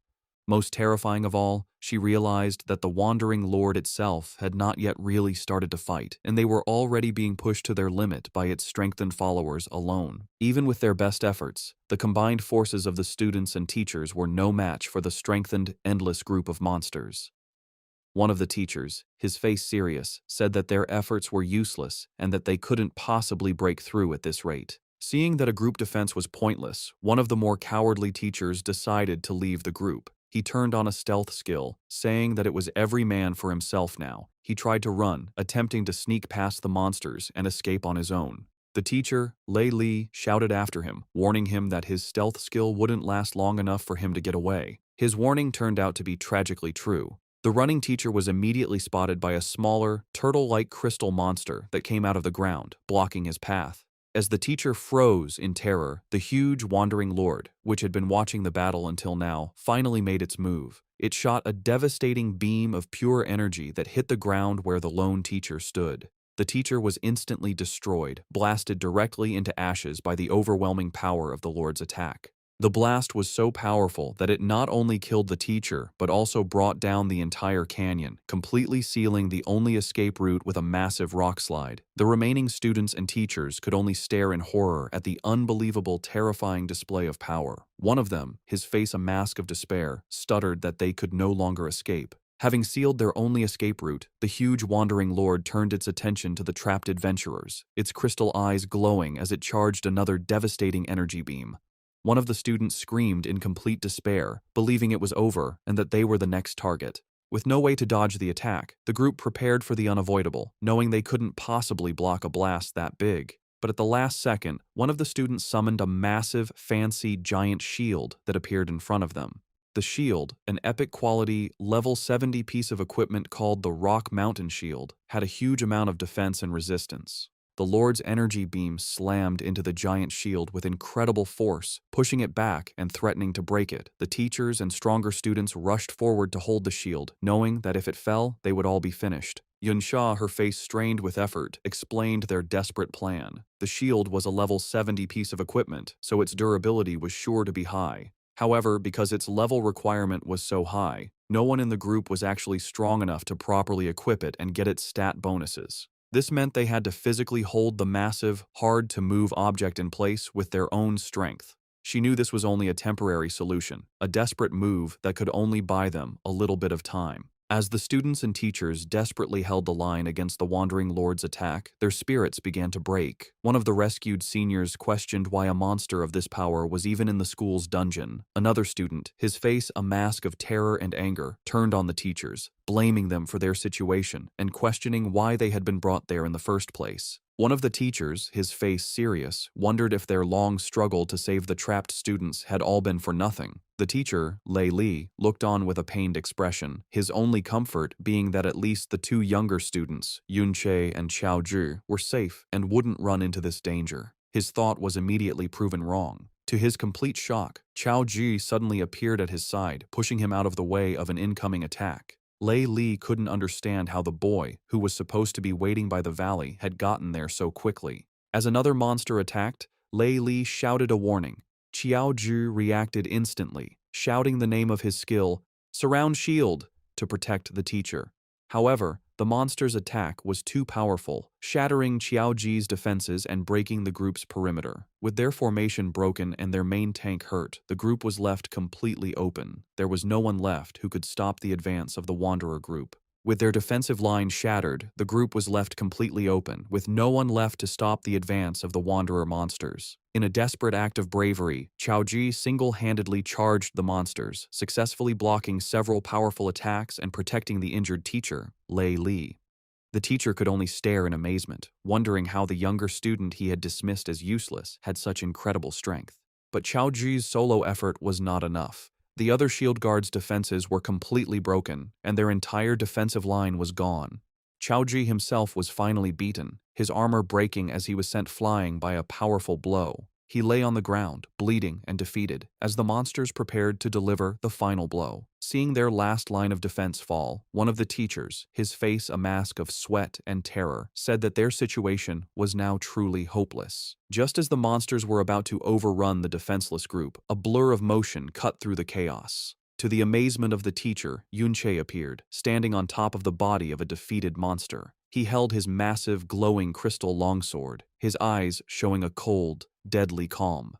Most terrifying of all, she realized that the Wandering Lord itself had not yet really started to fight, and they were already being pushed to their limit by its strengthened followers alone. Even with their best efforts, the combined forces of the students and teachers were no match for the strengthened, endless group of monsters. One of the teachers, his face serious, said that their efforts were useless and that they couldn't possibly break through at this rate. Seeing that a group defense was pointless, one of the more cowardly teachers decided to leave the group. He turned on a stealth skill, saying that it was every man for himself now. He tried to run, attempting to sneak past the monsters and escape on his own. The teacher, Lei Li, shouted after him, warning him that his stealth skill wouldn't last long enough for him to get away. His warning turned out to be tragically true. The running teacher was immediately spotted by a smaller, turtle-like crystal monster that came out of the ground, blocking his path. As the teacher froze in terror, the huge wandering lord, which had been watching the battle until now, finally made its move. It shot a devastating beam of pure energy that hit the ground where the lone teacher stood. The teacher was instantly destroyed, blasted directly into ashes by the overwhelming power of the lord's attack. The blast was so powerful that it not only killed the teacher, but also brought down the entire canyon, completely sealing the only escape route with a massive rock slide. The remaining students and teachers could only stare in horror at the unbelievable, terrifying display of power. One of them, his face a mask of despair, stuttered that they could no longer escape. Having sealed their only escape route, the huge wandering lord turned its attention to the trapped adventurers, its crystal eyes glowing as it charged another devastating energy beam. One of the students screamed in complete despair, believing it was over and that they were the next target. With no way to dodge the attack, the group prepared for the unavoidable, knowing they couldn't possibly block a blast that big. But at the last second, one of the students summoned a massive, fancy, giant shield that appeared in front of them. The shield, an epic quality, level 70 piece of equipment called the Rock Mountain Shield, had a huge amount of defense and resistance. The Lord's energy beam slammed into the giant shield with incredible force, pushing it back and threatening to break it. The teachers and stronger students rushed forward to hold the shield, knowing that if it fell, they would all be finished. Yunsha, her face strained with effort, explained their desperate plan. The shield was a level 70 piece of equipment, so its durability was sure to be high. However, because its level requirement was so high, no one in the group was actually strong enough to properly equip it and get its stat bonuses. This meant they had to physically hold the massive, hard-to-move object in place with their own strength. She knew this was only a temporary solution, a desperate move that could only buy them a little bit of time. As the students and teachers desperately held the line against the Wandering Lord's attack, their spirits began to break. One of the rescued seniors questioned why a monster of this power was even in the school's dungeon. Another student, his face a mask of terror and anger, turned on the teachers, blaming them for their situation and questioning why they had been brought there in the first place. One of the teachers, his face serious, wondered if their long struggle to save the trapped students had all been for nothing. The teacher, Lei Li, looked on with a pained expression, his only comfort being that at least the two younger students, Yunche and Xiao Zhi, were safe and wouldn't run into this danger. His thought was immediately proven wrong. To his complete shock, Xiao Zhi suddenly appeared at his side, pushing him out of the way of an incoming attack. Lei Li couldn't understand how the boy, who was supposed to be waiting by the valley, had gotten there so quickly. As another monster attacked, Lei Li shouted a warning. Xiao Zhi reacted instantly, shouting the name of his skill, "Surround Shield," to protect the teacher. However, the monster's attack was too powerful, shattering Xiao Zhi's defenses and breaking the group's perimeter. With their formation broken and their main tank hurt, the group was left completely open. There was no one left who could stop the advance of the Wanderer group. With their defensive line shattered, the group was left completely open, with no one left to stop the advance of the Wanderer monsters. In a desperate act of bravery, Xiao Zhi single-handedly charged the monsters, successfully blocking several powerful attacks and protecting the injured teacher, Lei Li. The teacher could only stare in amazement, wondering how the younger student he had dismissed as useless had such incredible strength. But Xiao Zhi's solo effort was not enough. The other shield guards' defenses were completely broken, and their entire defensive line was gone. Xiao Zhi himself was finally beaten, his armor breaking as he was sent flying by a powerful blow. He lay on the ground, bleeding and defeated, as the monsters prepared to deliver the final blow. Seeing their last line of defense fall, one of the teachers, his face a mask of sweat and terror, said that their situation was now truly hopeless. Just as the monsters were about to overrun the defenseless group, a blur of motion cut through the chaos. To the amazement of the teacher, Yunche appeared, standing on top of the body of a defeated monster. He held his massive, glowing crystal longsword, his eyes showing a cold, deadly calm.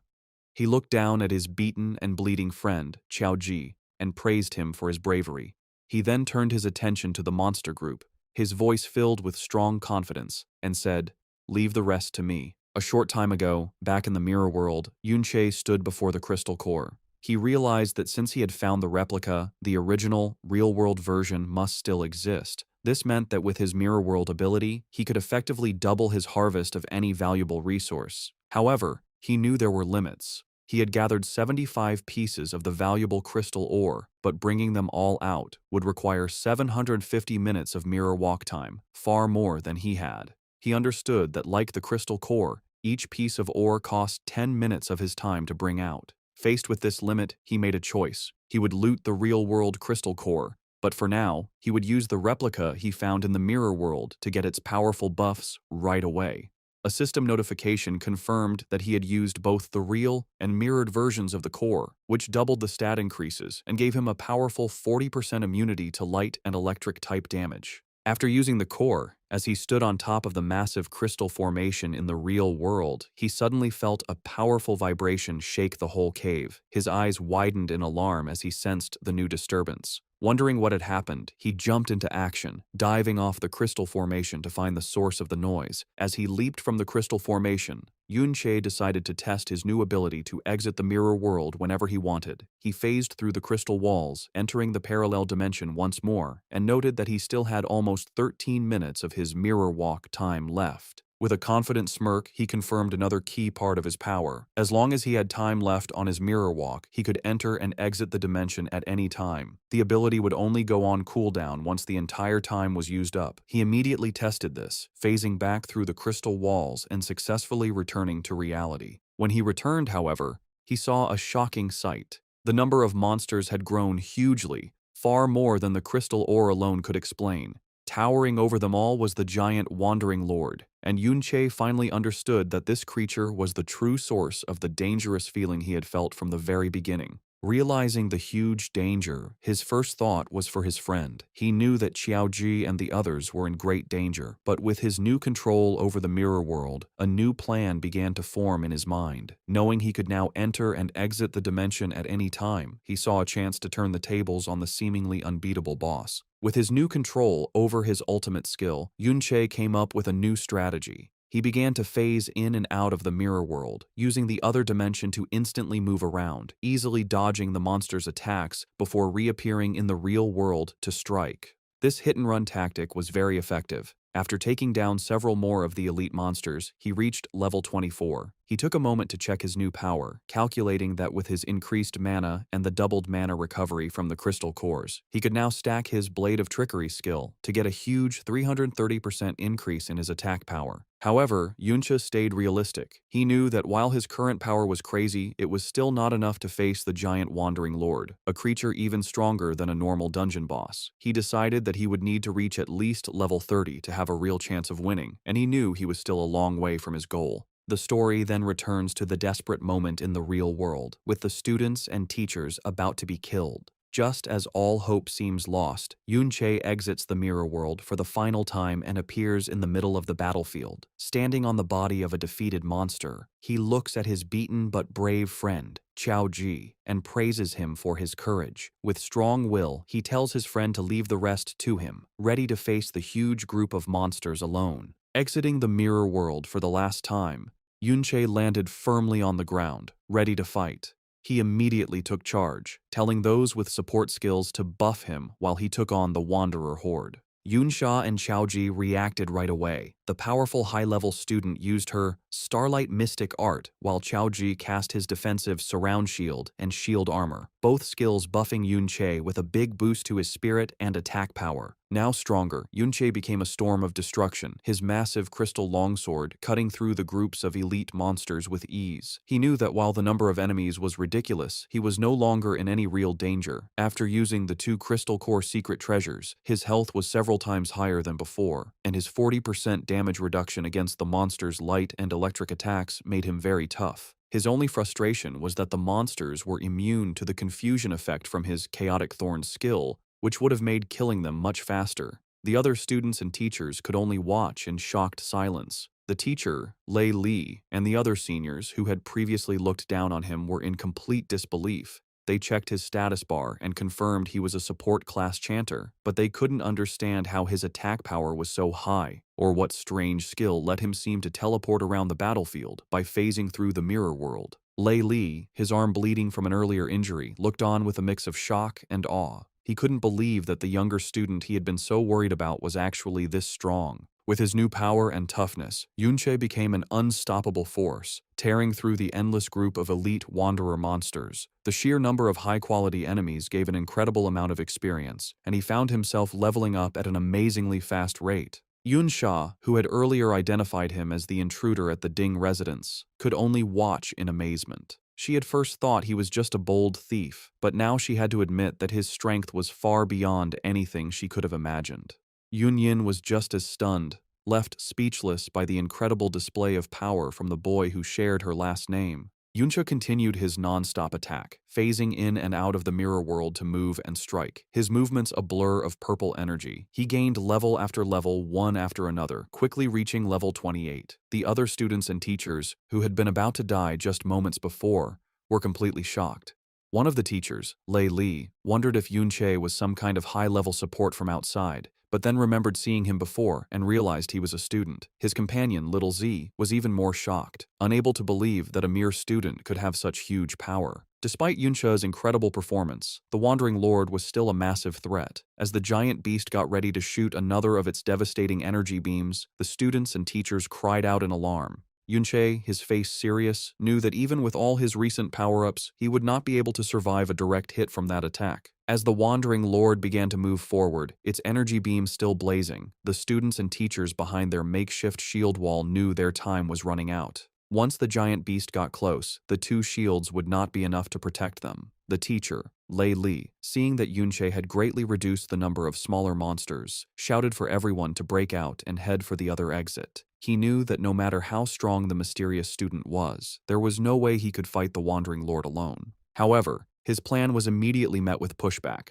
He looked down at his beaten and bleeding friend, Xiao Zhi, and praised him for his bravery. He then turned his attention to the monster group, his voice filled with strong confidence, and said, "Leave the rest to me." A short time ago, back in the mirror world, Yunche stood before the crystal core. He realized that since he had found the replica, the original, real-world version must still exist, This meant that with his mirror world ability, he could effectively double his harvest of any valuable resource. However, he knew there were limits. He had gathered 75 pieces of the valuable crystal ore, but bringing them all out would require 750 minutes of mirror walk time, far more than he had. He understood that like the crystal core, each piece of ore cost 10 minutes of his time to bring out. Faced with this limit, he made a choice. He would loot the real-world crystal core, but for now, he would use the replica he found in the mirror world to get its powerful buffs right away. A system notification confirmed that he had used both the real and mirrored versions of the core, which doubled the stat increases and gave him a powerful 40% immunity to light and electric type damage. After using the core, as he stood on top of the massive crystal formation in the real world, he suddenly felt a powerful vibration shake the whole cave. His eyes widened in alarm as he sensed the new disturbance. Wondering what had happened, he jumped into action, diving off the crystal formation to find the source of the noise. As he leaped from the crystal formation, Yun-che decided to test his new ability to exit the mirror world whenever he wanted. He phased through the crystal walls, entering the parallel dimension once more, and noted that he still had almost 13 minutes of his mirror walk time left. With a confident smirk, he confirmed another key part of his power. As long as he had time left on his mirror walk, he could enter and exit the dimension at any time. The ability would only go on cooldown once the entire time was used up. He immediately tested this, phasing back through the crystal walls and successfully returning to reality. When he returned, however, he saw a shocking sight. The number of monsters had grown hugely, far more than the crystal ore alone could explain. Towering over them all was the giant Wandering Lord, and Yun-che finally understood that this creature was the true source of the dangerous feeling he had felt from the very beginning. Realizing the huge danger, his first thought was for his friend. He knew that Xiaoji and the others were in great danger, but with his new control over the mirror world, a new plan began to form in his mind. Knowing he could now enter and exit the dimension at any time, he saw a chance to turn the tables on the seemingly unbeatable boss. With his new control over his ultimate skill, Yun-che came up with a new strategy. He began to phase in and out of the mirror world, using the other dimension to instantly move around, easily dodging the monster's attacks before reappearing in the real world to strike. This hit-and-run tactic was very effective. After taking down several more of the elite monsters, he reached level 24. He took a moment to check his new power, calculating that with his increased mana and the doubled mana recovery from the crystal cores, he could now stack his Blade of Trickery skill to get a huge 330% increase in his attack power. However, Yuncha stayed realistic. He knew that while his current power was crazy, it was still not enough to face the giant Wandering Lord, a creature even stronger than a normal dungeon boss. He decided that he would need to reach at least level 30 to have a real chance of winning, and he knew he was still a long way from his goal. The story then returns to the desperate moment in the real world, with the students and teachers about to be killed. Just as all hope seems lost, Yun-che exits the mirror world for the final time and appears in the middle of the battlefield. Standing on the body of a defeated monster, he looks at his beaten but brave friend, Xiaoji, and praises him for his courage. With strong will, he tells his friend to leave the rest to him, ready to face the huge group of monsters alone. Exiting the mirror world for the last time, Yun-che landed firmly on the ground, ready to fight. He immediately took charge, telling those with support skills to buff him while he took on the Wanderer Horde. Yunsha and Xiaoji reacted right away. The powerful high-level student used her Starlight Mystic art, while Xiaoji cast his defensive Surround Shield and Shield Armor, both skills buffing Yun-che with a big boost to his spirit and attack power. Now stronger, Yun-che became a storm of destruction, his massive crystal longsword cutting through the groups of elite monsters with ease. He knew that while the number of enemies was ridiculous, he was no longer in any real danger. After using the 2 crystal core secret treasures, his health was several times higher than before, and his 40% damage reduction against the monster's light and electric attacks made him very tough. His only frustration was that the monsters were immune to the confusion effect from his Chaotic Thorn skill, which would have made killing them much faster. The other students and teachers could only watch in shocked silence. The teacher, Lei Li, and the other seniors who had previously looked down on him were in complete disbelief. They checked his status bar and confirmed he was a support class chanter, but they couldn't understand how his attack power was so high, or what strange skill let him seem to teleport around the battlefield by phasing through the mirror world. Lei Li, his arm bleeding from an earlier injury, looked on with a mix of shock and awe. He couldn't believe that the younger student he had been so worried about was actually this strong. With his new power and toughness, Yunche became an unstoppable force, tearing through the endless group of elite wanderer monsters. The sheer number of high-quality enemies gave an incredible amount of experience, and he found himself leveling up at an amazingly fast rate. Yunsha, who had earlier identified him as the intruder at the Ding residence, could only watch in amazement. She had first thought he was just a bold thief, but now she had to admit that his strength was far beyond anything she could have imagined. Yunyin was just as stunned, left speechless by the incredible display of power from the boy who shared her last name. Yuncha continued his non-stop attack, phasing in and out of the mirror world to move and strike, his movements a blur of purple energy. He gained level after level, one after another, quickly reaching level 28. The other students and teachers, who had been about to die just moments before, were completely shocked. One of the teachers, Lei Li, wondered if Yunche was some kind of high-level support from outside, but then remembered seeing him before and realized he was a student. His companion, Little Z, was even more shocked, unable to believe that a mere student could have such huge power. Despite Yunche's incredible performance, the Wandering Lord was still a massive threat. As the giant beast got ready to shoot another of its devastating energy beams, the students and teachers cried out in alarm. Yunche, his face serious, knew that even with all his recent power-ups, he would not be able to survive a direct hit from that attack. As the Wandering Lord began to move forward, its energy beam still blazing, the students and teachers behind their makeshift shield wall knew their time was running out. Once the giant beast got close, the two shields would not be enough to protect them. The teacher, Lei Li, seeing that Yunche had greatly reduced the number of smaller monsters, shouted for everyone to break out and head for the other exit. He knew that no matter how strong the mysterious student was, there was no way he could fight the Wandering Lord alone. However, his plan was immediately met with pushback.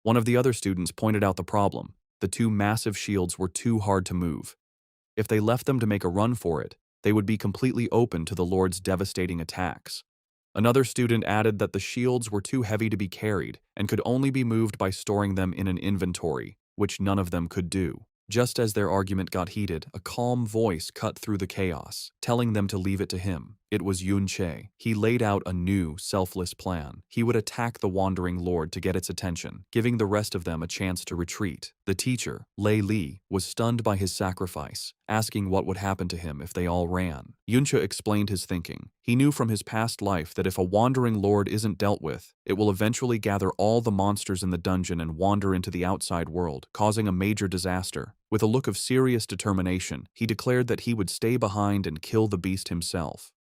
One of the other students pointed out the problem. The two massive shields were too hard to move. If they left them to make a run for it, they would be completely open to the Lord's devastating attacks. Another student added that the shields were too heavy to be carried and could only be moved by storing them in an inventory, which none of them could do. Just as their argument got heated, a calm voice cut through the chaos, telling them to leave it to him. It was Yunche. He laid out a new, selfless plan. He would attack the Wandering Lord to get its attention, giving the rest of them a chance to retreat. The teacher, Lei Li, was stunned by his sacrifice, asking what would happen to him if they all ran. Yunche explained his thinking. He knew from his past life that if a Wandering Lord isn't dealt with, it will eventually gather all the monsters in the dungeon and wander into the outside world, causing a major disaster. With a look of serious determination, he declared that he would stay behind and kill the beast himself.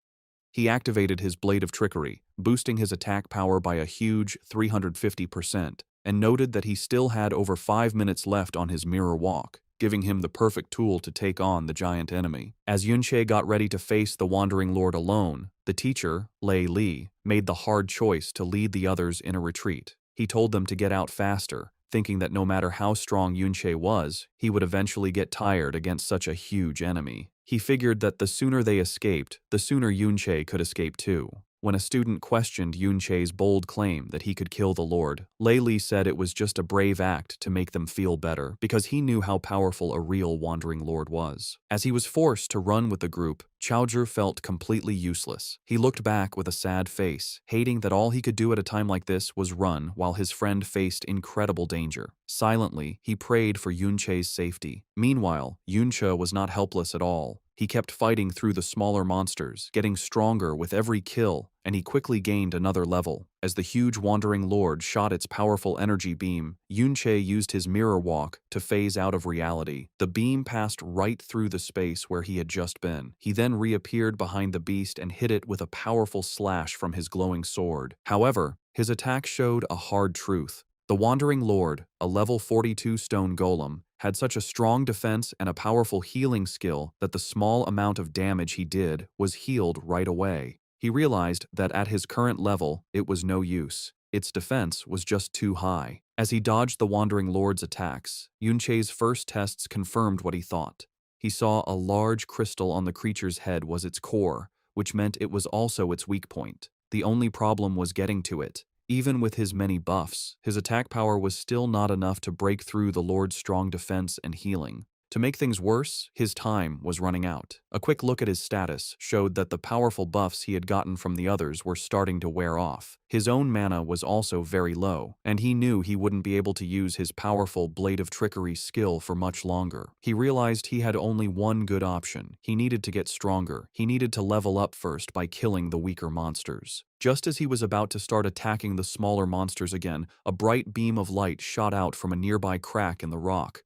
He activated his Blade of Trickery, boosting his attack power by a huge 350%, and noted that he still had over 5 minutes left on his mirror walk, giving him the perfect tool to take on the giant enemy. As Yunche got ready to face the Wandering Lord alone, the teacher, Lei Li, made the hard choice to lead the others in a retreat. He told them to get out faster, thinking that no matter how strong Yunche was, he would eventually get tired against such a huge enemy. He figured that the sooner they escaped, the sooner Yunche could escape too. When a student questioned Yunche's bold claim that he could kill the Lord, Lei Li said it was just a brave act to make them feel better, because he knew how powerful a real Wandering Lord was. As he was forced to run with the group, Chaozhi felt completely useless. He looked back with a sad face, hating that all he could do at a time like this was run while his friend faced incredible danger. Silently, he prayed for Yunche's safety. Meanwhile, Yunche was not helpless at all. He kept fighting through the smaller monsters, getting stronger with every kill, and he quickly gained another level. As the huge Wandering Lord shot its powerful energy beam, Yunche used his mirror walk to phase out of reality. The beam passed right through the space where he had just been. He then reappeared behind the beast and hit it with a powerful slash from his glowing sword. However, his attack showed a hard truth. The Wandering Lord, a level 42 stone golem, had such a strong defense and a powerful healing skill that the small amount of damage he did was healed right away. He realized that at his current level, it was no use. Its defense was just too high. As he dodged the Wandering Lord's attacks, Yunche's first tests confirmed what he thought. He saw a large crystal on the creature's head was its core, which meant it was also its weak point. The only problem was getting to it. Even with his many buffs, his attack power was still not enough to break through the Lord's strong defense and healing. To make things worse, his time was running out. A quick look at his status showed that the powerful buffs he had gotten from the others were starting to wear off. His own mana was also very low, and he knew he wouldn't be able to use his powerful Blade of Trickery skill for much longer. He realized he had only one good option. He needed to get stronger. He needed to level up first by killing the weaker monsters. Just as he was about to start attacking the smaller monsters again, a bright beam of light shot out from a nearby crack in the rock.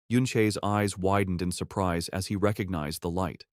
Yunche's eyes widened in surprise as he recognized the light.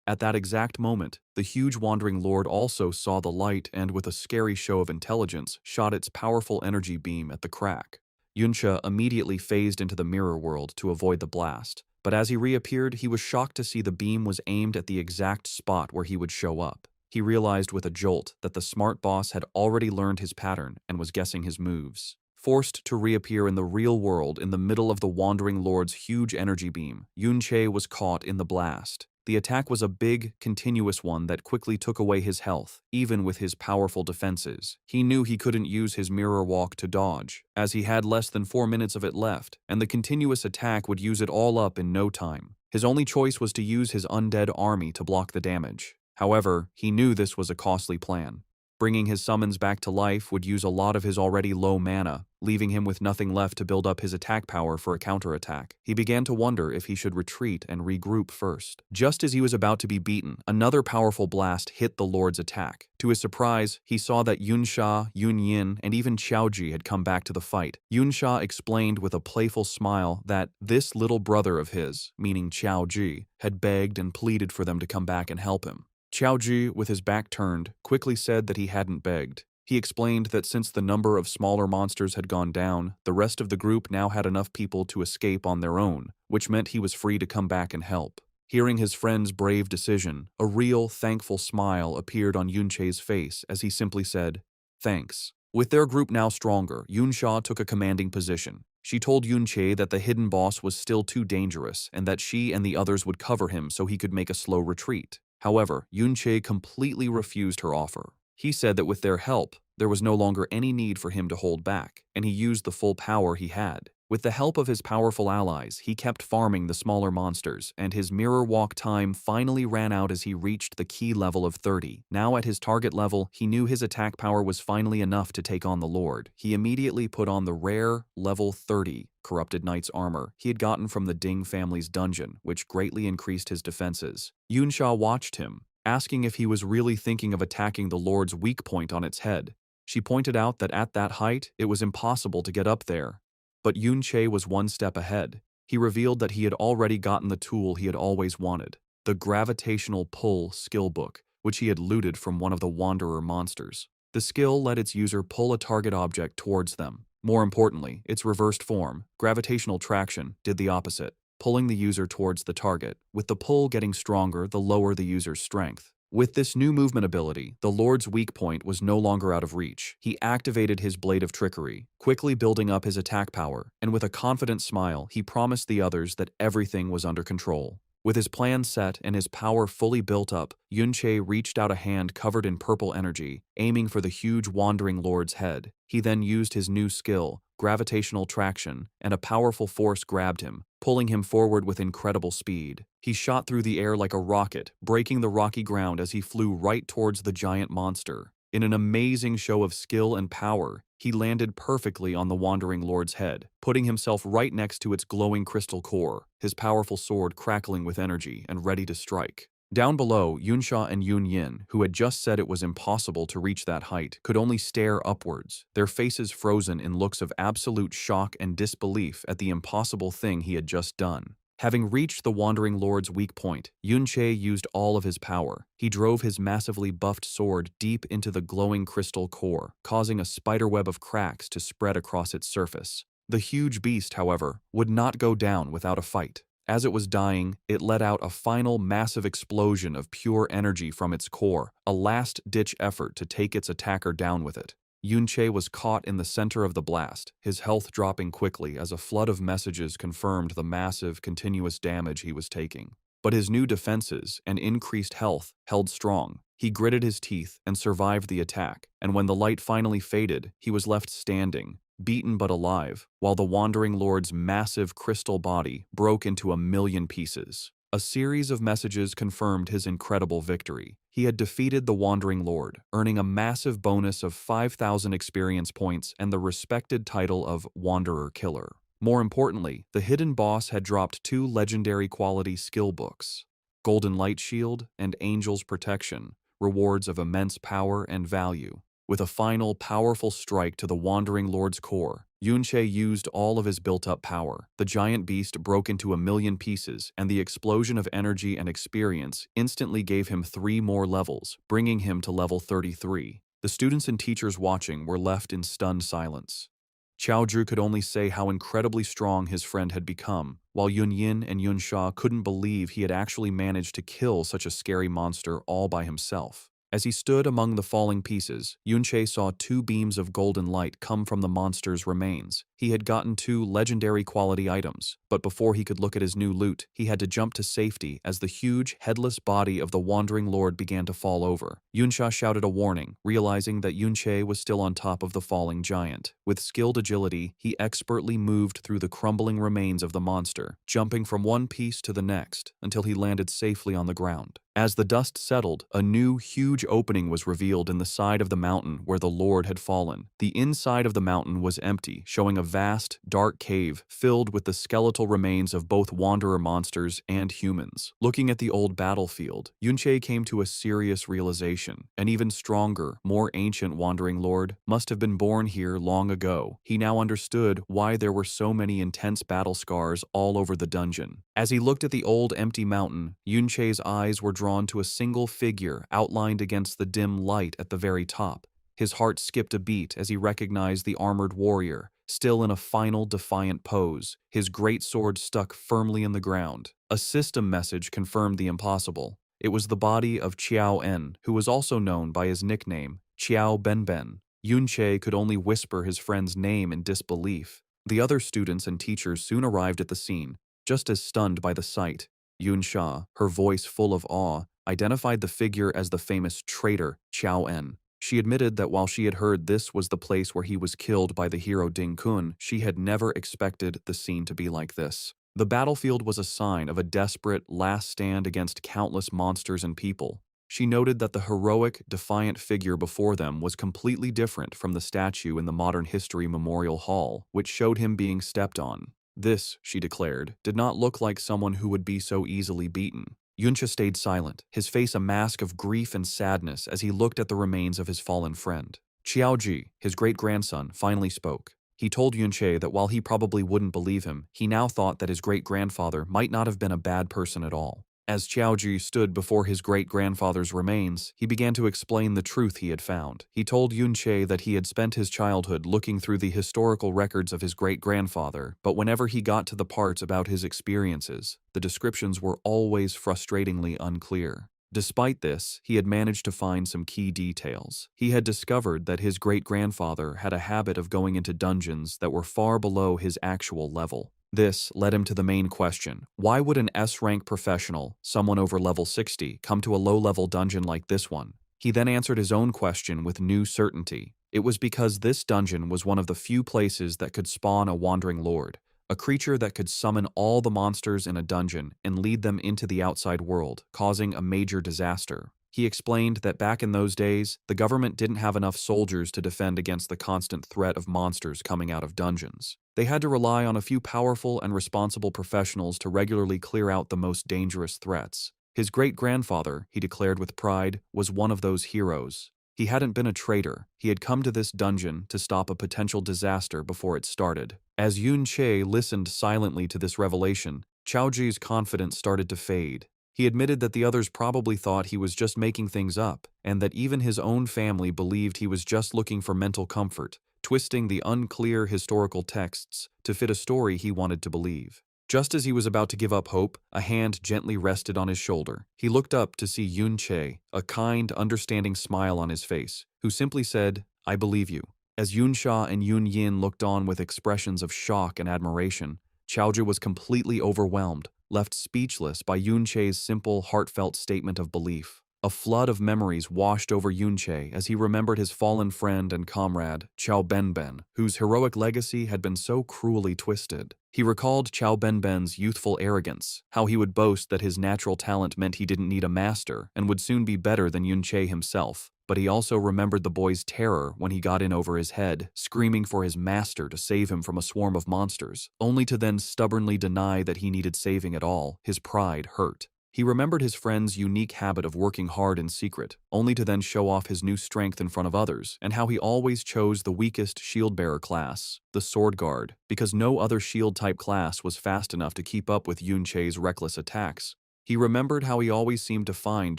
At that exact moment, the huge Wandering Lord also saw the light and, with a scary show of intelligence, shot its powerful energy beam at the crack. Yunche immediately phased into the mirror world to avoid the blast, but as he reappeared, he was shocked to see the beam was aimed at the exact spot where he would show up. He realized with a jolt that the smart boss had already learned his pattern and was guessing his moves. Forced to reappear in the real world in the middle of the Wandering Lord's huge energy beam, Yunche was caught in the blast. The attack was a big, continuous one that quickly took away his health, even with his powerful defenses. He knew he couldn't use his mirror walk to dodge, as he had less than 4 minutes of it left, and the continuous attack would use it all up in no time. His only choice was to use his undead army to block the damage. However, he knew this was a costly plan. Bringing his summons back to life would use a lot of his already low mana, leaving him with nothing left to build up his attack power for a counterattack. He began to wonder if he should retreat and regroup first. Just as he was about to be beaten, another powerful blast hit the Lord's attack. To his surprise, he saw that Yunsha, Yunyin, and even Xiaoji had come back to the fight. Yunsha explained with a playful smile that this little brother of his, meaning Xiaoji, had begged and pleaded for them to come back and help him. Xiaoji, with his back turned, quickly said that he hadn't begged. He explained that since the number of smaller monsters had gone down, the rest of the group now had enough people to escape on their own, which meant he was free to come back and help. Hearing his friend's brave decision, a real, thankful smile appeared on Yunche's face as he simply said, "Thanks." With their group now stronger, Yunsha took a commanding position. She told Yunche that the hidden boss was still too dangerous and that she and the others would cover him so he could make a slow retreat. However, Yunche completely refused her offer. He said that with their help, there was no longer any need for him to hold back, and he used the full power he had. With the help of his powerful allies, he kept farming the smaller monsters, and his mirror walk time finally ran out as he reached the key level of 30. Now at his target level, he knew his attack power was finally enough to take on the Lord. He immediately put on the rare, level 30, Corrupted Knight's armor he had gotten from the Ding family's dungeon, which greatly increased his defenses. Yunsha watched him, asking if he was really thinking of attacking the Lord's weak point on its head. She pointed out that at that height, it was impossible to get up there. But Yunche was one step ahead. He revealed that he had already gotten the tool he had always wanted, the Gravitational Pull skill book, which he had looted from one of the Wanderer monsters. The skill let its user pull a target object towards them. More importantly, its reversed form, gravitational traction, did the opposite, pulling the user towards the target, with the pull getting stronger the lower the user's strength. With this new movement ability, the Lord's weak point was no longer out of reach. He activated his Blade of Trickery, quickly building up his attack power, and with a confident smile, he promised the others that everything was under control. With his plan set and his power fully built up, Yunche reached out a hand covered in purple energy, aiming for the huge Wandering Lord's head. He then used his new skill, Gravitational Traction, and a powerful force grabbed him, pulling him forward with incredible speed. He shot through the air like a rocket, breaking the rocky ground as he flew right towards the giant monster. In an amazing show of skill and power, he landed perfectly on the Wandering Lord's head, putting himself right next to its glowing crystal core, his powerful sword crackling with energy and ready to strike. Down below, Yunsha and Yunyin, who had just said it was impossible to reach that height, could only stare upwards, their faces frozen in looks of absolute shock and disbelief at the impossible thing he had just done. Having reached the Wandering Lord's weak point, Yunche used all of his power. He drove his massively buffed sword deep into the glowing crystal core, causing a spiderweb of cracks to spread across its surface. The huge beast, however, would not go down without a fight. As it was dying, it let out a final massive explosion of pure energy from its core, a last-ditch effort to take its attacker down with it. Yunche was caught in the center of the blast, his health dropping quickly as a flood of messages confirmed the massive, continuous damage he was taking. But his new defenses and increased health held strong. He gritted his teeth and survived the attack, and when the light finally faded, he was left standing, beaten but alive, while the Wandering Lord's massive crystal body broke into a million pieces. A series of messages confirmed his incredible victory. He had defeated the Wandering Lord, earning a massive bonus of 5,000 experience points and the respected title of Wanderer Killer. More importantly, the hidden boss had dropped 2 legendary quality skill books, Golden Light Shield and Angel's Protection, rewards of immense power and value. With a final, powerful strike to the Wandering Lord's core, Yunche used all of his built-up power. The giant beast broke into a million pieces, and the explosion of energy and experience instantly gave him 3 more levels, bringing him to level 33. The students and teachers watching were left in stunned silence. Qiaozhu could only say how incredibly strong his friend had become, while Yunyin and Yunsha couldn't believe he had actually managed to kill such a scary monster all by himself. As he stood among the falling pieces, Yunche saw 2 beams of golden light come from the monster's remains. He had gotten 2 legendary quality items, but before he could look at his new loot, he had to jump to safety as the huge, headless body of the Wandering Lord began to fall over. Yunsha shouted a warning, realizing that Yunche was still on top of the falling giant. With skilled agility, he expertly moved through the crumbling remains of the monster, jumping from one piece to the next until he landed safely on the ground. As the dust settled, a new, huge opening was revealed in the side of the mountain where the Lord had fallen. The inside of the mountain was empty, showing a vast, dark cave filled with the skeletal remains of both wanderer monsters and humans. Looking at the old battlefield, Yunche came to a serious realization. An even stronger, more ancient Wandering Lord must have been born here long ago. He now understood why there were so many intense battle scars all over the dungeon. As he looked at the old empty mountain, Yunche's eyes were drawn to a single figure outlined against the dim light at the very top. His heart skipped a beat as he recognized the armored warrior, still in a final defiant pose, his great sword stuck firmly in the ground. A system message confirmed the impossible. It was the body of Qiao En, who was also known by his nickname, Qiao Benben. Yunche could only whisper his friend's name in disbelief. The other students and teachers soon arrived at the scene, just as stunned by the sight. Yunsha, her voice full of awe, identified the figure as the famous traitor Qiao En. She admitted that while she had heard this was the place where he was killed by the hero Ding Kun, she had never expected the scene to be like this. The battlefield was a sign of a desperate last stand against countless monsters and people. She noted that the heroic, defiant figure before them was completely different from the statue in the Modern History Memorial Hall, which showed him being stepped on. This, she declared, did not look like someone who would be so easily beaten. Yunsha stayed silent, his face a mask of grief and sadness as he looked at the remains of his fallen friend. Qiaoji, his great-grandson, finally spoke. He told Yunche that while he probably wouldn't believe him, he now thought that his great-grandfather might not have been a bad person at all. As Qiaoji stood before his great-grandfather's remains, he began to explain the truth he had found. He told Yunche that he had spent his childhood looking through the historical records of his great-grandfather, but whenever he got to the parts about his experiences, the descriptions were always frustratingly unclear. Despite this, he had managed to find some key details. He had discovered that his great-grandfather had a habit of going into dungeons that were far below his actual level. This led him to the main question: why would an S-rank professional, someone over level 60, come to a low-level dungeon like this one? He then answered his own question with new certainty. It was because this dungeon was one of the few places that could spawn a Wandering Lord, a creature that could summon all the monsters in a dungeon and lead them into the outside world, causing a major disaster. He explained that back in those days, the government didn't have enough soldiers to defend against the constant threat of monsters coming out of dungeons. They had to rely on a few powerful and responsible professionals to regularly clear out the most dangerous threats. His great-grandfather, he declared with pride, was one of those heroes. He hadn't been a traitor. He had come to this dungeon to stop a potential disaster before it started. As Yunche listened silently to this revelation, Qiaoji's confidence started to fade. He admitted that the others probably thought he was just making things up, and that even his own family believed he was just looking for mental comfort, twisting the unclear historical texts to fit a story he wanted to believe. Just as he was about to give up hope, a hand gently rested on his shoulder. He looked up to see Yunche, a kind, understanding smile on his face, who simply said, "I believe you." As Yunsha and Yunyin looked on with expressions of shock and admiration, Qiaozhi was completely overwhelmed, left speechless by Yunche's simple, heartfelt statement of belief. A flood of memories washed over Yunche as he remembered his fallen friend and comrade, Chao Benben, whose heroic legacy had been so cruelly twisted. He recalled Chao Benben's youthful arrogance, how he would boast that his natural talent meant he didn't need a master and would soon be better than Yunche himself. But he also remembered the boy's terror when he got in over his head, screaming for his master to save him from a swarm of monsters, only to then stubbornly deny that he needed saving at all. His pride hurt. He remembered his friend's unique habit of working hard in secret, only to then show off his new strength in front of others, and how he always chose the weakest shield-bearer class, the Sword Guard, because no other shield-type class was fast enough to keep up with Yunche's reckless attacks. He remembered how he always seemed to find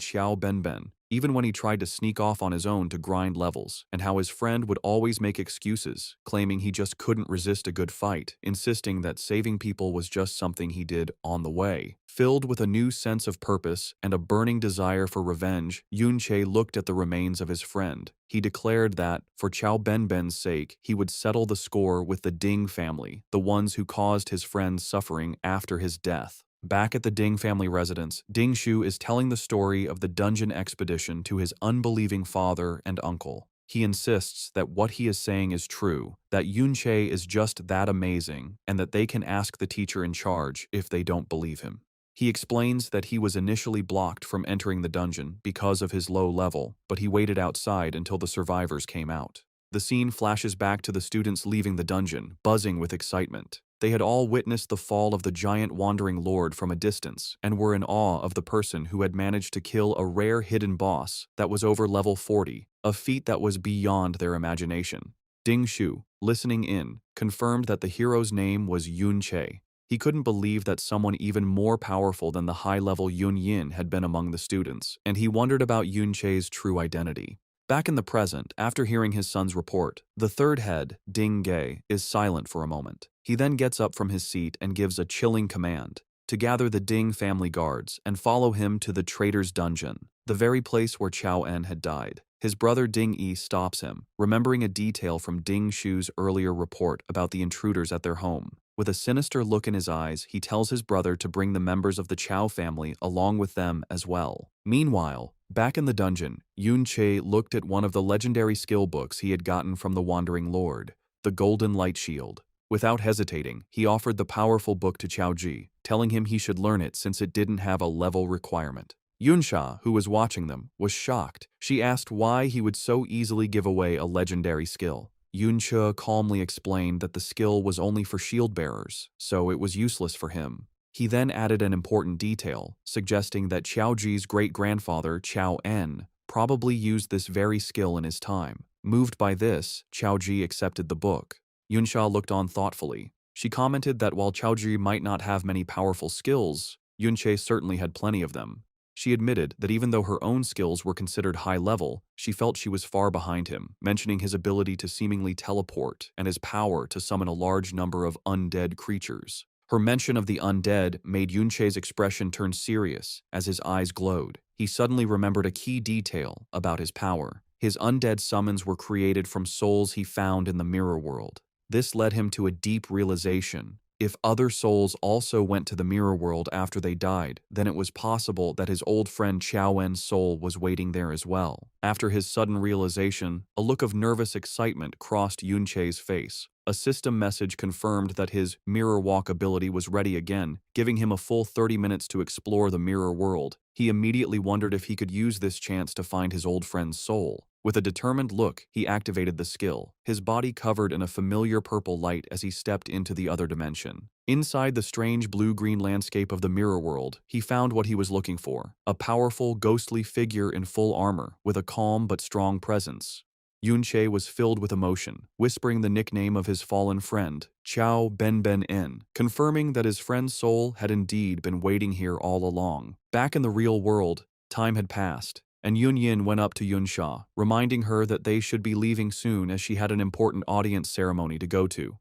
Chao Benben, even when he tried to sneak off on his own to grind levels, and how his friend would always make excuses, claiming he just couldn't resist a good fight, insisting that saving people was just something he did on the way. Filled with a new sense of purpose and a burning desire for revenge, Yunche looked at the remains of his friend. He declared that, for Chao Benben's sake, he would settle the score with the Ding family, the ones who caused his friend's suffering after his death. Back at the Ding family residence, Ding Shu is telling the story of the dungeon expedition to his unbelieving father and uncle. He insists that what he is saying is true, that Yunche is just that amazing, and that they can ask the teacher in charge if they don't believe him. He explains that he was initially blocked from entering the dungeon because of his low level, but he waited outside until the survivors came out. The scene flashes back to the students leaving the dungeon, buzzing with excitement. They had all witnessed the fall of the giant wandering lord from a distance and were in awe of the person who had managed to kill a rare hidden boss that was over level 40, a feat that was beyond their imagination. Ding Shu, listening in, confirmed that the hero's name was Yun Che. He couldn't believe that someone even more powerful than the high-level Yun Yin had been among the students, and he wondered about Yun Che's true identity. Back in the present, after hearing his son's report, the third head, Ding Ge, is silent for a moment. He then gets up from his seat and gives a chilling command to gather the Ding family guards and follow him to the traitor's dungeon, the very place where Chao En had died. His brother Ding Yi stops him, remembering a detail from Ding Shu's earlier report about the intruders at their home. With a sinister look in his eyes, he tells his brother to bring the members of the Chao family along with them as well. Meanwhile, back in the dungeon, Yun Che looked at one of the legendary skill books he had gotten from the Wandering Lord, the Golden Light Shield. Without hesitating, he offered the powerful book to Chao Ji, telling him he should learn it since it didn't have a level requirement. Yunsha, who was watching them, was shocked. She asked why he would so easily give away a legendary skill. Yunsha calmly explained that the skill was only for shield bearers, so it was useless for him. He then added an important detail, suggesting that Chao Ji's great-grandfather, Chao En, probably used this very skill in his time. Moved by this, Chao Ji accepted the book. Yunsha looked on thoughtfully. She commented that while Chao Ji might not have many powerful skills, Yunche certainly had plenty of them. She admitted that even though her own skills were considered high level, she felt she was far behind him, mentioning his ability to seemingly teleport and his power to summon a large number of undead creatures. Her mention of the undead made Yunche's expression turn serious as his eyes glowed. He suddenly remembered a key detail about his power. His undead summons were created from souls he found in the mirror world. This led him to a deep realization. If other souls also went to the mirror world after they died, then it was possible that his old friend Chao En's soul was waiting there as well. After his sudden realization, a look of nervous excitement crossed Yunche's face. A system message confirmed that his mirror walk ability was ready again, giving him a full 30 minutes to explore the mirror world. He immediately wondered if he could use this chance to find his old friend's soul. With a determined look, he activated the skill, his body covered in a familiar purple light as he stepped into the other dimension. Inside the strange blue-green landscape of the mirror world, he found what he was looking for, a powerful, ghostly figure in full armor, with a calm but strong presence. Yunche was filled with emotion, whispering the nickname of his fallen friend, Chao Benben, confirming that his friend's soul had indeed been waiting here all along. Back in the real world, time had passed, and Yun Yin went up to Yunsha, reminding her that they should be leaving soon as she had an important audience ceremony to go to.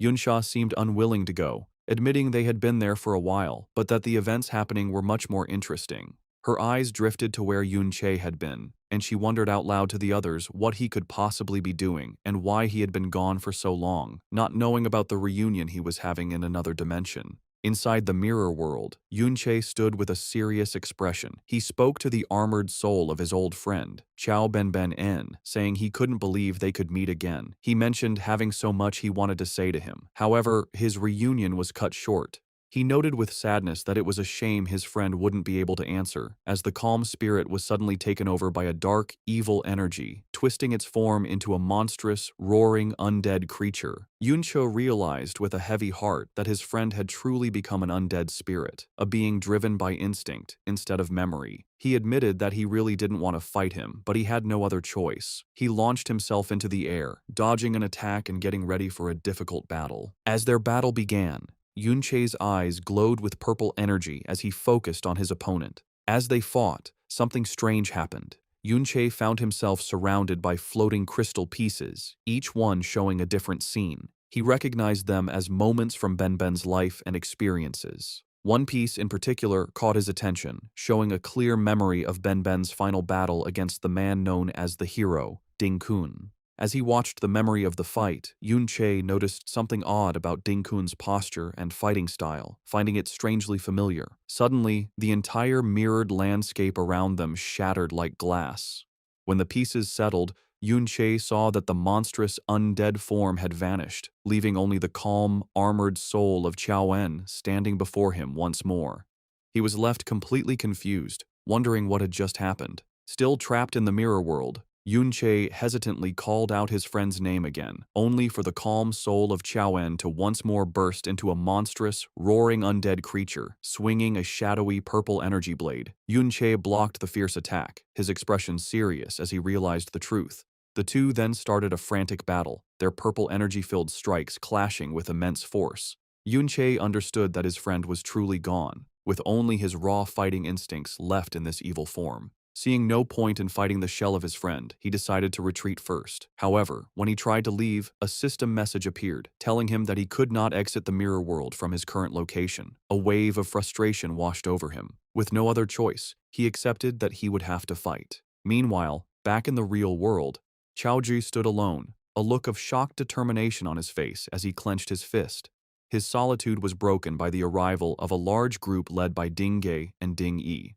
Yunsha seemed unwilling to go, admitting they had been there for a while, but that the events happening were much more interesting. Her eyes drifted to where Yun Che had been, and she wondered out loud to the others what he could possibly be doing and why he had been gone for so long, not knowing about the reunion he was having in another dimension. Inside the mirror world, Yunche stood with a serious expression. He spoke to the armored soul of his old friend, Chao Ben, saying he couldn't believe they could meet again. He mentioned having so much he wanted to say to him. However, his reunion was cut short. He noted with sadness that it was a shame his friend wouldn't be able to answer, as the calm spirit was suddenly taken over by a dark, evil energy, twisting its form into a monstrous, roaring, undead creature. Yuncho realized with a heavy heart that his friend had truly become an undead spirit, a being driven by instinct instead of memory. He admitted that he really didn't want to fight him, but he had no other choice. He launched himself into the air, dodging an attack and getting ready for a difficult battle. As their battle began, Yunche's eyes glowed with purple energy as he focused on his opponent. As they fought, something strange happened. Yunche found himself surrounded by floating crystal pieces, each one showing a different scene. He recognized them as moments from Ben's life and experiences. One piece in particular caught his attention, showing a clear memory of Ben's final battle against the man known as the hero, Ding Kun. As he watched the memory of the fight, Yunche noticed something odd about Ding Kun's posture and fighting style, finding it strangely familiar. Suddenly, the entire mirrored landscape around them shattered like glass. When the pieces settled, Yunche saw that the monstrous undead form had vanished, leaving only the calm, armored soul of Chao standing before him once more. He was left completely confused, wondering what had just happened. Still trapped in the mirror world, Yunche hesitantly called out his friend's name again, only for the calm soul of Chao to once more burst into a monstrous, roaring undead creature, swinging a shadowy purple energy blade. Yunche blocked the fierce attack, his expression serious as he realized the truth. The two then started a frantic battle, their purple energy-filled strikes clashing with immense force. Yunche understood that his friend was truly gone, with only his raw fighting instincts left in this evil form. Seeing no point in fighting the shell of his friend, he decided to retreat first. However, when he tried to leave, a system message appeared, telling him that he could not exit the mirror world from his current location. A wave of frustration washed over him. With no other choice, he accepted that he would have to fight. Meanwhile, back in the real world, Chaoji stood alone, a look of shocked determination on his face as he clenched his fist. His solitude was broken by the arrival of a large group led by Ding Ge and Ding Yi.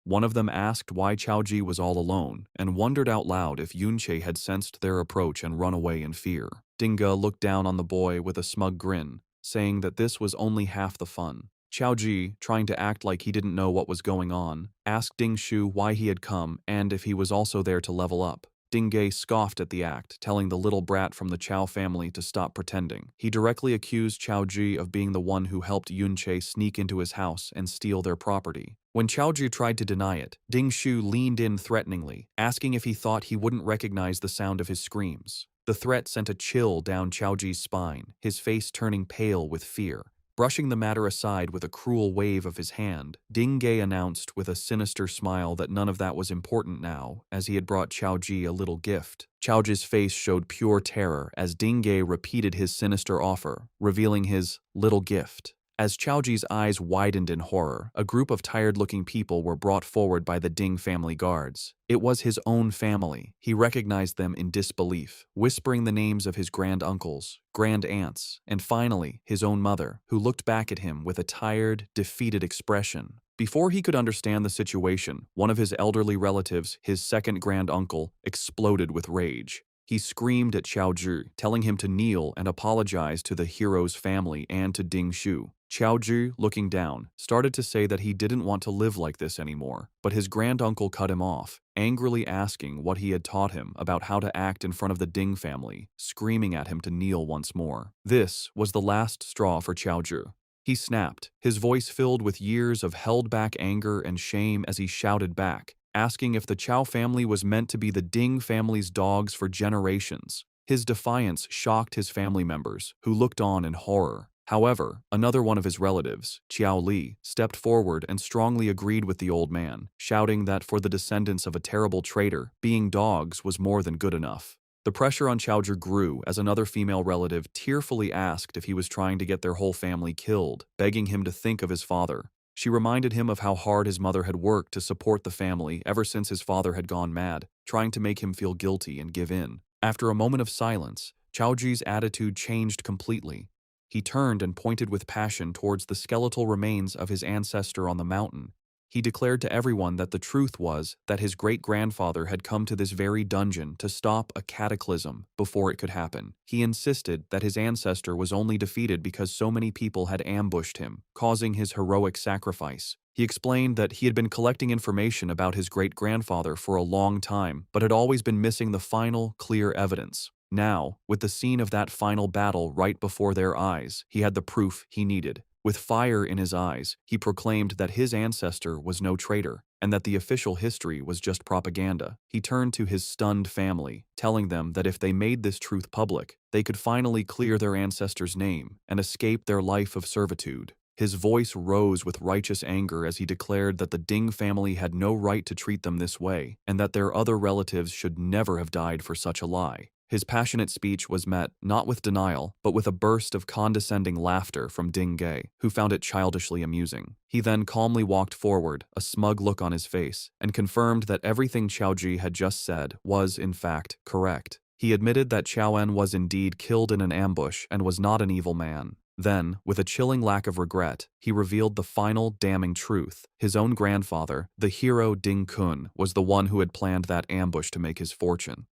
One of them asked why Chaoji was all alone, and wondered out loud if Yunche had sensed their approach and run away in fear. Ding Ge looked down on the boy with a smug grin, saying that this was only half the fun. Chaoji, trying to act like he didn't know what was going on, asked Ding Shu why he had come and if he was also there to level up. Ding Ge scoffed at the act, telling the little brat from the Chao family to stop pretending. He directly accused Chaoji of being the one who helped Yunche sneak into his house and steal their property. When Chaoji tried to deny it, Ding Shu leaned in threateningly, asking if he thought he wouldn't recognize the sound of his screams. The threat sent a chill down Chaoji's spine, his face turning pale with fear. Brushing the matter aside with a cruel wave of his hand, Ding Ge announced with a sinister smile that none of that was important now, as he had brought Chaoji a little gift. Chaoji's face showed pure terror as Ding Ge repeated his sinister offer, revealing his little gift. As Chaoji's eyes widened in horror, a group of tired-looking people were brought forward by the Ding family guards. It was his own family. He recognized them in disbelief, whispering the names of his grand-uncles, grand-aunts, and finally, his own mother, who looked back at him with a tired, defeated expression. Before he could understand the situation, one of his elderly relatives, his second grand-uncle, exploded with rage. He screamed at Chaoji, telling him to kneel and apologize to the hero's family and to Ding Shu. Chaoji, looking down, started to say that he didn't want to live like this anymore, but his granduncle cut him off, angrily asking what he had taught him about how to act in front of the Ding family, screaming at him to kneel once more. This was the last straw for Chaoji. He snapped, his voice filled with years of held-back anger and shame as he shouted back, asking if the Chao family was meant to be the Ding family's dogs for generations. His defiance shocked his family members, who looked on in horror. However, another one of his relatives, Qiao Li, stepped forward and strongly agreed with the old man, shouting that for the descendants of a terrible traitor, being dogs was more than good enough. The pressure on Chaoji grew as another female relative tearfully asked if he was trying to get their whole family killed, begging him to think of his father. She reminded him of how hard his mother had worked to support the family ever since his father had gone mad, trying to make him feel guilty and give in. After a moment of silence, Chaoji's attitude changed completely. He turned and pointed with passion towards the skeletal remains of his ancestor on the mountain. He declared to everyone that the truth was that his great-grandfather had come to this very dungeon to stop a cataclysm before it could happen. He insisted that his ancestor was only defeated because so many people had ambushed him, causing his heroic sacrifice. He explained that he had been collecting information about his great-grandfather for a long time, but had always been missing the final, clear evidence. Now, with the scene of that final battle right before their eyes, he had the proof he needed. With fire in his eyes, he proclaimed that his ancestor was no traitor, and that the official history was just propaganda. He turned to his stunned family, telling them that if they made this truth public, they could finally clear their ancestor's name and escape their life of servitude. His voice rose with righteous anger as he declared that the Ding family had no right to treat them this way, and that their other relatives should never have died for such a lie. His passionate speech was met not with denial, but with a burst of condescending laughter from Ding Ge, who found it childishly amusing. He then calmly walked forward, a smug look on his face, and confirmed that everything Qiao Ji had just said was, in fact, correct. He admitted that Qiao En was indeed killed in an ambush and was not an evil man. Then, with a chilling lack of regret, he revealed the final damning truth. His own grandfather, the hero Ding Kun, was the one who had planned that ambush to make his fortune.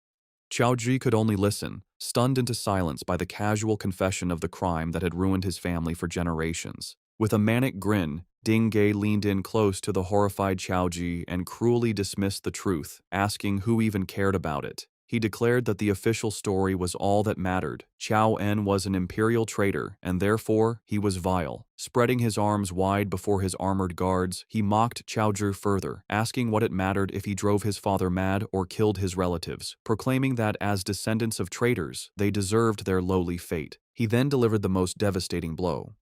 Qiao Ji could only listen, stunned into silence by the casual confession of the crime that had ruined his family for generations. With a manic grin, Ding Ge leaned in close to the horrified Qiao Ji and cruelly dismissed the truth, asking who even cared about it. He declared that the official story was all that mattered. Qiao En was an imperial traitor, and therefore he was vile. Spreading his arms wide before his armored guards, he mocked Qiao Zhi further, asking what it mattered if he drove his father mad or killed his relatives, proclaiming that as descendants of traitors, they deserved their lowly fate. He then delivered the most devastating blow.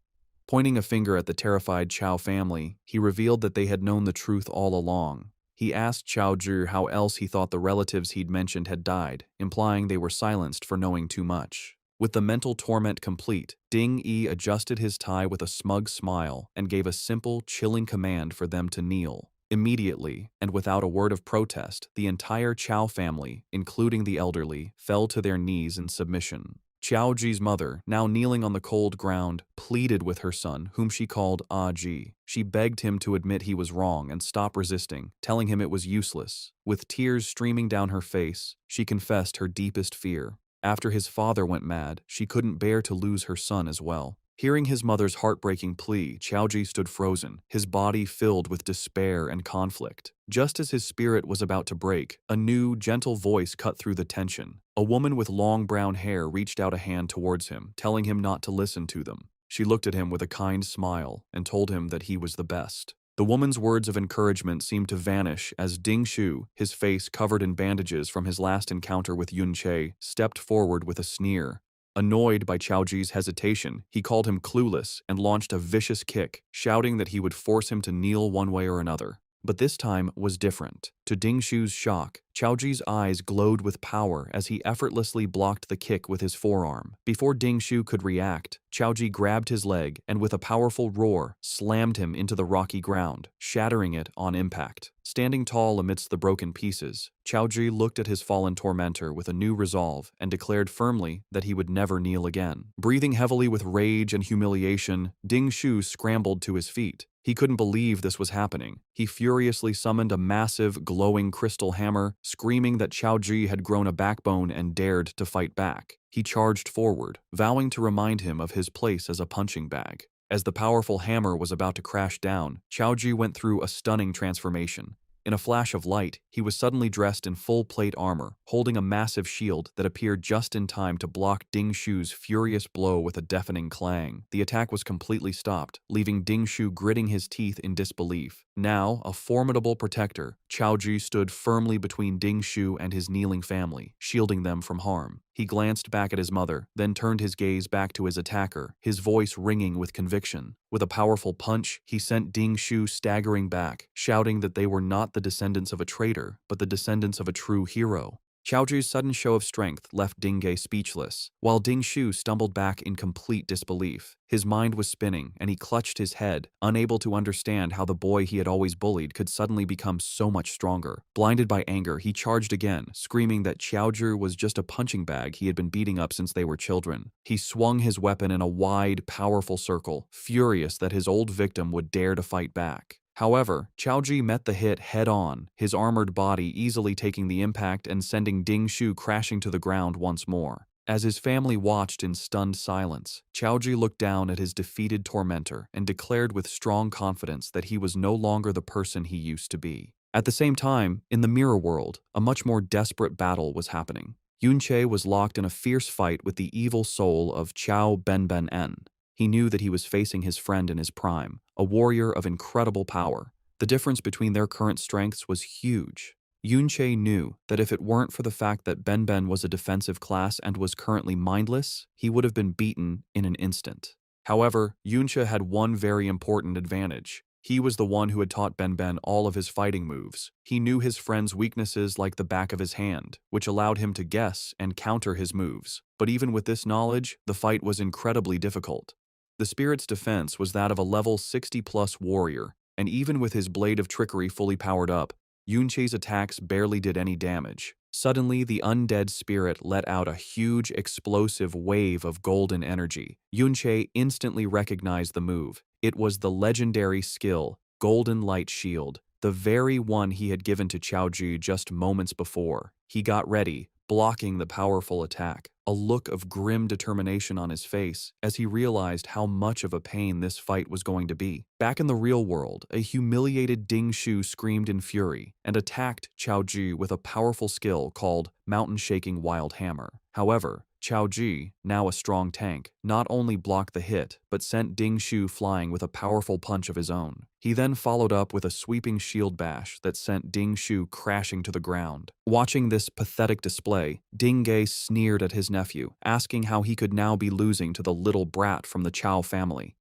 Pointing a finger at the terrified Qiao family, he revealed that they had known the truth all along. He asked Qiao Zhi how else he thought the relatives he'd mentioned had died, implying they were silenced for knowing too much. With the mental torment complete, Ding Yi adjusted his tie with a smug smile and gave a simple, chilling command for them to kneel. Immediately, and without a word of protest, the entire Qiao family, including the elderly, fell to their knees in submission. Qiao Ji's mother, now kneeling on the cold ground, pleaded with her son, whom she called Ah Ji. She begged him to admit he was wrong and stop resisting, telling him it was useless. With tears streaming down her face, she confessed her deepest fear. After his father went mad, she couldn't bear to lose her son as well. Hearing his mother's heartbreaking plea, Qiao Ji stood frozen, his body filled with despair and conflict. Just as his spirit was about to break, a new, gentle voice cut through the tension. A woman with long brown hair reached out a hand towards him, telling him not to listen to them. She looked at him with a kind smile and told him that he was the best. The woman's words of encouragement seemed to vanish as Ding Shu, his face covered in bandages from his last encounter with Yun Che, stepped forward with a sneer. Annoyed by Qiao Ji's hesitation, he called him clueless and launched a vicious kick, shouting that he would force him to kneel one way or another. But this time was different. To Ding Shu's shock, Qiao Ji's eyes glowed with power as he effortlessly blocked the kick with his forearm. Before Ding Shu could react, Qiao Ji grabbed his leg and with a powerful roar, slammed him into the rocky ground, shattering it on impact. Standing tall amidst the broken pieces, Qiao Ji looked at his fallen tormentor with a new resolve and declared firmly that he would never kneel again. Breathing heavily with rage and humiliation, Ding Shu scrambled to his feet. He couldn't believe this was happening. He furiously summoned a massive, glowing crystal hammer, screaming that Qiao Ji had grown a backbone and dared to fight back. He charged forward, vowing to remind him of his place as a punching bag. As the powerful hammer was about to crash down, Qiao Ji went through a stunning transformation. In a flash of light, he was suddenly dressed in full plate armor, holding a massive shield that appeared just in time to block Ding Shu's furious blow with a deafening clang. The attack was completely stopped, leaving Ding Shu gritting his teeth in disbelief. Now, a formidable protector, Qiao Ji stood firmly between Ding Shu and his kneeling family, shielding them from harm. He glanced back at his mother, then turned his gaze back to his attacker, his voice ringing with conviction. With a powerful punch, he sent Ding Shu staggering back, shouting that they were not the descendants of a traitor, but the descendants of a true hero. Xiaozhu's sudden show of strength left Ding Ge speechless, while Ding Shu stumbled back in complete disbelief. His mind was spinning, and he clutched his head, unable to understand how the boy he had always bullied could suddenly become so much stronger. Blinded by anger, he charged again, screaming that Xiaozhu was just a punching bag he had been beating up since they were children. He swung his weapon in a wide, powerful circle, furious that his old victim would dare to fight back. However, Xiaozhi met the hit head-on, his armored body easily taking the impact and sending Ding Shu crashing to the ground once more. As his family watched in stunned silence, Xiaozhi looked down at his defeated tormentor and declared with strong confidence that he was no longer the person he used to be. At the same time, in the mirror world, a much more desperate battle was happening. Yunche was locked in a fierce fight with the evil soul of Qiao Benben-en. He knew that he was facing his friend in his prime, a warrior of incredible power. The difference between their current strengths was huge. Yunche knew that if it weren't for the fact that Benben was a defensive class and was currently mindless, he would have been beaten in an instant. However, Yunche had one very important advantage. He was the one who had taught Benben all of his fighting moves. He knew his friend's weaknesses like the back of his hand, which allowed him to guess and counter his moves. But even with this knowledge, the fight was incredibly difficult. The spirit's defense was that of a level 60+ warrior, and even with his blade of trickery fully powered up, Yunche's attacks barely did any damage. Suddenly, the undead spirit let out a huge, explosive wave of golden energy. Yunche instantly recognized the move. It was the legendary skill, Golden Light Shield, the very one he had given to Xiaozhi just moments before. He got ready, blocking the powerful attack, a look of grim determination on his face as he realized how much of a pain this fight was going to be. Back in the real world, a humiliated Ding Shu screamed in fury and attacked Xiaozhi with a powerful skill called Mountain Shaking Wild Hammer. However, Xiaozhi, now a strong tank, not only blocked the hit, but sent Ding Shu flying with a powerful punch of his own. He then followed up with a sweeping shield bash that sent Ding Shu crashing to the ground. Watching this pathetic display, Ding Ge sneered at his nephew, asking how he could now be losing to the little brat from the Chao family.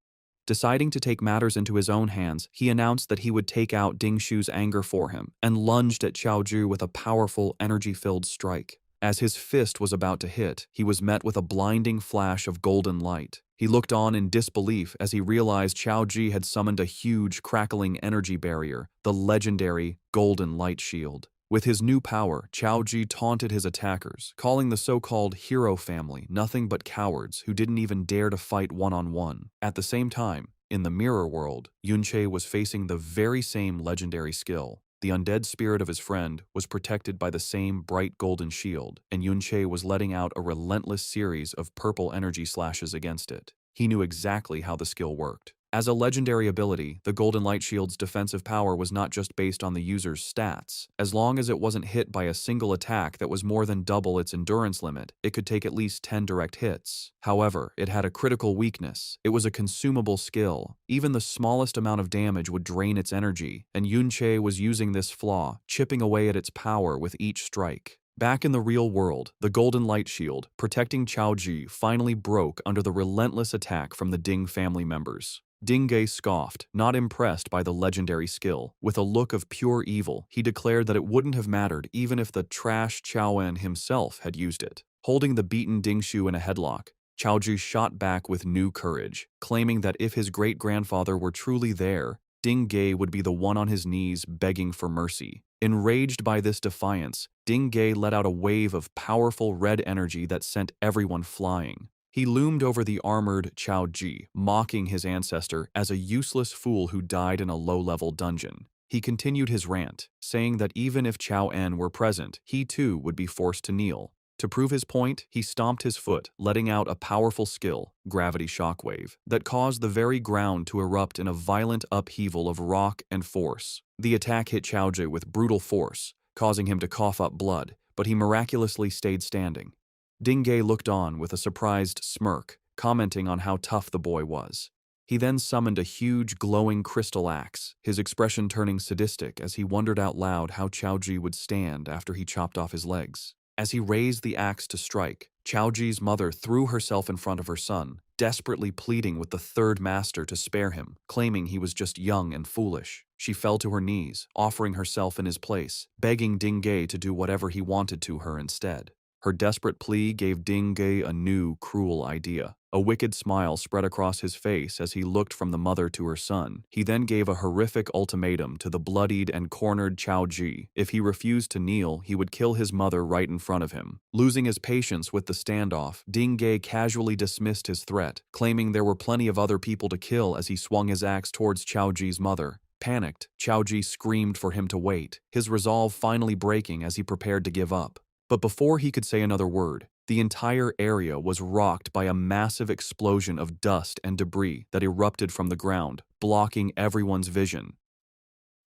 Deciding to take matters into his own hands, he announced that he would take out Ding Shu's anger for him and lunged at Xiaozhu with a powerful, energy-filled strike. As his fist was about to hit, he was met with a blinding flash of golden light. He looked on in disbelief as he realized Xiaozhi had summoned a huge, crackling energy barrier, the legendary Golden Light Shield. With his new power, Xiaozhi taunted his attackers, calling the so-called hero family nothing but cowards who didn't even dare to fight one-on-one. At the same time, in the mirror world, Yunche was facing the very same legendary skill. The undead spirit of his friend was protected by the same bright golden shield, and Yunche was letting out a relentless series of purple energy slashes against it. He knew exactly how the skill worked. As a legendary ability, the Golden Light Shield's defensive power was not just based on the user's stats. As long as it wasn't hit by a single attack that was more than double its endurance limit, it could take at least 10 direct hits. However, it had a critical weakness. It was a consumable skill. Even the smallest amount of damage would drain its energy, and Yunche was using this flaw, chipping away at its power with each strike. Back in the real world, the Golden Light Shield, protecting Xiaozhi, finally broke under the relentless attack from the Ding family members. Ding Ge scoffed, not impressed by the legendary skill. With a look of pure evil, he declared that it wouldn't have mattered even if the trash Qiaoen himself had used it. Holding the beaten Ding Shu in a headlock, Xiaozhi shot back with new courage, claiming that if his great-grandfather were truly there, Ding Ge would be the one on his knees begging for mercy. Enraged by this defiance, Ding Ge let out a wave of powerful red energy that sent everyone flying. He loomed over the armored Xiaozhi, mocking his ancestor as a useless fool who died in a low-level dungeon. He continued his rant, saying that even if Qiao En were present, he too would be forced to kneel. To prove his point, he stomped his foot, letting out a powerful skill, Gravity Shockwave, that caused the very ground to erupt in a violent upheaval of rock and force. The attack hit Xiaozhi with brutal force, causing him to cough up blood, but he miraculously stayed standing. Ding Ge looked on with a surprised smirk, commenting on how tough the boy was. He then summoned a huge glowing crystal axe, his expression turning sadistic as he wondered out loud how Xiaozhi would stand after he chopped off his legs. As he raised the axe to strike, Xiaozhi's mother threw herself in front of her son, desperately pleading with the third master to spare him, claiming he was just young and foolish. She fell to her knees, offering herself in his place, begging Ding Ge to do whatever he wanted to her instead. Her desperate plea gave Ding Ge a new, cruel idea. A wicked smile spread across his face as he looked from the mother to her son. He then gave a horrific ultimatum to the bloodied and cornered Chao Ji. If he refused to kneel, he would kill his mother right in front of him. Losing his patience with the standoff, Ding Ge casually dismissed his threat, claiming there were plenty of other people to kill as he swung his axe towards Chao Ji's mother. Panicked, Chao Ji screamed for him to wait, his resolve finally breaking as he prepared to give up. But before he could say another word, the entire area was rocked by a massive explosion of dust and debris that erupted from the ground, blocking everyone's vision.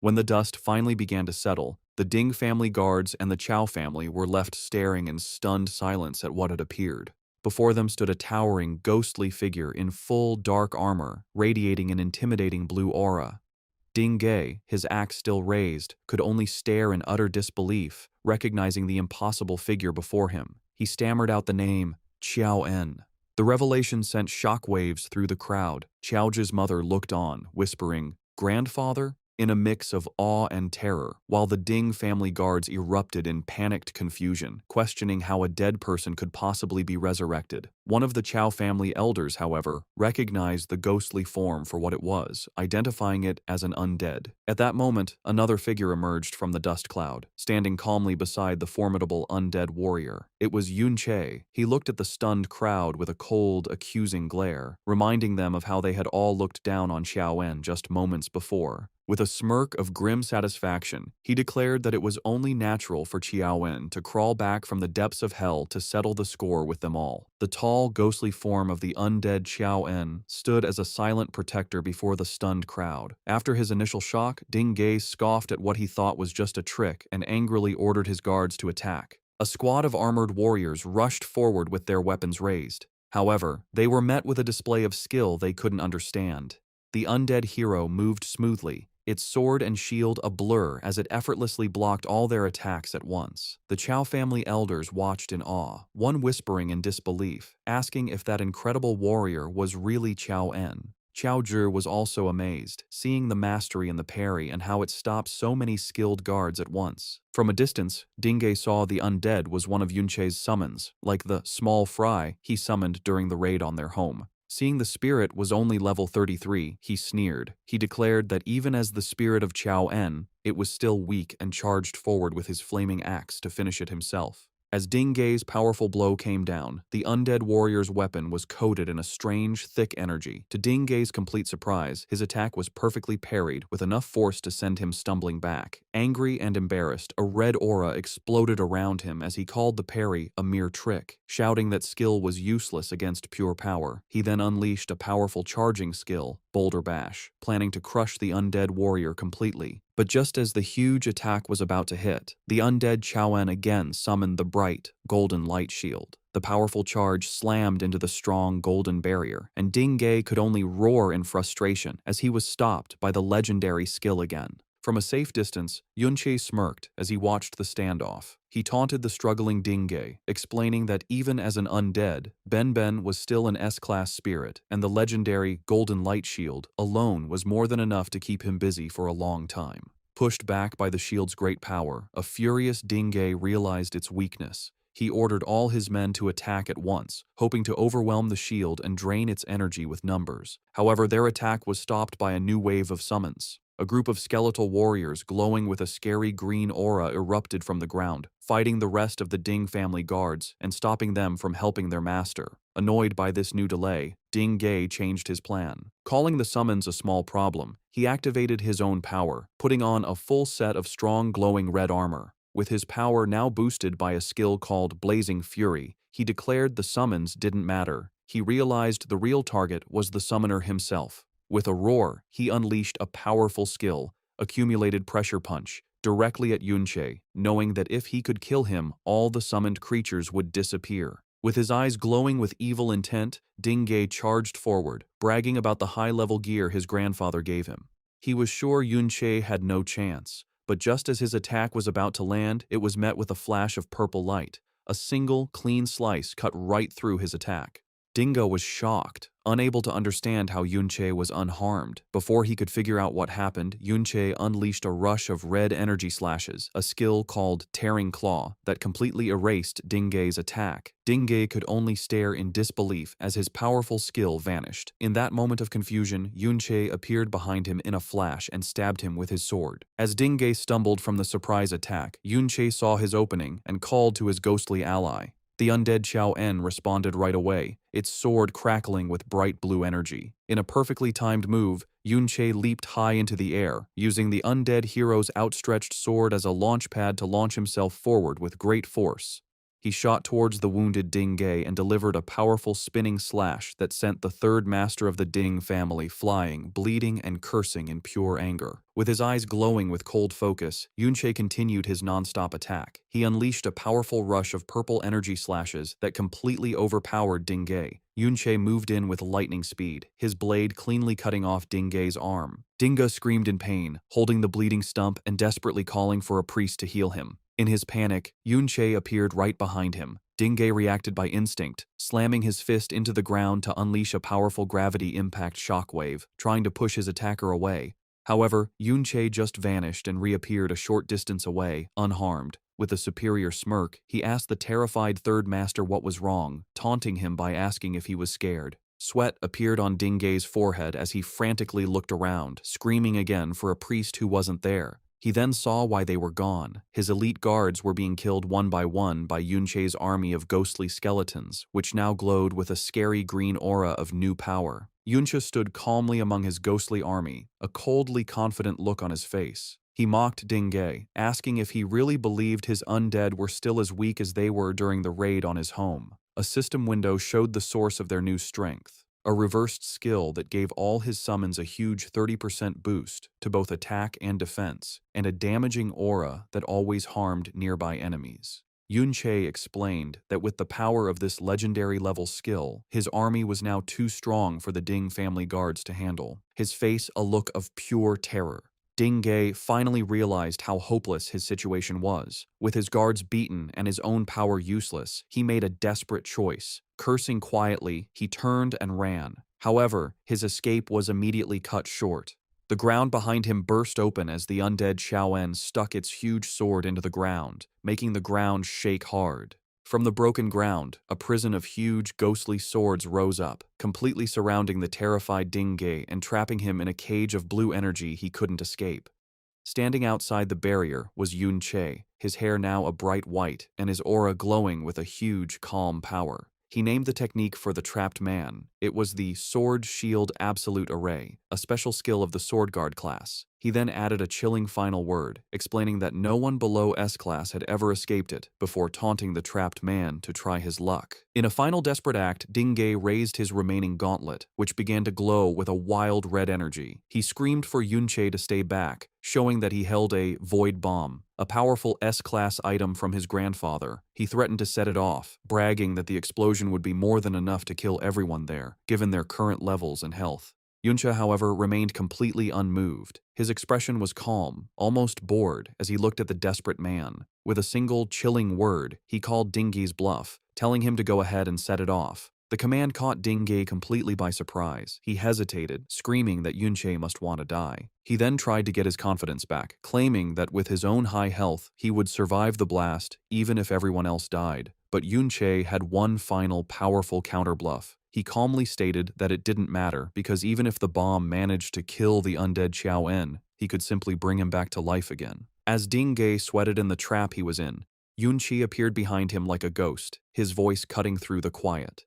When the dust finally began to settle, the Ding family guards and the Chao family were left staring in stunned silence at what had appeared. Before them stood a towering, ghostly figure in full dark armor, radiating an intimidating blue aura. Ding Ge, his axe still raised, could only stare in utter disbelief, recognizing the impossible figure before him. He stammered out the name, Qiao En. The revelation sent shockwaves through the crowd. Qiao Zhi's mother looked on, whispering, "Grandfather?" in a mix of awe and terror, while the Ding family guards erupted in panicked confusion, questioning how a dead person could possibly be resurrected. One of the Chao family elders, however, recognized the ghostly form for what it was, identifying it as an undead. At that moment, another figure emerged from the dust cloud, standing calmly beside the formidable undead warrior. It was Yun Che. He looked at the stunned crowd with a cold, accusing glare, reminding them of how they had all looked down on Xiao En just moments before. With a smirk of grim satisfaction, he declared that it was only natural for Qiao En to crawl back from the depths of hell to settle the score with them all. The tall, ghostly form of the undead Qiao En stood as a silent protector before the stunned crowd. After his initial shock, Ding Ge scoffed at what he thought was just a trick and angrily ordered his guards to attack. A squad of armored warriors rushed forward with their weapons raised. However, they were met with a display of skill they couldn't understand. The undead hero moved smoothly, its sword and shield a blur as it effortlessly blocked all their attacks at once. The Chao family elders watched in awe, one whispering in disbelief, asking if that incredible warrior was really Qiao En. Chao Zhi was also amazed, seeing the mastery in the parry and how it stopped so many skilled guards at once. From a distance, Ding Ge saw the undead was one of Yun Che's summons, like the small fry he summoned during the raid on their home. Seeing the spirit was only level 33, he sneered. He declared that even as the spirit of Qiao En, it was still weak and charged forward with his flaming axe to finish it himself. As Ding Ge's powerful blow came down, the undead warrior's weapon was coated in a strange, thick energy. To Ding Ge's complete surprise, his attack was perfectly parried with enough force to send him stumbling back. Angry and embarrassed, a red aura exploded around him as he called the parry a mere trick, shouting that skill was useless against pure power. He then unleashed a powerful charging skill, Boulder Bash, planning to crush the undead warrior completely. But just as the huge attack was about to hit, the undead Qiao En again summoned the bright, golden light shield. The powerful charge slammed into the strong golden barrier, and Ding Ge could only roar in frustration as he was stopped by the legendary skill again. From a safe distance, Yun Che smirked as he watched the standoff. He taunted the struggling Ding Ge, explaining that even as an undead, Ben was still an S-class spirit, and the legendary Golden Light Shield alone was more than enough to keep him busy for a long time. Pushed back by the shield's great power, a furious Ding Ge realized its weakness. He ordered all his men to attack at once, hoping to overwhelm the shield and drain its energy with numbers. However, their attack was stopped by a new wave of summons. A group of skeletal warriors glowing with a scary green aura erupted from the ground, fighting the rest of the Ding family guards and stopping them from helping their master. Annoyed by this new delay, Ding Ge changed his plan. Calling the summons a small problem, he activated his own power, putting on a full set of strong glowing red armor. With his power now boosted by a skill called Blazing Fury, he declared the summons didn't matter. He realized the real target was the summoner himself. With a roar, he unleashed a powerful skill, Accumulated Pressure Punch, directly at Yun Che, knowing that if he could kill him, all the summoned creatures would disappear. With his eyes glowing with evil intent, Ding Ge charged forward, bragging about the high-level gear his grandfather gave him. He was sure Yun Che had no chance, but just as his attack was about to land, it was met with a flash of purple light. A single, clean slice cut right through his attack. Dingo was shocked, Unable to understand how Yunche was unharmed, before he could figure out what happened, Yunche unleashed a rush of red energy slashes, a skill called Tearing Claw, that completely erased Dingay's attack. Dingay could only stare in disbelief as his powerful skill vanished. In that moment of confusion, Yunche appeared behind him in a flash and stabbed him with his sword. As Dingay stumbled from the surprise attack, Yunche saw his opening and called to his ghostly ally. The undead Xiao En responded right away, its sword crackling with bright blue energy. In a perfectly timed move, Yunche leaped high into the air, using the undead hero's outstretched sword as a launch pad to launch himself forward with great force. He shot towards the wounded Dingay and delivered a powerful spinning slash that sent the third master of the Ding family flying, bleeding and cursing in pure anger. With his eyes glowing with cold focus, Yunche continued his non-stop attack. He unleashed a powerful rush of purple energy slashes that completely overpowered Dingay. Yunche moved in with lightning speed, his blade cleanly cutting off Dingay's arm. Dinga screamed in pain, holding the bleeding stump and desperately calling for a priest to heal him. In his panic, Yunche appeared right behind him. Dingay reacted by instinct, slamming his fist into the ground to unleash a powerful gravity impact shockwave, trying to push his attacker away. However, Yunche just vanished and reappeared a short distance away, unharmed. With a superior smirk, he asked the terrified third master what was wrong, taunting him by asking if he was scared. Sweat appeared on Dingay's forehead as he frantically looked around, screaming again for a priest who wasn't there. He then saw why they were gone. His elite guards were being killed one by Yunche's army of ghostly skeletons, which now glowed with a scary green aura of new power. Yunche stood calmly among his ghostly army, a coldly confident look on his face. He mocked Dingay, asking if he really believed his undead were still as weak as they were during the raid on his home. A system window showed the source of their new strength. A reversed skill that gave all his summons a huge 30% boost to both attack and defense, and a damaging aura that always harmed nearby enemies. Yunche explained that with the power of this legendary level skill, his army was now too strong for the Ding family guards to handle, his face a look of pure terror. Dingay finally realized how hopeless his situation was. With his guards beaten and his own power useless, he made a desperate choice. Cursing quietly, he turned and ran. However, his escape was immediately cut short. The ground behind him burst open as the undead Xiao En stuck its huge sword into the ground, making the ground shake hard. From the broken ground, a prison of huge, ghostly swords rose up, completely surrounding the terrified Dingay and trapping him in a cage of blue energy he couldn't escape. Standing outside the barrier was Yunche, his hair now a bright white and his aura glowing with a huge, calm power. He named the technique for the trapped man. It was the Sword Shield Absolute Array, a special skill of the Sword Guard class. He then added a chilling final word, explaining that no one below S-class had ever escaped it, before taunting the trapped man to try his luck. In a final desperate act, Dingay raised his remaining gauntlet, which began to glow with a wild red energy. He screamed for Yunche to stay back, showing that he held a void bomb, a powerful S-class item from his grandfather. He threatened to set it off, bragging that the explosion would be more than enough to kill everyone there, given their current levels and health. Yunche, however, remained completely unmoved. His expression was calm, almost bored, as he looked at the desperate man. With a single, chilling word, he called Dingay's bluff, telling him to go ahead and set it off. The command caught Dingay completely by surprise. He hesitated, screaming that Yunche must want to die. He then tried to get his confidence back, claiming that with his own high health, he would survive the blast, even if everyone else died. But Yunche had one final, powerful counterbluff. He calmly stated that it didn't matter because even if the bomb managed to kill the undead Xiao En, he could simply bring him back to life again. As Dingay sweated in the trap he was in, Yunche appeared behind him like a ghost, his voice cutting through the quiet.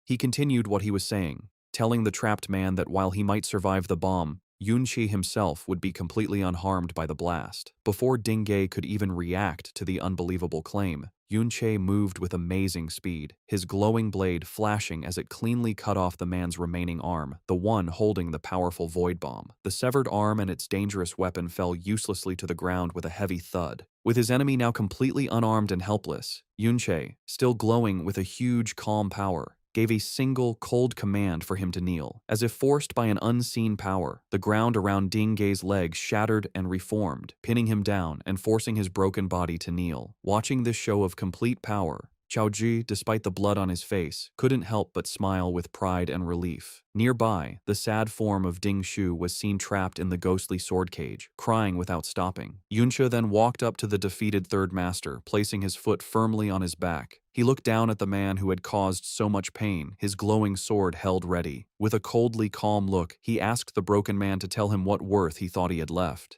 He continued what he was saying, telling the trapped man that while he might survive the bomb, Yunche himself would be completely unharmed by the blast. Before Dingay could even react to the unbelievable claim, Yunche moved with amazing speed, his glowing blade flashing as it cleanly cut off the man's remaining arm, the one holding the powerful void bomb. The severed arm and its dangerous weapon fell uselessly to the ground with a heavy thud. With his enemy now completely unarmed and helpless, Yunche, still glowing with a huge calm power, gave a single, cold command for him to kneel. As if forced by an unseen power, the ground around Dingay's legs shattered and reformed, pinning him down and forcing his broken body to kneel. Watching this show of complete power, Xiaoji, despite the blood on his face, couldn't help but smile with pride and relief. Nearby, the sad form of Ding Shu was seen trapped in the ghostly sword cage, crying without stopping. Yunsha then walked up to the defeated third master, placing his foot firmly on his back. He looked down at the man who had caused so much pain, his glowing sword held ready. With a coldly calm look, he asked the broken man to tell him what worth he thought he had left.